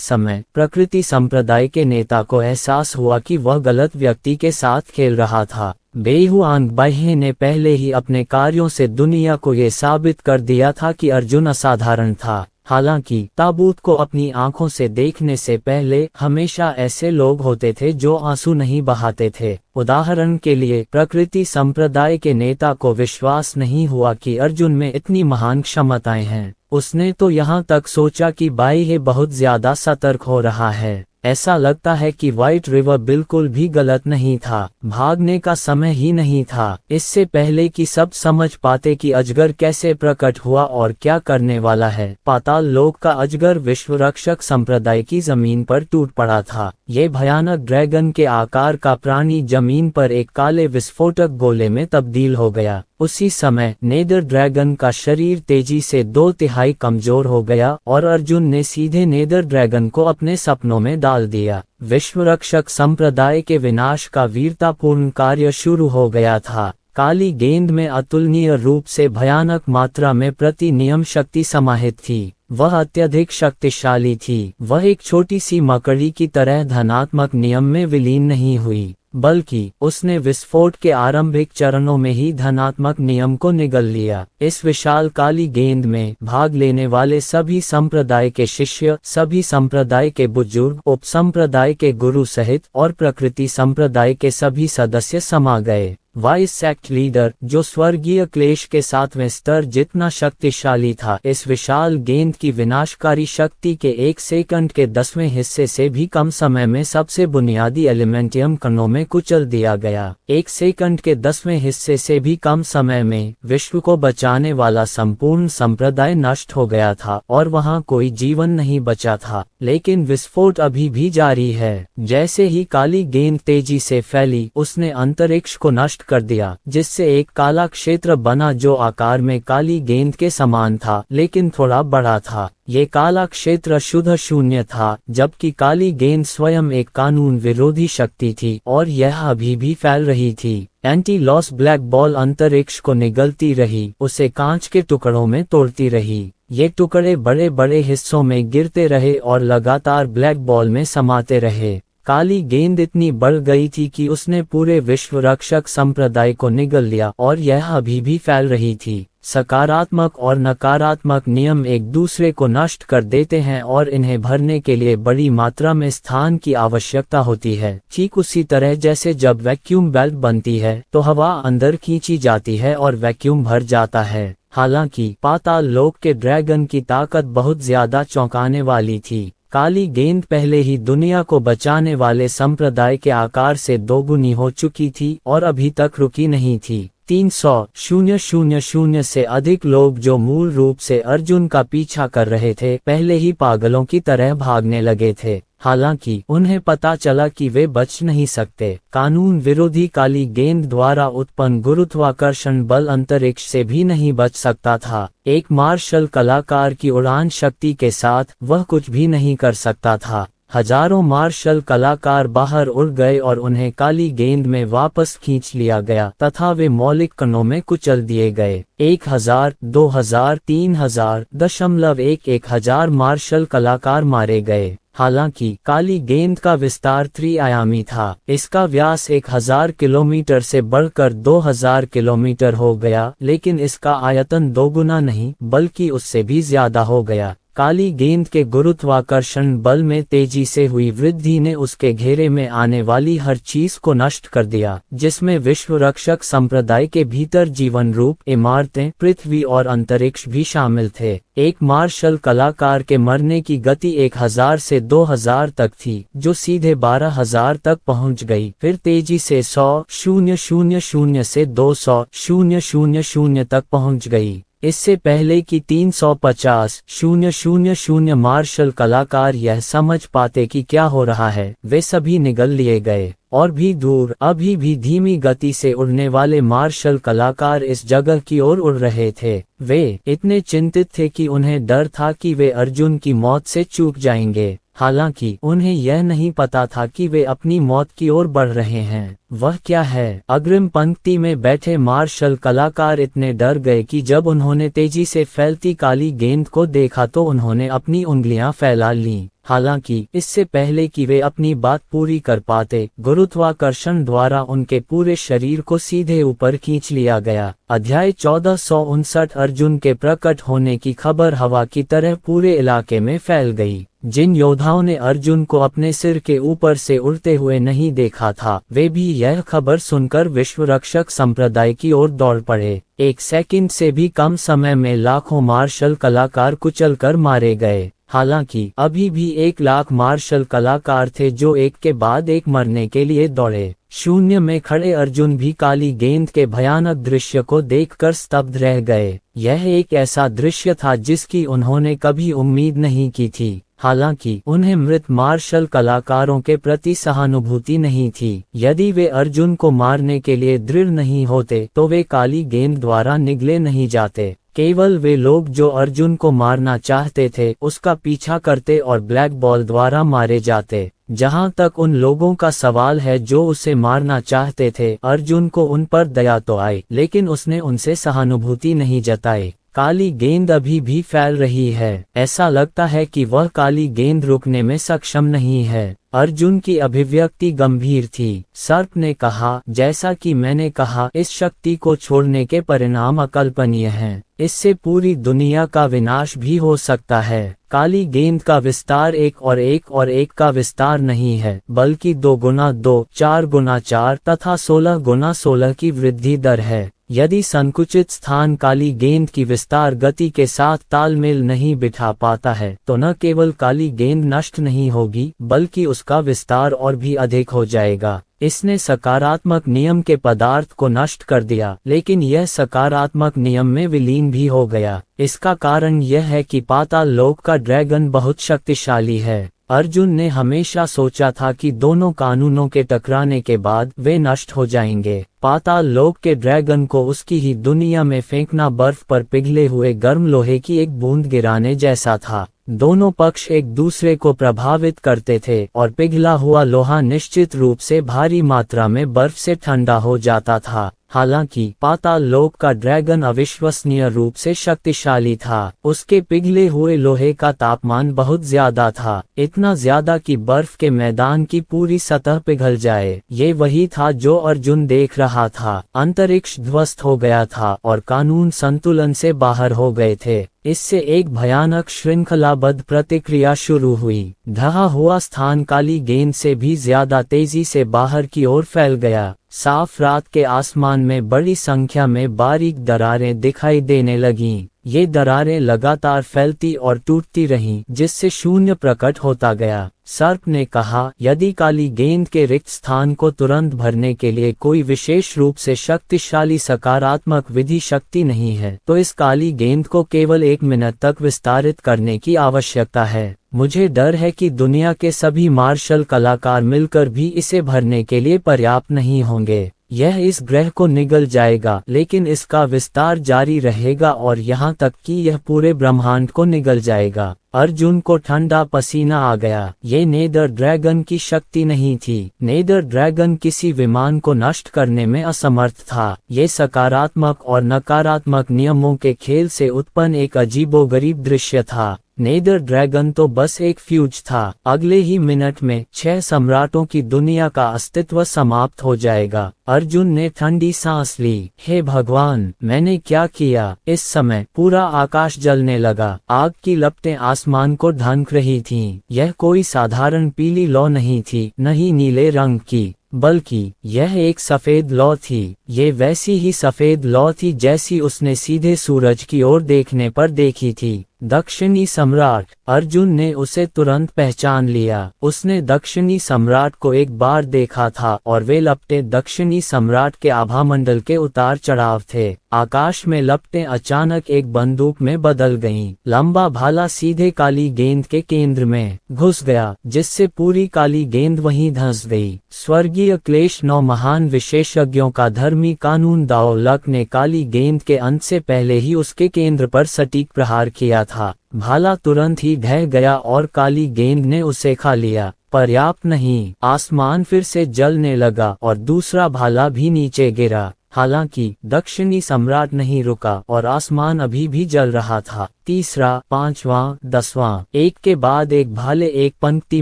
समय प्रकृति संप्रदाय के नेता को एहसास हुआ कि वह गलत व्यक्ति के साथ खेल रहा था। बेहुआंग बाह्य ने पहले ही अपने कार्यों से दुनिया को ये साबित कर दिया था कि अर्जुन असाधारण था। हालांकि ताबूत को अपनी आंखों से देखने से पहले हमेशा ऐसे लोग होते थे जो आंसू नहीं बहाते थे। उदाहरण के लिए प्रकृति संप्रदाय के नेता को विश्वास नहीं हुआ कि अर्जुन में इतनी महान क्षमताएं हैं। उसने तो यहाँ तक सोचा कि बाई बहुत ज्यादा सतर्क हो रहा है। ऐसा लगता है कि व्हाइट रिवर बिल्कुल भी गलत नहीं था, भागने का समय ही नहीं था। इससे पहले कि सब समझ पाते कि अजगर कैसे प्रकट हुआ और क्या करने वाला है, पाताल लोक का अजगर विश्व रक्षक संप्रदाय की जमीन पर टूट पड़ा था। ये भयानक ड्रैगन के आकार का प्राणी जमीन पर एक काले विस्फोटक गोले में तब्दील हो गया। उसी समय नेदर ड्रैगन का शरीर तेजी से 2/3 कमजोर हो गया और अर्जुन ने सीधे नेदर ड्रैगन को अपने सपनों में डाल दिया। विश्व रक्षक संप्रदाय के विनाश का वीरतापूर्ण कार्य शुरू हो गया था। काली गेंद में अतुलनीय रूप से भयानक मात्रा में प्रति नियम शक्ति समाहित थी। वह अत्यधिक शक्तिशाली थी। वह एक छोटी सी मकड़ी की तरह धनात्मक नियम में विलीन नहीं हुई, बल्कि उसने विस्फोट के आरंभिक चरणों में ही धनात्मक नियम को निगल लिया। इस विशाल काली गेंद में भाग लेने वाले सभी संप्रदाय के शिष्य, सभी संप्रदाय के बुजुर्ग, उप संप्रदाय के गुरु सहित और प्रकृति संप्रदाय के सभी सदस्य समा गए। वाइस सेक्ट लीडर, जो स्वर्गीय क्लेश के 7वें स्तर जितना शक्तिशाली था, इस विशाल गेंद की विनाशकारी शक्ति के 1 सेकंड के 10वें हिस्से से भी कम समय में सबसे बुनियादी एलिमेंटियम कणों में कुचल दिया गया। 1 सेकंड के 10वें हिस्से से भी कम समय में विश्व को बचाने वाला संपूर्ण संप्रदाय नष्ट हो गया था और वहां कोई जीवन नहीं बचा था। लेकिन विस्फोट अभी भी जारी है। जैसे ही काली गेंद तेजी से फैली, उसने अंतरिक्ष को नष्ट कर दिया, जिससे एक काला क्षेत्र बना जो आकार में काली गेंद के समान था लेकिन थोड़ा बड़ा था। ये काला क्षेत्र शुद्ध शून्य था, जबकि काली गेंद स्वयं एक कानून विरोधी शक्ति थी और यह अभी भी फैल रही थी। एंटी लॉस ब्लैक बॉल अंतरिक्ष को निगलती रही, उसे कांच के टुकड़ों में तोड़ती रही। ये टुकड़े बड़े बड़े हिस्सों में गिरते रहे और लगातार ब्लैक बॉल में समाते रहे। काली गेंद इतनी बढ़ गई थी कि उसने पूरे विश्व रक्षक संप्रदाय को निगल लिया और यह अभी भी फैल रही थी। सकारात्मक और नकारात्मक नियम एक दूसरे को नष्ट कर देते हैं और इन्हें भरने के लिए बड़ी मात्रा में स्थान की आवश्यकता होती है। ठीक उसी तरह जैसे जब वैक्यूम बेल्ट बनती है तो हवा अंदर खींची जाती है और वैक्यूम भर जाता है। हालांकि पाताल लोक के ड्रैगन की ताकत बहुत ज्यादा चौंकाने वाली थी। काली गेंद पहले ही दुनिया को बचाने वाले संप्रदाय के आकार से दोगुनी हो चुकी थी और अभी तक रुकी नहीं थी। 300,000 से अधिक लोग जो मूल रूप से अर्जुन का पीछा कर रहे थे, पहले ही पागलों की तरह भागने लगे थे। हालांकि उन्हें पता चला कि वे बच नहीं सकते। कानून विरोधी काली गेंद द्वारा उत्पन्न गुरुत्वाकर्षण बल अंतरिक्ष से भी नहीं बच सकता था। एक मार्शल कलाकार की उड़ान शक्ति के साथ वह कुछ भी नहीं कर सकता था। हजारों मार्शल कलाकार बाहर उड़ गए और उन्हें काली गेंद में वापस खींच लिया गया तथा वे मौलिक कणों में कुचल दिए गए। 1000, 2000, 3000, 1,000 मार्शल कलाकार मारे गए। हालांकि काली गेंद का विस्तार त्रिआयामी था। इसका व्यास 1000 किलोमीटर से बढ़कर 2000 किलोमीटर हो गया, लेकिन इसका आयतन दोगुना नहीं बल्कि उससे भी ज्यादा हो गया। काली गेंद के गुरुत्वाकर्षण बल में तेजी से हुई वृद्धि ने उसके घेरे में आने वाली हर चीज को नष्ट कर दिया, जिसमें विश्व रक्षक संप्रदाय के भीतर जीवन रूप इमारतें, पृथ्वी और अंतरिक्ष भी शामिल थे। एक मार्शल कलाकार के मरने की गति 1000 से 2000 तक थी, जो सीधे 12,000 तक पहुंच गई, फिर तेजी से 100,000 से 200,000 तक पहुंच गई। इससे पहले कि 350,000 मार्शल कलाकार यह समझ पाते कि क्या हो रहा है, वे सभी निगल लिए गए। और भी दूर, अभी भी धीमी गति से उड़ने वाले मार्शल कलाकार इस जगह की ओर उड़ रहे थे। वे इतने चिंतित थे कि उन्हें डर था कि वे अर्जुन की मौत से चूक जाएंगे। हालांकि उन्हें यह नहीं पता था कि वे अपनी मौत की ओर बढ़ रहे हैं। वह क्या है? अग्रिम पंक्ति में बैठे मार्शल कलाकार इतने डर गए कि जब उन्होंने तेजी से फैलती काली गेंद को देखा तो उन्होंने अपनी उंगलियां फैला लीं। हालांकि इससे पहले कि वे अपनी बात पूरी कर पाते, गुरुत्वाकर्षण द्वारा उनके पूरे शरीर को सीधे ऊपर खींच लिया गया। अध्याय 1459 अर्जुन के प्रकट होने की खबर हवा की तरह पूरे इलाके में फैल गई। जिन योद्धाओं ने अर्जुन को अपने सिर के ऊपर से उड़ते हुए नहीं देखा था, वे भी यह खबर सुनकर विश्व रक्षक संप्रदाय की ओर दौड़ पड़े। 1 सेकंड से भी कम समय में लाखों मार्शल कलाकार कुचल कर मारे गए। हालांकि अभी भी 1 लाख मार्शल कलाकार थे जो एक के बाद एक मरने के लिए दौड़े। शून्य में खड़े अर्जुन भी काली गेंद के भयानक दृश्य को देखकर स्तब्ध रह गए। यह एक ऐसा दृश्य था जिसकी उन्होंने कभी उम्मीद नहीं की थी। हालांकि उन्हें मृत मार्शल कलाकारों के प्रति सहानुभूति नहीं थी। यदि वे अर्जुन को मारने के लिए दृढ़ नहीं होते तो वे काली गेंद द्वारा निगले नहीं जाते। केवल वे लोग जो अर्जुन को मारना चाहते थे उसका पीछा करते और ब्लैक बॉल द्वारा मारे जाते। जहां तक उन लोगों का सवाल है जो उसे मारना चाहते थे, अर्जुन को उन पर दया तो आई, लेकिन उसने उनसे सहानुभूति नहीं जताई। काली गेंद अभी भी फैल रही है। ऐसा लगता है कि वह काली गेंद रुकने में सक्षम नहीं है। अर्जुन की अभिव्यक्ति गंभीर थी। सर्प ने कहा, जैसा कि मैंने कहा, इस शक्ति को छोड़ने के परिणाम अकल्पनीय हैं। इससे पूरी दुनिया का विनाश भी हो सकता है। काली गेंद का विस्तार 1 और 1 और 1 का विस्तार नहीं है, बल्कि 2 गुना 2, 4 गुना 4 तथा 16 गुना 16 की वृद्धि दर है। यदि संकुचित स्थान काली गेंद की विस्तार गति के साथ तालमेल नहीं बिठा पाता है तो न केवल काली गेंद नष्ट नहीं होगी बल्कि उसका विस्तार और भी अधिक हो जाएगा। इसने सकारात्मक नियम के पदार्थ को नष्ट कर दिया, लेकिन यह सकारात्मक नियम में विलीन भी हो गया। इसका कारण यह है कि पाताल लोक का ड्रैगन बहुत शक्तिशाली है। अर्जुन ने हमेशा सोचा था कि दोनों कानूनों के टकराने के बाद वे नष्ट हो जाएंगे। पाताल लोक के ड्रैगन को उसकी ही दुनिया में फेंकना बर्फ पर पिघले हुए गर्म लोहे की एक बूंद गिराने जैसा था। दोनों पक्ष एक दूसरे को प्रभावित करते थे और पिघला हुआ लोहा निश्चित रूप से भारी मात्रा में बर्फ से ठंडा हो जाता था। हालांकि पाताल लोक का ड्रैगन अविश्वसनीय रूप से शक्तिशाली था। उसके पिघले हुए लोहे का तापमान बहुत ज्यादा था, इतना ज्यादा कि बर्फ के मैदान की पूरी सतह पिघल जाए। ये वही था जो अर्जुन देख रहा था। अंतरिक्ष ध्वस्त हो गया था और कानून संतुलन से बाहर हो गए थे। इससे एक भयानक श्रृंखलाबद्ध प्रतिक्रिया शुरू हुई। ढहा हुआ स्थान काली गेंद से भी ज्यादा तेजी से बाहर की ओर फैल गया। साफ रात के आसमान में बड़ी संख्या में बारीक दरारें दिखाई देने लगीं। ये दरारें लगातार फैलती और टूटती रहीं, जिससे शून्य प्रकट होता गया। सर्प ने कहा, यदि काली गेंद के रिक्त स्थान को तुरंत भरने के लिए कोई विशेष रूप से शक्तिशाली सकारात्मक विधि शक्ति नहीं है, तो इस काली गेंद को केवल 1 मिनट तक विस्तारित करने की आवश्यकता है। मुझे डर है कि दुनिया के सभी मार्शल कलाकार मिलकर भी इसे भरने के लिए पर्याप्त नहीं होंगे। यह इस ग्रह को निगल जाएगा, लेकिन इसका विस्तार जारी रहेगा और यहाँ तक कि यह पूरे ब्रह्मांड को निगल जाएगा। अर्जुन को ठंडा पसीना आ गया। ये नेदर ड्रैगन की शक्ति नहीं थी। नेदर ड्रैगन किसी विमान को नष्ट करने में असमर्थ था। ये सकारात्मक और नकारात्मक नियमों के खेल से उत्पन्न एक अजीबोगरीब दृश्य था। नेदर ड्रैगन तो बस एक फ्यूज था। अगले ही मिनट में 6 सम्राटों की दुनिया का अस्तित्व समाप्त हो जाएगा। अर्जुन ने ठंडी सांस ली। हे भगवान, मैंने क्या किया? इस समय पूरा आकाश जलने लगा। आग की लपटें आसमान को ढक रही थीं। यह कोई साधारण पीली लौ नहीं थी, न ही नीले रंग की, बल्कि यह एक सफेद लौ थी। ये वैसी ही सफेद लौ थी जैसी उसने सीधे सूरज की ओर देखने पर देखी थी। दक्षिणी सम्राट। अर्जुन ने उसे तुरंत पहचान लिया। उसने दक्षिणी सम्राट को एक बार देखा था और वे लपटें दक्षिणी सम्राट के आभामंडल के उतार चढ़ाव थे। आकाश में लपटें अचानक एक बंदूक में बदल गईं। लंबा भाला सीधे काली गेंद के केंद्र में घुस गया, जिससे पूरी काली गेंद वहीं धंस गई। स्वर्गीय क्लेश 9 महान विशेषज्ञों का धर्मी कानून दाओ लक ने काली गेंद के अंत से पहले ही उसके केंद्र पर सटीक प्रहार किया था। भाला तुरंत ही ढह गया और काली गेंद ने उसे खा लिया। पर्याप्त नहीं, आसमान फिर से जलने लगा और दूसरा भाला भी नीचे गिरा। हालांकि दक्षिणी सम्राट नहीं रुका और आसमान अभी भी जल रहा था। तीसरा, 5वां, 10वां, एक के बाद एक भाले एक पंक्ति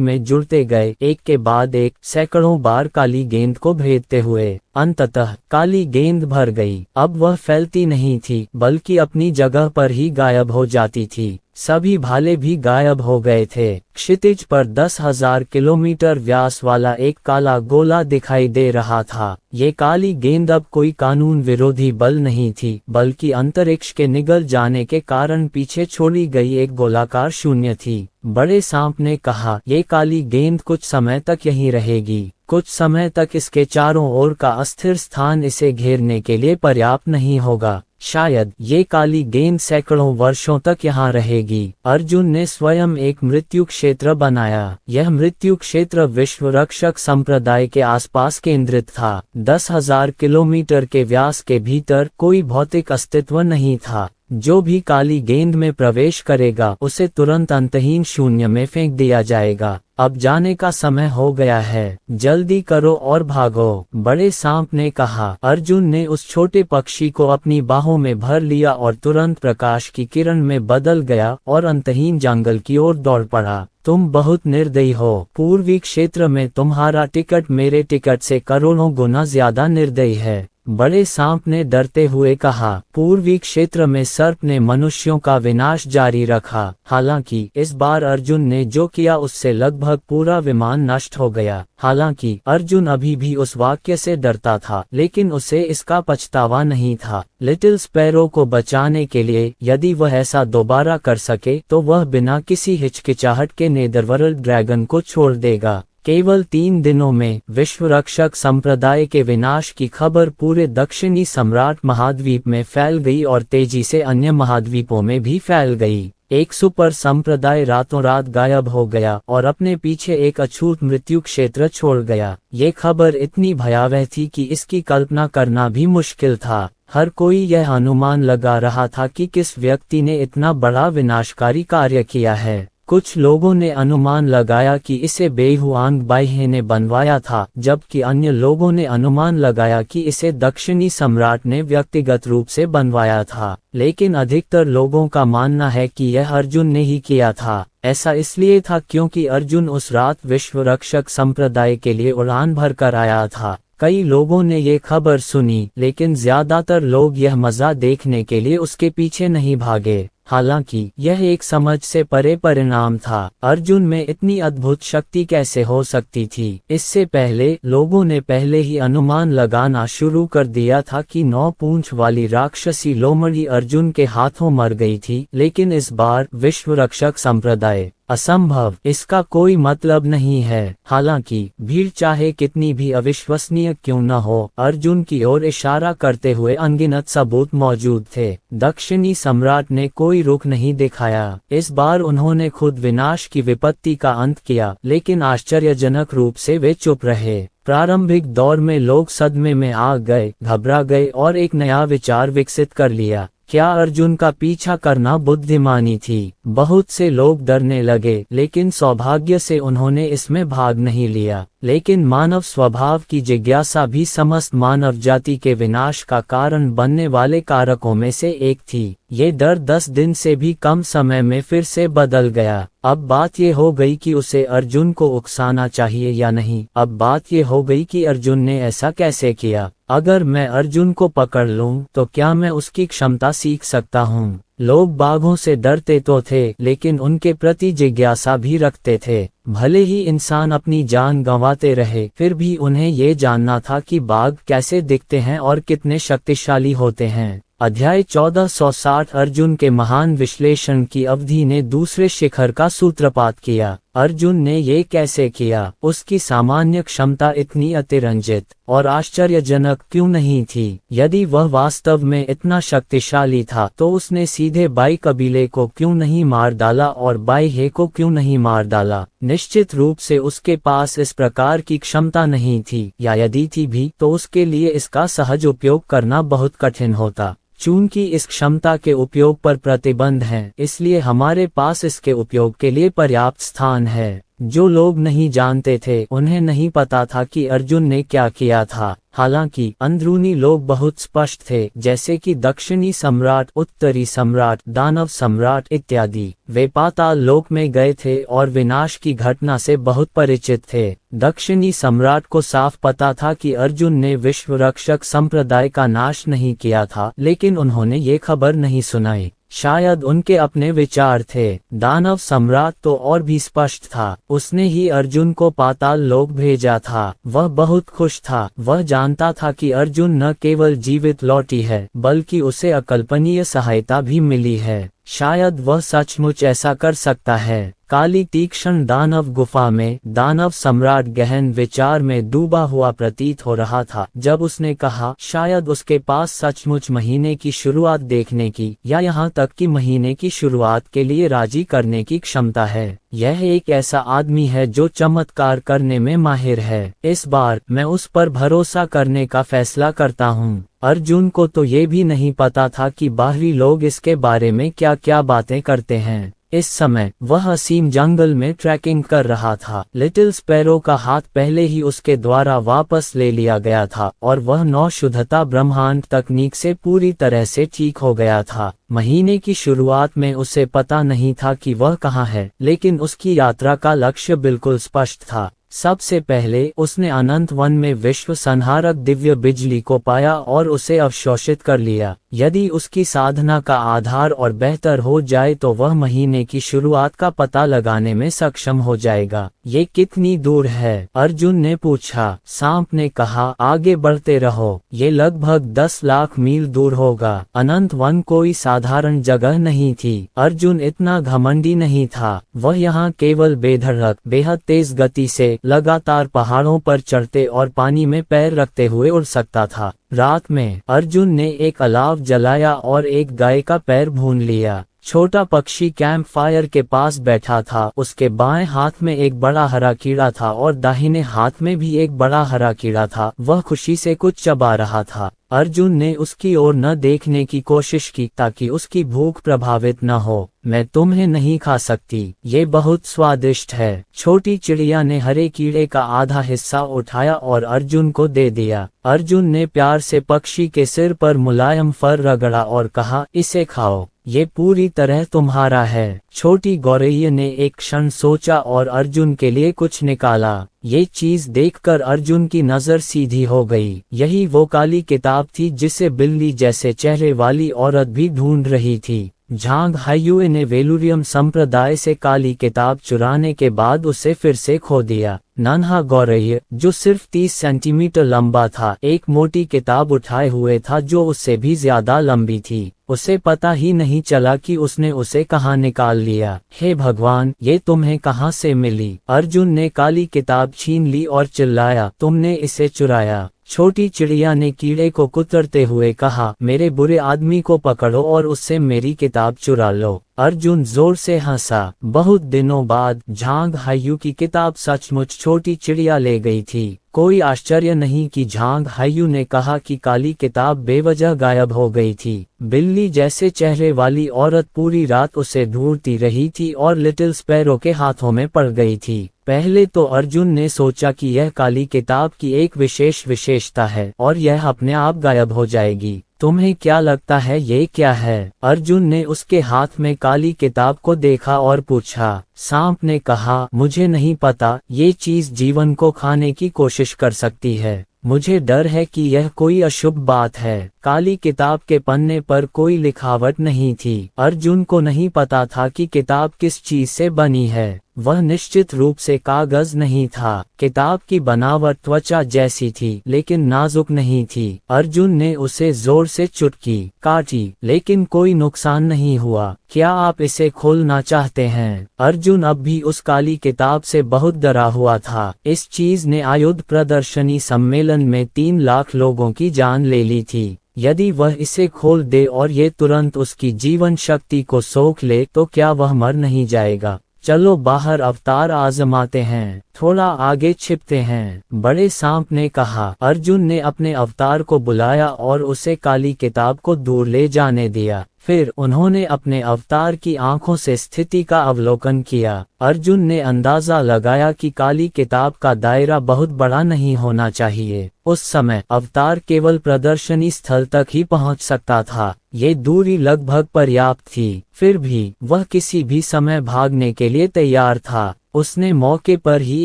में जुड़ते गए, एक के बाद एक, सैकड़ों बार काली गेंद को भेदते हुए। अंततः काली गेंद भर गई। अब वह फैलती नहीं थी बल्कि अपनी जगह पर ही गायब हो जाती थी। सभी भाले भी गायब हो गए थे। क्षितिज पर 10,000 किलोमीटर व्यास वाला एक काला गोला दिखाई दे रहा था। ये काली गेंद अब कोई कानून विरोधी बल नहीं थी बल्कि अंतरिक्ष के निगल जाने के कारण पीछे छोड़ी गई एक गोलाकार शून्य थी। बड़े सांप ने कहा, ये काली गेंद कुछ समय तक यहीं रहेगी। कुछ समय तक इसके चारों ओर का अस्थिर स्थान इसे घेरने के लिए पर्याप्त नहीं होगा। शायद ये काली गेंद सैकड़ों वर्षों तक यहाँ रहेगी। अर्जुन ने स्वयं एक मृत्यु क्षेत्र बनाया। यह मृत्यु क्षेत्र विश्व रक्षक संप्रदाय के आसपास केंद्रित था। 10,000 किलोमीटर के व्यास के भीतर कोई भौतिक अस्तित्व नहीं था। जो भी काली गेंद में प्रवेश करेगा उसे तुरंत अंतहीन शून्य में फेंक दिया जाएगा। अब जाने का समय हो गया है, जल्दी करो और भागो। बड़े सांप ने कहा। अर्जुन ने उस छोटे पक्षी को अपनी बाहों में भर लिया और तुरंत प्रकाश की किरण में बदल गया और अंतहीन जंगल की ओर दौड़ पड़ा। तुम बहुत निर्दयी हो। पूर्वी क्षेत्र में तुम्हारा टिकट मेरे टिकट से करोड़ों गुना ज्यादा निर्दयी है। बड़े सांप ने डरते हुए कहा। पूर्वी क्षेत्र में सर्प ने मनुष्यों का विनाश जारी रखा। हालांकि इस बार अर्जुन ने जो किया उससे लगभग पूरा विमान नष्ट हो गया। हालांकि अर्जुन अभी भी उस वाक्य से डरता था, लेकिन उसे इसका पछतावा नहीं था। लिटिल स्पैरो को बचाने के लिए यदि वह ऐसा दोबारा कर सके तो वह बिना किसी हिचकिचाहट के नेदरवर्ल्ड ड्रैगन को छोड़ देगा। केवल 3 दिनों में विश्व रक्षक संप्रदाय के विनाश की खबर पूरे दक्षिणी सम्राट महाद्वीप में फैल गई और तेजी से अन्य महाद्वीपों में भी फैल गई। एक सुपर संप्रदाय रातों रात गायब हो गया और अपने पीछे एक अछूत मृत्यु क्षेत्र छोड़ गया। ये खबर इतनी भयावह थी कि इसकी कल्पना करना भी मुश्किल था। हर कोई यह अनुमान लगा रहा था कि किस व्यक्ति ने इतना बड़ा विनाशकारी कार्य किया है। कुछ लोगों ने अनुमान लगाया कि इसे बेहुआंग बाइहे ने बनवाया था, जबकि अन्य लोगों ने अनुमान लगाया कि इसे दक्षिणी सम्राट ने व्यक्तिगत रूप से बनवाया था। लेकिन अधिकतर लोगों का मानना है कि यह अर्जुन ने ही किया था। ऐसा इसलिए था क्योंकि अर्जुन उस रात विश्व रक्षक संप्रदाय के लिए उड़ान भर कर आया था। कई लोगों ने ये खबर सुनी, लेकिन ज्यादातर लोग यह मजा देखने के लिए उसके पीछे नहीं भागे। हालांकि यह एक समझ से परे परिणाम था। अर्जुन में इतनी अद्भुत शक्ति कैसे हो सकती थी? इससे पहले लोगों ने पहले ही अनुमान लगाना शुरू कर दिया था कि 9 पूंछ वाली राक्षसी लोमड़ी अर्जुन के हाथों मर गई थी, लेकिन इस बार विश्व रक्षक संप्रदाय असंभव, इसका कोई मतलब नहीं है। हालांकि भीड़ चाहे कितनी भी अविश्वसनीय क्यों न हो, अर्जुन की ओर इशारा करते हुए अनगिनत सबूत मौजूद थे। दक्षिणी सम्राट ने कोई रुख नहीं दिखाया। इस बार उन्होंने खुद विनाश की विपत्ति का अंत किया, लेकिन आश्चर्यजनक रूप से वे चुप रहे। प्रारंभिक दौर में लोग सदमे में आ गए, घबरा गए और एक नया विचार विकसित कर लिया। क्या अर्जुन का पीछा करना बुद्धिमानी थी? बहुत से लोग डरने लगे, लेकिन सौभाग्य से उन्होंने इसमें भाग नहीं लिया। लेकिन मानव स्वभाव की जिज्ञासा भी समस्त मानव जाति के विनाश का कारण बनने वाले कारकों में से एक थी। ये डर 10 दिन से भी कम समय में फिर से बदल गया। अब बात ये हो गई कि उसे अर्जुन को उकसाना चाहिए या नहीं। अब बात ये हो गई कि अर्जुन ने ऐसा कैसे किया। अगर मैं अर्जुन को पकड़ लूं तो क्या मैं उसकी क्षमता सीख सकता हूं? लोग बाघों से डरते तो थे, लेकिन उनके प्रति जिज्ञासा भी रखते थे। भले ही इंसान अपनी जान गंवाते रहे, फिर भी उन्हें ये जानना था कि बाघ कैसे दिखते हैं और कितने शक्तिशाली होते हैं। अध्याय 1460 अर्जुन के महान विश्लेषण की अवधि ने दूसरे शिखर का सूत्रपात किया। अर्जुन ने ये कैसे किया? उसकी सामान्य क्षमता इतनी अतिरंजित और आश्चर्यजनक क्यों नहीं थी? यदि वह वास्तव में इतना शक्तिशाली था तो उसने सीधे बाई कबीले को क्यों नहीं मार डाला और बाई हे को क्यों नहीं मार डाला? निश्चित रूप से उसके पास इस प्रकार की क्षमता नहीं थी, या यदि थी भी तो उसके लिए इसका सहज उपयोग करना बहुत कठिन होता। चूंकि इस क्षमता के उपयोग पर प्रतिबंध हैं, इसलिए हमारे पास इसके उपयोग के लिए पर्याप्त स्थान है। जो लोग नहीं जानते थे उन्हें नहीं पता था कि अर्जुन ने क्या किया था। हालांकि अंदरूनी लोग बहुत स्पष्ट थे, जैसे कि दक्षिणी सम्राट, उत्तरी सम्राट, दानव सम्राट इत्यादि। वे पाताल लोक में गए थे और विनाश की घटना से बहुत परिचित थे। दक्षिणी सम्राट को साफ पता था कि अर्जुन ने विश्व रक्षक संप्रदाय का नाश नहीं किया था, लेकिन उन्होंने ये खबर नहीं सुनाई। शायद उनके अपने विचार थे। दानव सम्राट तो और भी स्पष्ट था, उसने ही अर्जुन को पाताल लोक भेजा था। वह बहुत खुश था। वह जानता था कि अर्जुन न केवल जीवित लौटी है, बल्कि उसे अकल्पनीय सहायता भी मिली है। शायद वह सचमुच ऐसा कर सकता है। काली तीक्ष्ण दानव गुफा में दानव सम्राट गहन विचार में डूबा हुआ प्रतीत हो रहा था जब उसने कहा, शायद उसके पास सचमुच महीने की शुरुआत देखने की, या यहाँ तक कि महीने की शुरुआत के लिए राजी करने की क्षमता है। यह एक ऐसा आदमी है जो चमत्कार करने में माहिर है। इस बार मैं उस पर भरोसा करने का फैसला करता हूँ। अर्जुन को तो ये भी नहीं पता था कि बाहरी लोग इसके बारे में क्या क्या बातें करते हैं। इस समय वह असीम जंगल में ट्रैकिंग कर रहा था। लिटिल स्पैरो का हाथ पहले ही उसके द्वारा वापस ले लिया गया था और वह 9 शुद्धता ब्रह्मांड तकनीक से पूरी तरह से ठीक हो गया था। महीने की शुरुआत में उसे पता नहीं था कि वह कहाँ है, लेकिन उसकी यात्रा का लक्ष्य बिल्कुल स्पष्ट था। सबसे पहले उसने अनंत वन में विश्व संहारक दिव्य बिजली को पाया और उसे अवशोषित कर लिया। यदि उसकी साधना का आधार और बेहतर हो जाए तो वह महीने की शुरुआत का पता लगाने में सक्षम हो जाएगा। ये कितनी दूर है? अर्जुन ने पूछा। सांप ने कहा, आगे बढ़ते रहो, ये लगभग 10 लाख मील दूर होगा। अनंत वन कोई साधारण जगह नहीं थी। अर्जुन इतना घमंडी नहीं था। वह यहाँ केवल बेधड़क, बेहद तेज गति से लगातार पहाड़ों पर चढ़ते और पानी में पैर रखते हुए उड़ सकता था। रात में अर्जुन ने एक अलाव जलाया और एक गाय का पैर भून लिया। छोटा पक्षी कैंप फायर के पास बैठा था। उसके बाएं हाथ में एक बड़ा हरा कीड़ा था और दाहिने हाथ में भी एक बड़ा हरा कीड़ा था। वह खुशी से कुछ चबा रहा था। अर्जुन ने उसकी ओर न देखने की कोशिश की ताकि उसकी भूख प्रभावित न हो। मैं तुम्हें नहीं खा सकती, ये बहुत स्वादिष्ट है। छोटी चिड़िया ने हरे कीड़े का आधा हिस्सा उठाया और अर्जुन को दे दिया। अर्जुन ने प्यार से पक्षी के सिर पर मुलायम फर रगड़ा और कहा, इसे खाओ, ये पूरी तरह तुम्हारा है। छोटी गौरैया ने एक क्षण सोचा और अर्जुन के लिए कुछ निकाला। ये चीज देखकर अर्जुन की नजर सीधी हो गई। यही वो काली किताब थी जिसे बिल्ली जैसे चेहरे वाली औरत भी ढूंढ रही थी। झांग हायुए ने वेलुरियम संप्रदाय से काली किताब चुराने के बाद उसे फिर से खो दिया। नन्हा गौरैया, जो सिर्फ 30 सेंटीमीटर लंबा था, एक मोटी किताब उठाए हुए था जो उससे भी ज्यादा लंबी थी। उसे पता ही नहीं चला कि उसने उसे कहाँ निकाल लिया। हे भगवान, ये तुम्हें कहाँ से मिली? अर्जुन ने काली किताब छीन ली और चिल्लाया, तुमने इसे चुराया। छोटी चिड़िया ने कीड़े को कुतरते हुए कहा, मेरे बुरे आदमी को पकड़ो और उससे मेरी किताब चुरा लो। अर्जुन जोर से हंसा। बहुत दिनों बाद झांग हायू की किताब सचमुच छोटी चिड़िया ले गई थी। कोई आश्चर्य नहीं कि झांग हायू ने कहा कि काली किताब बेवजह गायब हो गई थी। बिल्ली जैसे चेहरे वाली औरत पूरी रात उसे ढूंढती रही थी और लिटिल स्पैरो के हाथों में पड़ गई थी। पहले तो अर्जुन ने सोचा कि यह काली किताब की एक विशेष विशेषता है और यह अपने आप गायब हो जाएगी। तुम्हें क्या लगता है ये क्या है? अर्जुन ने उसके हाथ में काली किताब को देखा और पूछा। सांप ने कहा, मुझे नहीं पता, ये चीज जीवन को खाने की कोशिश कर सकती है। मुझे डर है कि यह कोई अशुभ बात है। काली किताब के पन्ने पर कोई लिखावट नहीं थी। अर्जुन को नहीं पता था कि किताब किस चीज से बनी है। वह निश्चित रूप से कागज नहीं था। किताब की बनावट त्वचा जैसी थी, लेकिन नाजुक नहीं थी। अर्जुन ने उसे जोर से चुटकी काटी, लेकिन कोई नुकसान नहीं हुआ। क्या आप इसे खोलना चाहते हैं? अर्जुन अब भी उस काली किताब से बहुत डरा हुआ था। इस चीज ने आयुध प्रदर्शनी सम्मेलन में 3 लाख लोगों की जान ले ली थी। यदि वह इसे खोल दे और ये तुरंत उसकी जीवन शक्ति को सोख ले तो क्या वह मर नहीं जाएगा? चलो बाहर अवतार आजमाते हैं, थोड़ा आगे छिपते हैं, बड़े सांप ने कहा। अर्जुन ने अपने अवतार को बुलाया और उसे काली किताब को दूर ले जाने दिया। फिर उन्होंने अपने अवतार की आंखों से स्थिति का अवलोकन किया। अर्जुन ने अंदाजा लगाया कि काली किताब का दायरा बहुत बड़ा नहीं होना चाहिए। उस समय अवतार केवल प्रदर्शनी स्थल तक ही पहुंच सकता था। ये दूरी लगभग पर्याप्त थी। फिर भी वह किसी भी समय भागने के लिए तैयार था। उसने मौके पर ही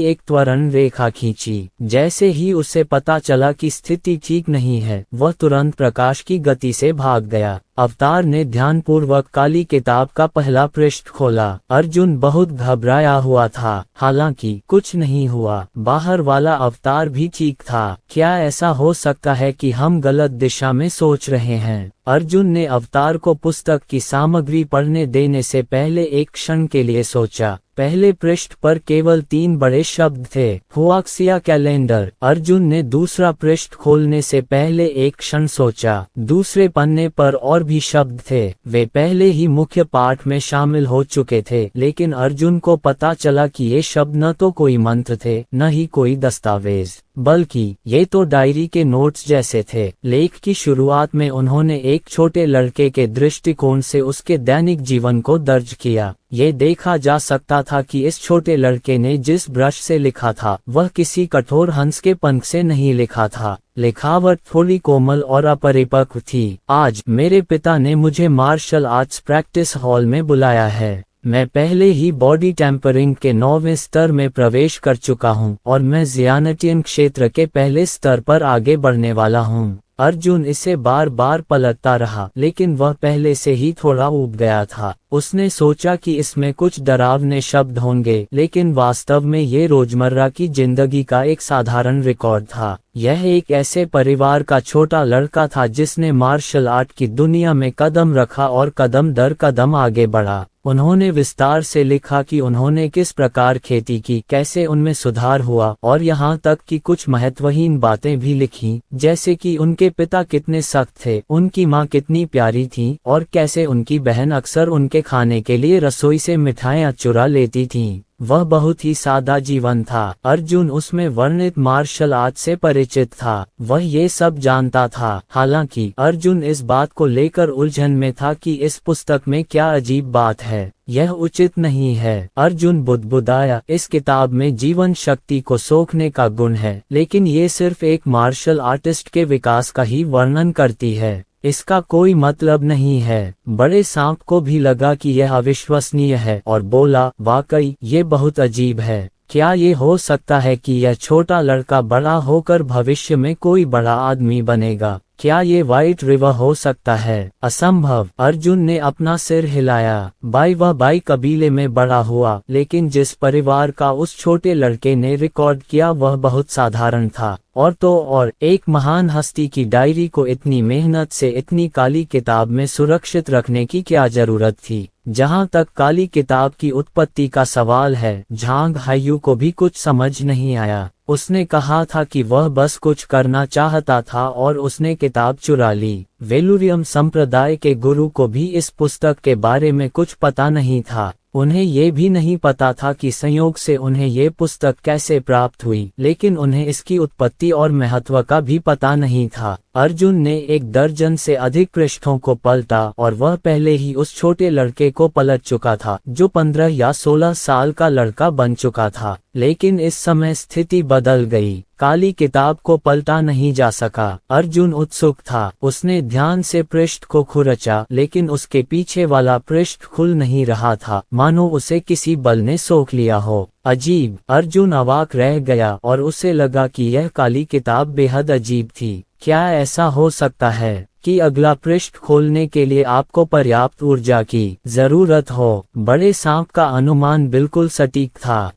एक त्वरण रेखा खींची। जैसे ही उसे पता चला कि स्थिति ठीक नहीं है, वह तुरंत प्रकाश की गति से भाग गया। अवतार ने ध्यानपूर्वक काली किताब का पहला पृष्ठ खोला। अर्जुन बहुत घबराया हुआ था, हालांकि कुछ नहीं हुआ। बाहर वाला अवतार भी ठीक था। क्या ऐसा हो सकता है कि हम गलत दिशा में सोच रहे हैं? अर्जुन ने अवतार को पुस्तक की सामग्री पढ़ने देने से पहले एक क्षण के लिए सोचा। पहले पृष्ठ पर केवल 3 बड़े शब्द थे, हुआक्सिया कैलेंडर। अर्जुन ने दूसरा पृष्ठ खोलने से पहले एक क्षण सोचा। दूसरे पन्ने पर और भी शब्द थे। वे पहले ही मुख्य पाठ में शामिल हो चुके थे, लेकिन अर्जुन को पता चला कि ये शब्द न तो कोई मंत्र थे, न ही कोई दस्तावेज, बल्कि ये तो डायरी के नोट्स जैसे थे। लेख की शुरुआत में उन्होंने एक छोटे लड़के के दृष्टिकोण से उसके दैनिक जीवन को दर्ज किया। ये देखा जा सकता था कि इस छोटे लड़के ने जिस ब्रश से लिखा था, वह किसी कठोर हंस के पंख से नहीं लिखा था। लिखावट थोड़ी कोमल और अपरिपक्व थी। आज मेरे पिता ने मुझे मार्शल आर्ट्स प्रैक्टिस हॉल में बुलाया है। मैं पहले ही बॉडी टेम्परिंग के 9वें स्तर में प्रवेश कर चुका हूं और मैं ज़ियानटियन क्षेत्र के पहले स्तर पर आगे बढ़ने वाला हूं। अर्जुन इसे बार बार पलटता रहा, लेकिन वह पहले से ही थोड़ा ऊब गया था। उसने सोचा कि इसमें कुछ डरावने शब्द होंगे, लेकिन वास्तव में ये रोजमर्रा की जिंदगी का एक साधारण रिकॉर्ड था। यह एक ऐसे परिवार का छोटा लड़का था जिसने मार्शल आर्ट की दुनिया में कदम रखा और कदम दर कदम आगे बढ़ा। उन्होंने विस्तार से लिखा कि उन्होंने किस प्रकार खेती की, कैसे उनमें सुधार हुआ, और यहाँ तक कि कुछ महत्वहीन बातें भी लिखी, जैसे कि उनके पिता कितने सख्त थे, उनकी माँ कितनी प्यारी थी, और कैसे उनकी बहन अक्सर उनके खाने के लिए रसोई से मिठाइयाँ चुरा लेती थीं। वह बहुत ही सादा जीवन था। अर्जुन उसमें वर्णित मार्शल आर्ट से परिचित था। वह ये सब जानता था। हालांकि अर्जुन इस बात को लेकर उलझन में था कि इस पुस्तक में क्या अजीब बात है, यह उचित नहीं है। अर्जुन बुदबुदाया, इस किताब में जीवन शक्ति को सोखने का गुण है, लेकिन ये सिर्फ एक मार्शल आर्टिस्ट के विकास का ही वर्णन करती है। इसका कोई मतलब नहीं है। बड़े सांप को भी लगा कि यह अविश्वसनीय है और बोला, वाकई ये बहुत अजीब है। क्या ये हो सकता है कि यह छोटा लड़का बड़ा होकर भविष्य में कोई बड़ा आदमी बनेगा? क्या ये व्हाइट रिवर हो सकता है? असंभव। अर्जुन ने अपना सिर हिलाया। वह बाई कबीले में बड़ा हुआ, लेकिन जिस परिवार का उस छोटे लड़के ने रिकॉर्ड किया वह बहुत साधारण था। और तो और एक महान हस्ती की डायरी को इतनी मेहनत से इतनी काली किताब में सुरक्षित रखने की क्या जरूरत थी? जहाँ तक काली किताब की उत्पत्ति का सवाल है, झांग हायू को भी कुछ समझ नहीं आया। उसने कहा था कि वह बस कुछ करना चाहता था और उसने किताब चुरा ली। वेलुरियम संप्रदाय के गुरु को भी इस पुस्तक के बारे में कुछ पता नहीं था। उन्हें ये भी नहीं पता था कि संयोग से उन्हें ये पुस्तक कैसे प्राप्त हुई, लेकिन उन्हें इसकी उत्पत्ति और महत्व का भी पता नहीं था। अर्जुन ने 1 दर्जन से अधिक पृष्ठों को पलटा और वह पहले ही उस छोटे लड़के को पलट चुका था जो 15 या 16 साल का लड़का बन चुका था। लेकिन इस समय स्थिति बदल गई। काली किताब को पलटा नहीं जा सका। अर्जुन उत्सुक था। उसने ध्यान से पृष्ठ को खुरचा, लेकिन उसके पीछे वाला पृष्ठ खुल नहीं रहा था, मानो उसे किसी बल ने सोख लिया हो। अजीब। अर्जुन अवाक रह गया और उसे लगा कि यह काली किताब बेहद अजीब थी। क्या ऐसा हो सकता है कि अगला पृष्ठ खोलने के लिए आपको पर्याप्त ऊर्जा की जरूरत हो? बड़े सांप का अनुमान बिल्कुल सटीक था।